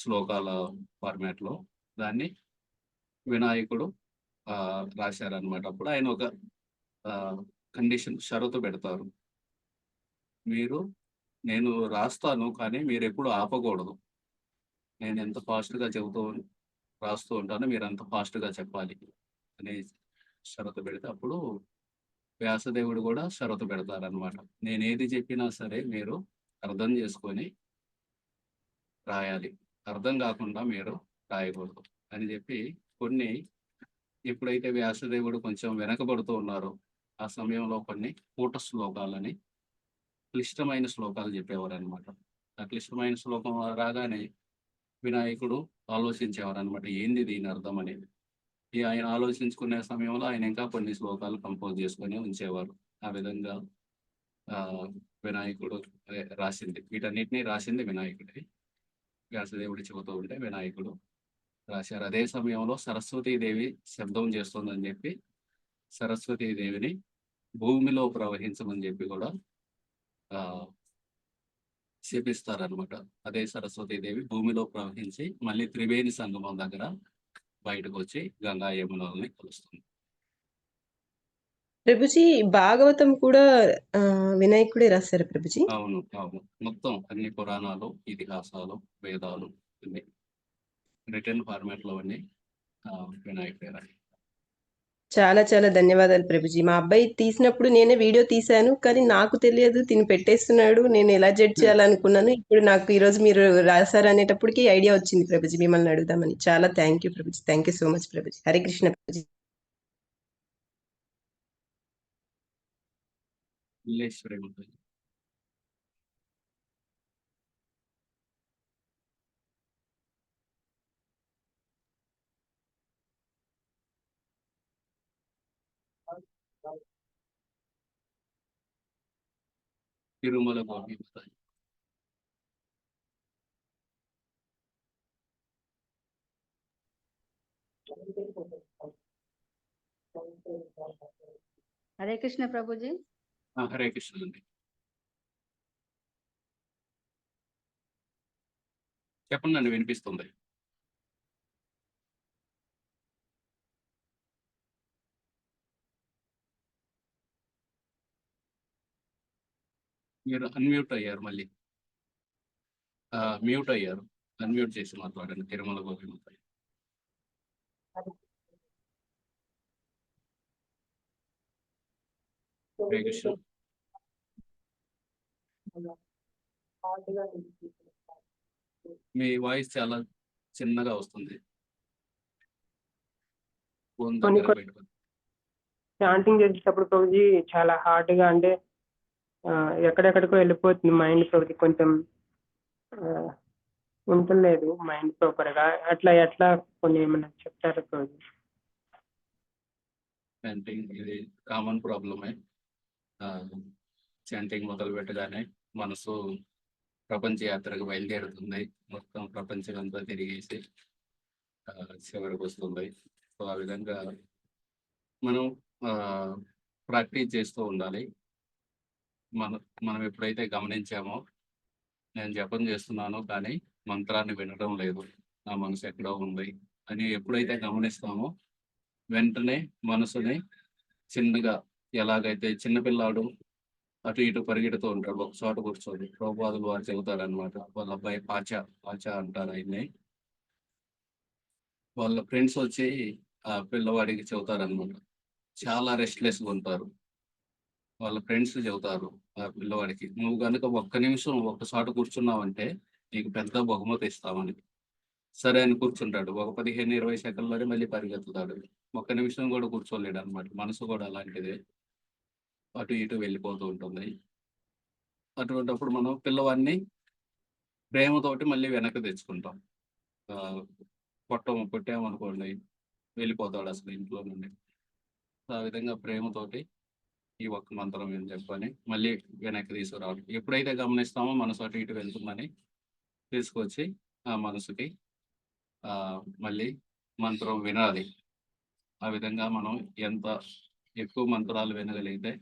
శ్లోకాల ఫార్మాట్ లో. దాన్ని వినాయకుడు రాశారనమాట. అప్పుడు ఆయన ఒక కండిషన్, షరతు పెడతారు. నేను రాస్తాను, కానీ మీరు ఎప్పుడు ఆపకూడదు. నేను ఎంత ఫాస్ట్గా రాస్తూ ఉంటాను, మీరు అంత ఫాస్ట్గా చెప్పాలి అని షరతు పెడితే అప్పుడు వ్యాసదేవుడు కూడా షరతు పెడతారనమాట. నేను ఏది చెప్పినా సరే మీరు అర్థం చేసుకొని రాయాలి, అర్థం కాకుండా మీరు రాయకూడదు అని చెప్పి కొన్ని, ఎప్పుడైతే వ్యాసదేవుడు కొంచెం వెనకబడుతూ ఉన్నారో ఆ సమయంలో కొన్ని కూట శ్లోకాలని, క్లిష్టమైన శ్లోకాలు చెప్పేవారు అనమాట. ఆ క్లిష్టమైన శ్లోకం రాగానే వినాయకుడు ఆలోచించేవారు అనమాట, ఏంది దీని అర్థం అనేది. ఆయన ఆలోచించుకునే సమయంలో ఆయన ఇంకా కొన్ని శ్లోకాలు కంపోజ్ చేసుకొని ఉంచేవారు. ఆ విధంగా వినాయకుడు రాసింది, వీటన్నిటినీ రాసింది వినాయకుడే. వ్యాసదేవుడు చెబుతూ ఉంటే వినాయకుడు రాశారు. అదే సమయంలో సరస్వతీదేవి శబ్దం చేస్తుందని చెప్పి సరస్వతీదేవిని భూమిలో ప్రవహించమని చెప్పి కూడా శపిస్తారనమాట. అదే సరస్వతీదేవి భూమిలో ప్రవహించి మళ్ళీ త్రివేణి సంగమం దగ్గర బయటకు వచ్చి గంగా యమునల్ని కలుస్తుంది. ప్రభుజీ భాగవతం కూడా వినాయకుడే రాశారు ప్రభుజీ? అవును, మొత్తం అన్ని పురాణాలు, ఇతిహాసాలు, వేదాలు రిటర్న్ ఫార్మాట్ లో అన్ని వినాయకుడే రాశారు. చాలా చాలా ధన్యవాదాలు ప్రభుజీ. మా అబ్బాయి తీసినప్పుడు నేనే వీడియో తీశాను, కానీ నాకు తెలియదు తిని పెట్టేస్తున్నాడు, నేను ఎలా జడ్జ్ చేయాలనుకున్నాను. ఇప్పుడు నాకు ఈరోజు మీరు రాశారు అనేటప్పటికి ఐడియా వచ్చింది ప్రభుజీ, మిమ్మల్ని అడుగుదామని. చాలా thank you Prabhuji. Thank you so much Prabhuji. Hare Krishna Prabhuji. Tirumala Gopi Hare Krishna Prabhuji. Hare Krishna అండి. చెప్పండి అండి, వినిపిస్తుంది. మీరు అన్మ్యూట్ అయ్యారు, మళ్ళీ మ్యూట్ అయ్యారు. అన్మ్యూట్ చేసి మాట్లాడండి. తిరుమల గోపి మాట్లాడండి. హరే కృష్ణ. మీ వాయిస్ చాలా చిన్నగా వస్తుంది. చాంటింగ్ చేసేటప్పుడు ప్రభుజీ చాలా హార్డ్ గా, అంటే ఎక్కడెక్కడికో వెళ్ళిపోతుంది మైండ్ ప్రభుజీ, కొంచెం ఉంటలేదు మైండ్ ప్రాపర్ గా. అట్లా ఎట్లా కొన్ని ఏమైనా చెప్తారా ప్రభుజీ? చాంటింగ్ ఇది కామన్ ప్రాబ్లమే. చాంటింగ్ మొదలు పెట్టగానే మనసు ప్రపంచ యాత్రకు బయలుదేరుతుంది. మొత్తం ప్రపంచం అంతా తిరిగేసి చివరికి వస్తుంది. సో ఆ విధంగా మనం ప్రాక్టీస్ చేస్తూ ఉండాలి. మనం ఎప్పుడైతే గమనించామో నేను జపం చేస్తున్నాను కానీ మంత్రాన్ని వినడం లేదు, నా మనసు ఎక్కడో ఉంది అని ఎప్పుడైతే గమనిస్తామో వెంటనే మనసుని చిన్నగా, ఎలాగైతే చిన్నపిల్లాడు అటు ఇటు పరిగెడుతూ ఉంటాడు. ఒక చోట కూర్చొని ప్రభుపాదులు వారు చెబుతారనమాట. వాళ్ళ అబ్బాయి పాచా అంటారు ఆయన్ని. వాళ్ళ ఫ్రెండ్స్ వచ్చి ఆ పిల్లవాడికి చెబుతారనమాట. చాలా రెస్ట్‌లెస్‌గా ఉంటారు. వాళ్ళ ఫ్రెండ్స్ చెబుతారు ఆ పిల్లవాడికి, "నువ్వు గనుక ఒక్క నిమిషం ఒక్క చోట కూర్చున్నావంటే నీకు పెద్ద బహుమతి ఇస్తామని." సరే అని కూర్చుంటాడు. ఒక 15, 20 సెకన్లోనే మళ్ళీ పరిగెత్తుతాడు. ఒక్క నిమిషం కూడా కూర్చోలేడనమాట. మనసు కూడా అలాంటిదే. అటు ఇటు వెళ్ళిపోతూ ఉంటుంది. అటువంటప్పుడు మనం పిల్లవాడిని ప్రేమతోటి మళ్ళీ వెనక్కి తెచ్చుకుంటాం. కొట్టామనుకోండి వెళ్ళిపోతాడు అసలు ఇంట్లో నుండి. ఆ విధంగా ప్రేమతోటి ఈ ఒక్క మంత్రం ఏం చెప్పని మళ్ళీ వెనక్కి తీసుకురావాలి. ఎప్పుడైతే గమనిస్తామో మనసు అటు ఇటు వెళ్తుందని తీసుకొచ్చి ఆ మనసుకి మళ్ళీ మంత్రం వినాలి. ఆ విధంగా మనం ఎంత ఎక్కువ మంత్రాలు వినగలిగితే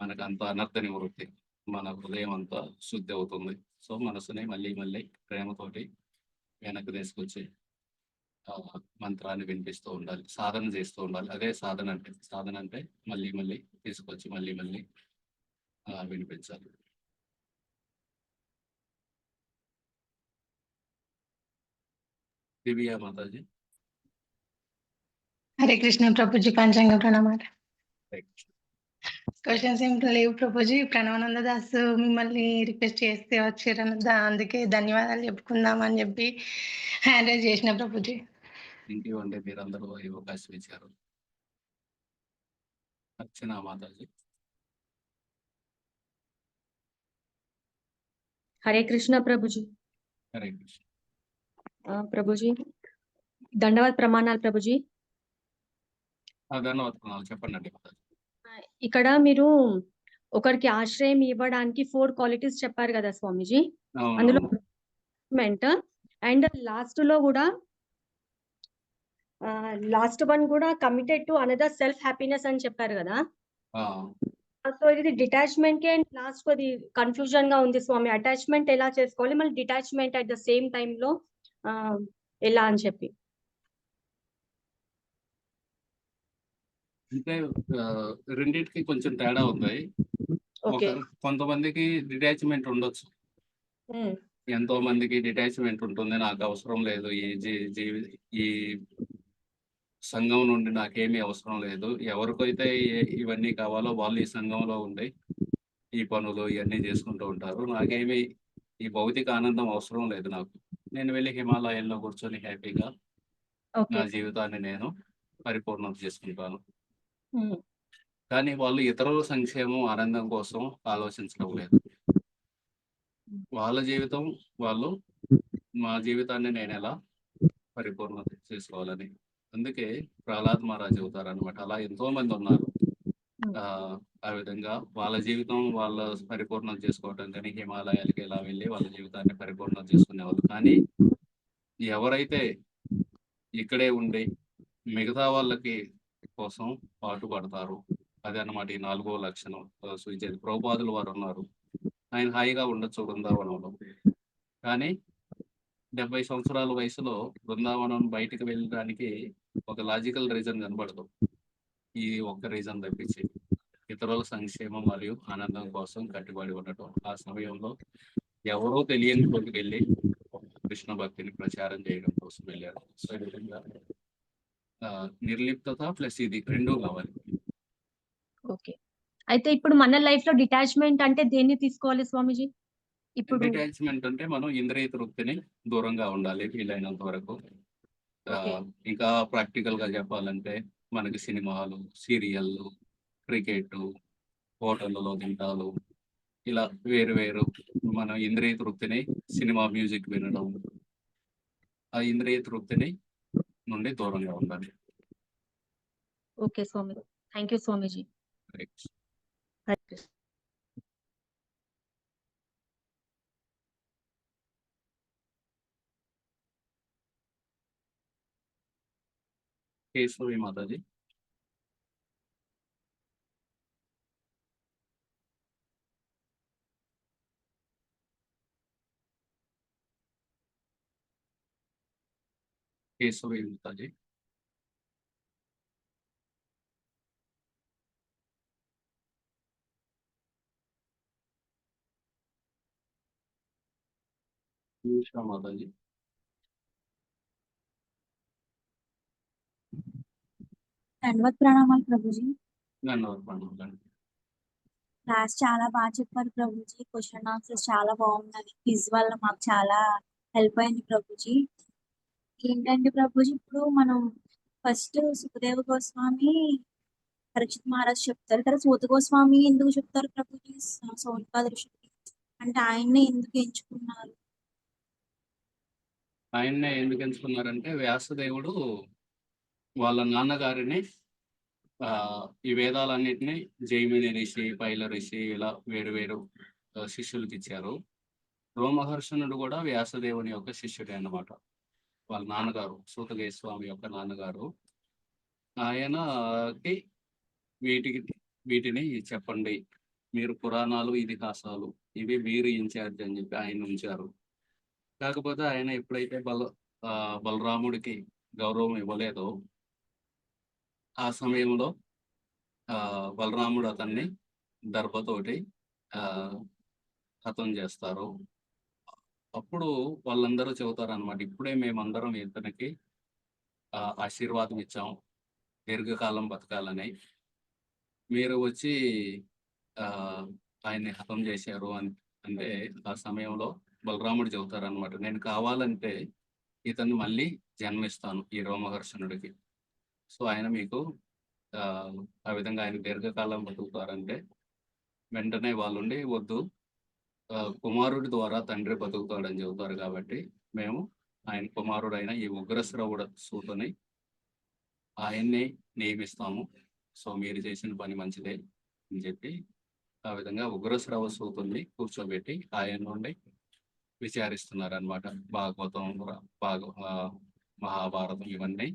మనకు అంత అనర్థ నివృత్తి, మన హృదయం అంతా శుద్ధి అవుతుంది. సో మనసుని మళ్ళీ మళ్ళీ ప్రేమతోటి వెనక్కి తీసుకొచ్చి మంత్రాన్ని వినిపిస్తూ ఉండాలి, సాధన చేస్తూ ఉండాలి. అదే సాధన అంటే. సాధన అంటే మళ్ళీ మళ్ళీ తీసుకొచ్చి మళ్ళీ మళ్ళీ వినిపించాలి. దివ్య మాతాజీ. హరే కృష్ణ ప్రభుజీ, పంచాంగ ప్రణామాలు. క్వశ్చన్స్ ఏం లేవు ప్రభుజీ. ప్రణవానంద దాస్ మిమ్మల్ని రిక్వెస్ట్ చేస్తే వచ్చారు, అందుకే ధన్యవాదాలు చెప్పుకుందామని చెప్పి హ్యాండ్ రైజ్ చేసిన ప్రభుజీ. థ్యాంక్ యూ అండి, మీరందరూ ఈ అవకాశం ఇచ్చారు. అర్చన మాతాజీ. హరే కృష్ణ ప్రభుజీ. హరే కృష్ణ ప్రభుజీ, దండవాద ప్రమాణాలు ప్రభుజీ. ధన్యవాద ప్రణామాలు. చెప్పండి మాతాజీ. ఇక్కడ మీరు ఒకరికి ఆశ్రయం ఇవ్వడానికి 4 క్వాలిటీస్ చెప్పారు కదా స్వామిజీ. అందులో అండ్ లాస్ట్ లో కూడా లాస్ట్ వన్ కూడా committed to another self happiness అని చెప్పారు కదా. సో ఇది డిటాచ్మెంట్ కి అండ్ లాస్ట్ అది కన్ఫ్యూజన్ గా ఉంది స్వామి. అటాచ్మెంట్ ఎలా చేసుకోవాలి, మళ్ళీ detachment at the same time లో ఎలా అని చెప్పి. అంటే రెండింటికి కొంచెం తేడా ఉంది. కొంతమందికి డిటాచ్మెంట్ ఉండొచ్చు, ఎంతో మందికి డిటాచ్మెంట్ ఉంటుంది. నాకు అవసరం లేదు, ఈ సంఘం నుండి నాకేమీ అవసరం లేదు. ఎవరికైతే ఇవన్నీ కావాలో వాళ్ళు ఈ సంఘంలో ఉండి ఈ పనులు ఇవన్నీ చేసుకుంటూ ఉంటారు. నాకేమీ ఈ భౌతిక ఆనందం అవసరం లేదు. నేను వెళ్ళి హిమాలయాల్లో కూర్చొని హ్యాపీగా నా జీవితాన్ని నేను పరిపూర్ణం చేసుకుంటాను. కానీ వాళ్ళు ఇతరుల సంక్షేమం ఆనందం కోసం ఆలోచించడం లేదు. వాళ్ళ జీవితం వాళ్ళు, మా జీవితాన్ని నేను ఎలా పరిపూర్ణం చేసుకోవాలని. అందుకే ప్రహ్లాద్ మహారాజ్ చెబుతారనమాట. అలా ఎంతో మంది ఉన్నారు. ఆ విధంగా వాళ్ళ జీవితం వాళ్ళ పరిపూర్ణం చేసుకోవటం కానీ హిమాలయాలకి ఇలా వెళ్ళి వాళ్ళ జీవితాన్ని పరిపూర్ణం చేసుకునేవాళ్ళు. కానీ ఎవరైతే ఇక్కడే ఉండి మిగతా వాళ్ళకి కోసం పాటుపడతారు, అదే అన్నమాట ఈ 4వ లక్షణం సూచించేది. ప్రభుపాదులు వారు ఉన్నారు, ఆయన హాయిగా ఉండొచ్చు బృందావనంలో. కానీ 70 సంవత్సరాల వయసులో బృందావనం బయటకు వెళ్ళడానికి ఒక లాజికల్ రీజన్ కనబడదు. ఈ ఒక్క రీజన్ తప్పించి ఇతరుల సంక్షేమం మరియు ఆనందం కోసం కట్టుబడి ఉండటం. ఆ సమయంలో ఎవరో తెలియని చోటుకి వెళ్ళి కృష్ణ భక్తిని ప్రచారం చేయడం కోసం వెళ్ళారు. సో ఈ విధంగా నిర్లిప్తత ప్లస్ ఇది రెండూ కావాలి. ఓకే, అయితే ఇప్పుడు మన లైఫ్ లో డిటాచ్మెంట్ అంటే దేన్ని తీసుకోవాలి స్వామిజీ? ఇప్పుడు డిటాచ్మెంట్ అంటే మనం ఇంద్రియ తృప్తిని దూరంగా ఉండాలి వీలైనంత వరకు. ఇంకా ప్రాక్టికల్ గా చెప్పాలంటే మనకి సినిమాలు, సీరియళ్ళు, క్రికెట్, హోటళ్ళలో తింటాలు, ఇలా వేరు మన ఇంద్రియ తృప్తిని సినిమా మ్యూజిక్ వినడం, ఆ ఇంద్రియ తృప్తిని నుండి దూరంగా ఉండాలి. ఓకే స్వామి, థ్యాంక్ యూ స్వామిజీ. కేశవి మాతాజీ. కేశవి మాతాజీ. నిమిషం మాతాజీ. ధన్యవాద ప్రణామాలు ప్రభుజీ. ధన్యవాదాలు ప్రణామాలు. క్లాస్ చాలా బాగా చెప్పారు ప్రభుజీ. క్వశ్చన్ ఆన్సర్స్ చాలా బాగున్నది. క్విజ్ వల్ల మాకు చాలా హెల్ప్ అయింది ప్రభుజీ. ఏంటంటే ప్రభుజీ, ఇప్పుడు మనం ఫస్ట్ సుఖదేవ గోస్వామి పరీక్షిత్ మహారాజ్ చెప్తారు కదా, సూత గోస్వామి ఎందుకు చెప్తారు ప్రభుజీ సౌనకాది ఋషికి? అంటే ఆయన్నే ఎందుకు ఎంచుకున్నారు? ఆయన్నే ఎందుకు ఎంచుకున్నారంటే వ్యాసదేవుడు వాళ్ళ నాన్నగారిని ఈ వేదాలన్నిటినీ జైమిని ఋషి, పైల ఋషి ఇలా వేరు వేరు శిష్యులకి ఇచ్చారు. రోమహర్షణుడు కూడా వ్యాసదేవుని యొక్క శిష్యుడే అన్నమాట. వాళ్ళ నాన్నగారు సూతగోస్వామి యొక్క నాన్నగారు. ఆయనకి వీటిని చెప్పండి, మీరు పురాణాలు, ఇతిహాసాలు ఇవి మీరు ఇన్ఛార్జ్ అని చెప్పి ఆయన ఉంచారు. కాకపోతే ఆయన ఎప్పుడైతే బలరాముడికి గౌరవం ఇవ్వలేదో ఆ సమయంలో బలరాముడు అతన్ని దర్భతోటి హతం చేస్తారు. అప్పుడు వాళ్ళందరూ చెబుతారు అనమాట, ఇప్పుడే మేమందరం ఇతనికి ఆశీర్వాదం ఇచ్చాం దీర్ఘకాలం బతకాలని, మీరు వచ్చి ఆయన్ని హతం చేశారు అంటే ఆ సమయంలో బలరాముడు చెబుతారు అనమాట, నేను కావాలంటే ఇతన్ని మళ్ళీ జన్మిస్తాను ఈ రోమహర్షణుడికి. సో ఆయన మీకు ఆ విధంగా ఆయన దీర్ఘకాలం బతుకుతారంటే వెంటనే వాళ్ళుండి వద్దు, కుమారుడి ద్వారా తండ్రి బతుకుతాడని చెబుతారు. కాబట్టి మేము ఆయన కుమారుడైన ఈ ఉగ్రశ్రవుడ సూతుని ఆయన్ని నియమిస్తాము. సో మీరు చేసిన పని మంచిదే అని చెప్పి ఆ విధంగా ఉగ్రశ్రవ సూతుని కూర్చోబెట్టి ఆయన నుండి విచారిస్తున్నారు అనమాట. భాగవతం, మహాభారతం ఇవన్నీ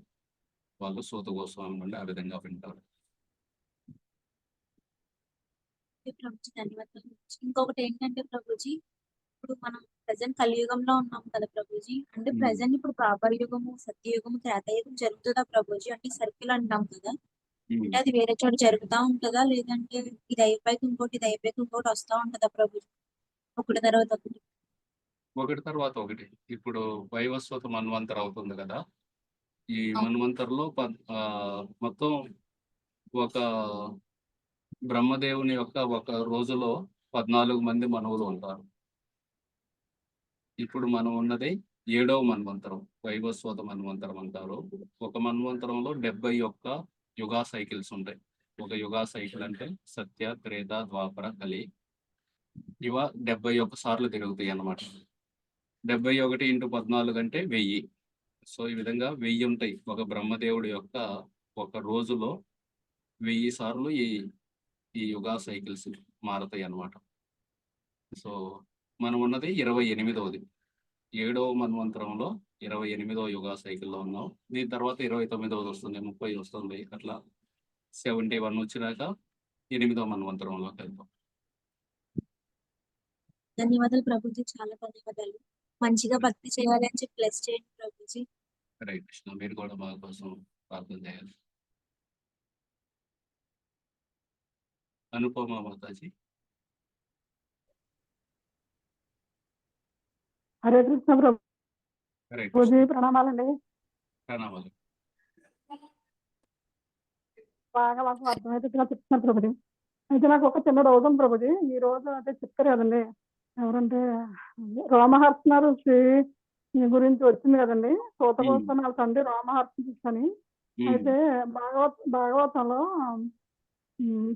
వాళ్ళు సూత గోస్వామి నుండి ఆ విధంగా వింటారు. ధన్యవాదాలు. ఇంకొకటి ఏంటంటే ప్రభుజీ, ఇప్పుడు మనం ప్రజెంట్ కలియుగంలో ఉన్నాం కదా ప్రభుజీ. అంటే ప్రజెంట్ ఇప్పుడు ద్వాపర యుగము, సత్యయుగము, త్రేతాయుగం జరుగుతుందా ప్రభుజీ? అంటే సర్కిల్ అంటాం కదా, అంటే అది వేరే చోట జరుగుతూ ఉంటుందా, లేదంటే ఇది అయిపోయాక ఇంకోటి, ఇది అయిపోయాక ఇంకోటి వస్తూ ఉంటుందా ప్రభుజీ? ఒకటి తర్వాత ఒకటి. ఇప్పుడు వైవస్వత మన్వంతరం అవుతుంది కదా, ఈ మన్వంతరంలో మొత్తం ఒక బ్రహ్మదేవుని యొక్క ఒక రోజులో 14 మంది మనువులు ఉంటారు. ఇప్పుడు మనం ఉన్నది 7వ మన్వంతరం, వైవస్వత మన్వంతరం అంటారు. ఒక మన్వంతరంలో 71 యుగా సైకిల్స్ ఉంటాయి. ఒక యుగా సైకిల్ అంటే సత్య, త్రేత, ద్వాపర, కలి. ఇవ 71 సార్లు తిరుగుతాయి అన్నమాట. 71 × 14 అంటే 1000. సో ఈ విధంగా 1000 ఉంటాయి. ఒక బ్రహ్మదేవుడి యొక్క ఒక రోజులో 1000 సార్లు ఈ యుగా సైకిల్స్ మారతాయి అన్నమాట. సో మనం ఉన్నది 28వది, 7వ మన్వంతరంలో 28వ యుగా సైకిల్లో ఉన్నాం. దీని తర్వాత 29వది వస్తుంది, 30 వస్తుంది, అట్లా 71 వచ్చినాక 8వ మన్వంతరంలోకి వెళ్తాం. ధన్యవాదాలు ప్రభుజీ, చాలా ధన్యవాదాలు. మంచిగా భక్తి చేయాలి అని చెప్పి ప్లస్ చేయండి ప్రభుజీ. హరే కృష్ణ. మీరు కూడా మా కోసం ప్రార్థన చేయాలి. అనుపమ మాతాజీ. హరే కృష్ణ హరే ప్రభుజీ, కృష్ణ. ప్రణామాలండి. ప్రణామాలు. బాగా మాకు అర్థమయ్యేట్టుగా చెప్తున్నారు ప్రభుజీ. అయితే నాకు ఒక చిన్న డౌట్ ఉంది ప్రభుజీ. ఈ రోజు అంటే చెప్తారు కదండి, ఎవరంటే రోమహర్షణ ఋషి గురించి వచ్చింది కదండి, సూత గోస్వామి వాళ్ళ తండ్రి రోమహర్షణ ఋషి అని. అయితే భాగవతంలో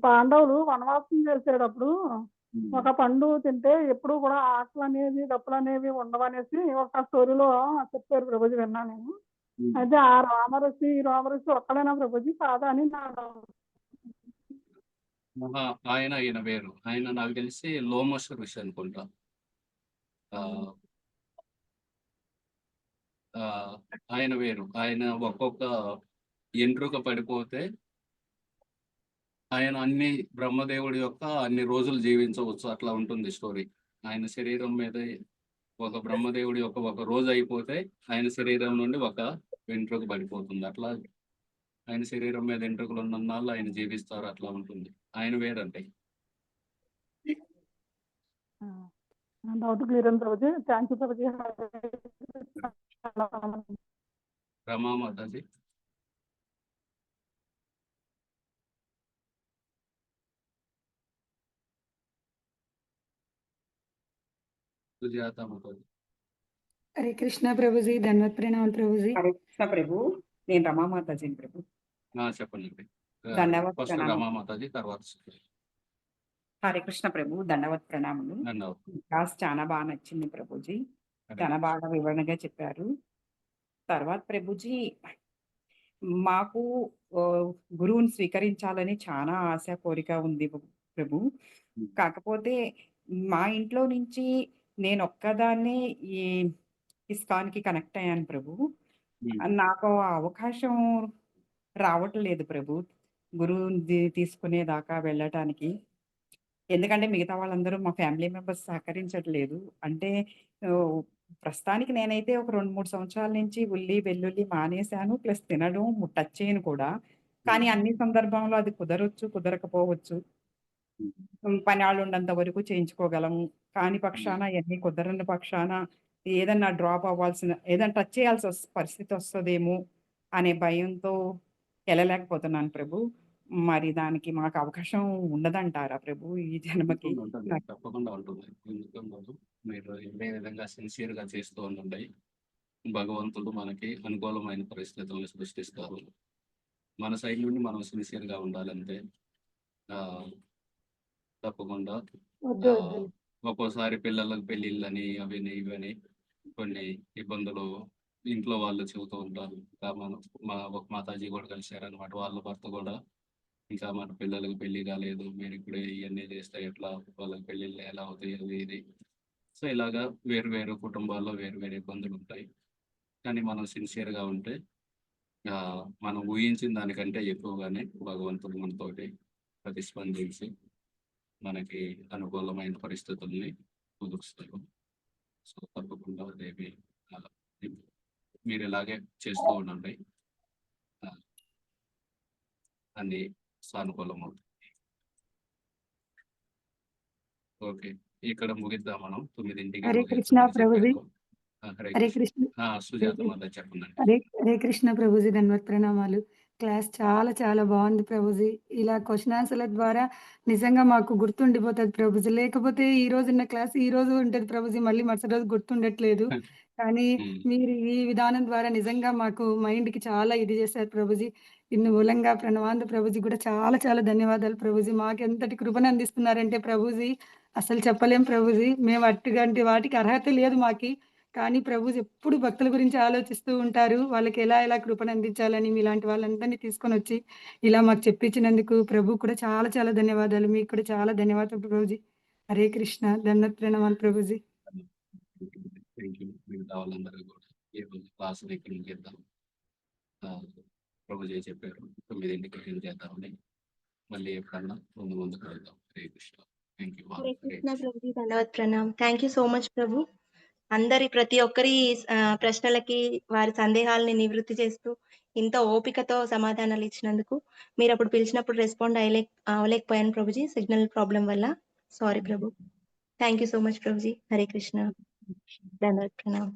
పాండవులు వనవాసం చేసేటప్పుడు ఒక పండు తింటే ఎప్పుడు కూడా ఆకలి అనేవి, దప్పులు అనేవి ఉండవనేసి ఒక స్టోరీలో చెప్పారు ప్రభుజీ, విన్నా నేను. అయితే ఆ రామఋషి ఒక్కడైనా ప్రభుజీ కాదా అని నా డౌట్. ఆయన వేరు. ఆయన నాకు తెలిసి లోమశ ఋషి అనుకుంటా. ఆయన వేరు. ఆయన ఒక్కొక్క ఎంట్రుక పడిపోతే ఆయన బ్రహ్మదేవుడి యొక్క అన్ని రోజులు జీవించవచ్చు, అట్లా ఉంటుంది స్టోరీ. ఆయన శరీరం మీద ఒక బ్రహ్మదేవుడి యొక్క ఒక రోజు అయిపోతే ఆయన శరీరం నుండి ఒక వెంట్రుక పడిపోతుంది. అట్లా ఆయన శరీరం మీద వెంట్రుకలు ఉన్నన్నాళ్ళు ఆయన జీవిస్తారు, అట్లా ఉంటుంది. ఆయన వేరంటే. డౌట్ క్లియర్ అయింది ప్రభుజీ. Thank you Prabhuji. రమా మాతాజీ. సుజాత మాతాజీ. హరే కృష్ణ ప్రభుజీ, ధన్వత్ ప్రణామాలు ప్రభుజీ. హరే కృష్ణ ప్రభు, నేను రమామాతాజీ ప్రభు. చెప్పండి. దండవత్ ఫస్ట్ ప్రణామం. రమా మాతాజీ, తర్వాత సుజాత. హరే కృష్ణ ప్రభు, దండవత్ ప్రణాములు. క్లాస్ చాలా బాగా నచ్చింది ప్రభుజీ, చాలా బాగా వివరణగా చెప్పారు. తర్వాత ప్రభుజీ, మాకు గురువుని స్వీకరించాలని చాలా ఆశ కోరిక ఉంది ప్రభు. కాకపోతే మా ఇంట్లో నుంచి నేను ఒక్కదాన్నే ఈ ఇస్కాన్‌కి కనెక్ట్ అయ్యాను ప్రభు. నాకు ఆ అవకాశం రావట్లేదు ప్రభు, గురువుని తీసుకునేదాకా వెళ్ళటానికి. ఎందుకంటే మిగతా వాళ్ళందరూ మా ఫ్యామిలీ మెంబర్స్ సహకరించట్లేదు. అంటే ప్రస్తుతానికి నేనైతే ఒక 2, 3 సంవత్సరాల నుంచి ఉల్లి, వెల్లుల్లి మానేశాను. ప్లస్ తినడం, టచ్ చేయను కూడా. కానీ అన్ని సందర్భంలో అది కుదరొచ్చు, కుదరకపోవచ్చు. పనాళ్ళు ఉన్నంత వరకు చేయించుకోగలము. కాని పక్షాన ఇయన్నీ కుదరని పక్షాన ఏదన్నా డ్రాప్ అవ్వాల్సిన, ఏదన్నా టచ్ చేయాల్సిన పరిస్థితి వస్తదేమో అనే భయంతో ఎళ్ళలేకపోతున్నాను ప్రభు. మరి దానికి మాకు అవకాశం ఉండదంటారా ప్రభు ఈ జన్మకి? ఉంటుంది, తప్పకుండా ఉంటుంది. ఎందుకుండదు? మీరు ఇదే విధంగా సిన్సియర్‌గా చేస్తూ ఉండండి. భగవంతుడు మనకి అనుకూలమైన పరిస్థితులను సృష్టిస్తారు. మన సైడ్ నుండి మనం సిన్సియర్‌గా ఉండాలంతే. తప్పకుండా ఒక్కోసారి పిల్లలకు పెళ్ళిళ్ళని, అవని, ఇవని కొన్ని ఇబ్బందులు ఇంట్లో వాళ్ళు చెబుతూ ఉంటారు. ఇంకా ఒక మాతాజీ కూడా కలిశారనమాట. వాళ్ళ భర్త కూడా, ఇంకా మన పిల్లలకి పెళ్లి కాలేదు, మీరు ఇప్పుడే ఇవన్నీ చేస్తే ఎట్లా, వాళ్ళకి పెళ్ళిళ్ళు ఎలా అవుతాయి, అది ఇది. సో ఇలాగా వేరు వేరు కుటుంబాల్లో వేరు వేరు ఇబ్బందులు ఉంటాయి. కానీ మనం సిన్సియర్‌గా ఉంటే మనం ఊహించిన దానికంటే ఎక్కువగానే భగవంతుడు మనతోటి ప్రతిస్పందించి మనకి అనుకూలమైన పరిస్థితుల్ని కుదురుస్తారు. సో తప్పకుండా అదేమి మీరు ఇలాగే చేస్తూ ఉండండి, అన్ని సానుకూలం అవుతుంది. ఓకే, ఇక్కడ ముగిద్దాం మనం. 9ంటికి హరే కృష్ణ ప్రభుజీ. హరే హరే కృష్ణ. కృష్ణ. సుజాత మాత చెప్పండి. హరే కృష్ణ ప్రభుజీ, ధన్వత్ ప్రణామాలు. క్లాస్ చాలా చాలా బాగుంది ప్రభుజీ. ఇలా క్వశ్చన్ ఆన్సర్ల ద్వారా నిజంగా మాకు గుర్తుండిపోతుంది ప్రభుజీ. లేకపోతే ఈ రోజు ఉన్న క్లాస్ ఈ రోజు ఉంటుంది ప్రభుజీ, మళ్ళీ మరుసటి రోజు గుర్తుండట్లేదు. కానీ మీరు ఈ విధానం ద్వారా నిజంగా మాకు మైండ్‌కి చాలా ఇది చేశారు ప్రభుజీ. ఇన్ని మూలంగా ప్రణవాంద ప్రభుజీ కూడా చాలా చాలా ధన్యవాదాలు ప్రభుజీ. మాకెంతటి కృపను అందిస్తున్నారంటే ప్రభుజీ అసలు చెప్పలేం ప్రభుజీ. మేము అటువంటి వాటికి అర్హత లేదు మాకి. కానీ ప్రభుజీ ఎప్పుడు భక్తుల గురించి ఆలోచిస్తూ ఉంటారు. వాళ్ళకి ఎలా కృపను అందించాలని మీలాంటి వాళ్ళందరినీ తీసుకొనొచ్చి ఇలా మాకు చెప్పించినందుకు ప్రభుకు కూడా చాలా చాలా ధన్యవాదాలు. మీకు కూడా చాలా ధన్యవాదాలు ప్రభుజీ. హరే కృష్ణ. ధన్వత్ ప్రణామాలు ప్రభుజీ. Thank you. మిగతా వాళ్ళందరూ కూడా ఈ రోజు క్లాసులు ఇక్కడ ముగిద్దాం. ప్రభుజీ చెప్పారు 9ంటికి ఎండ్ చేద్దామని. మళ్ళీ ఎప్పుడన్నా ముందుకు వెళ్దాం. హరే కృష్ణ. Thank you. హరే కృష్ణ ప్రభుజీ, ధన్యవాద్ ప్రణామ్. థ్యాంక్ యూ సో మచ్ ప్రభు. ప్రతి ఒక్కరి ప్రశ్నలకి వారి సందేహాలని నివృత్తి చేస్తూ ఇంత ఓపికతో సమాధానాలు ఇచ్చినందుకు. మీరు అప్పుడు పిలిచినప్పుడు రెస్పాండ్ అవ్వలేకపోయాను ప్రభుజీ, సిగ్నల్ ప్రాబ్లం వల్ల. Sorry Prabhu. Thank you so much Prabhuji. Hare Krishna. ధన్యవాద్ Pranam.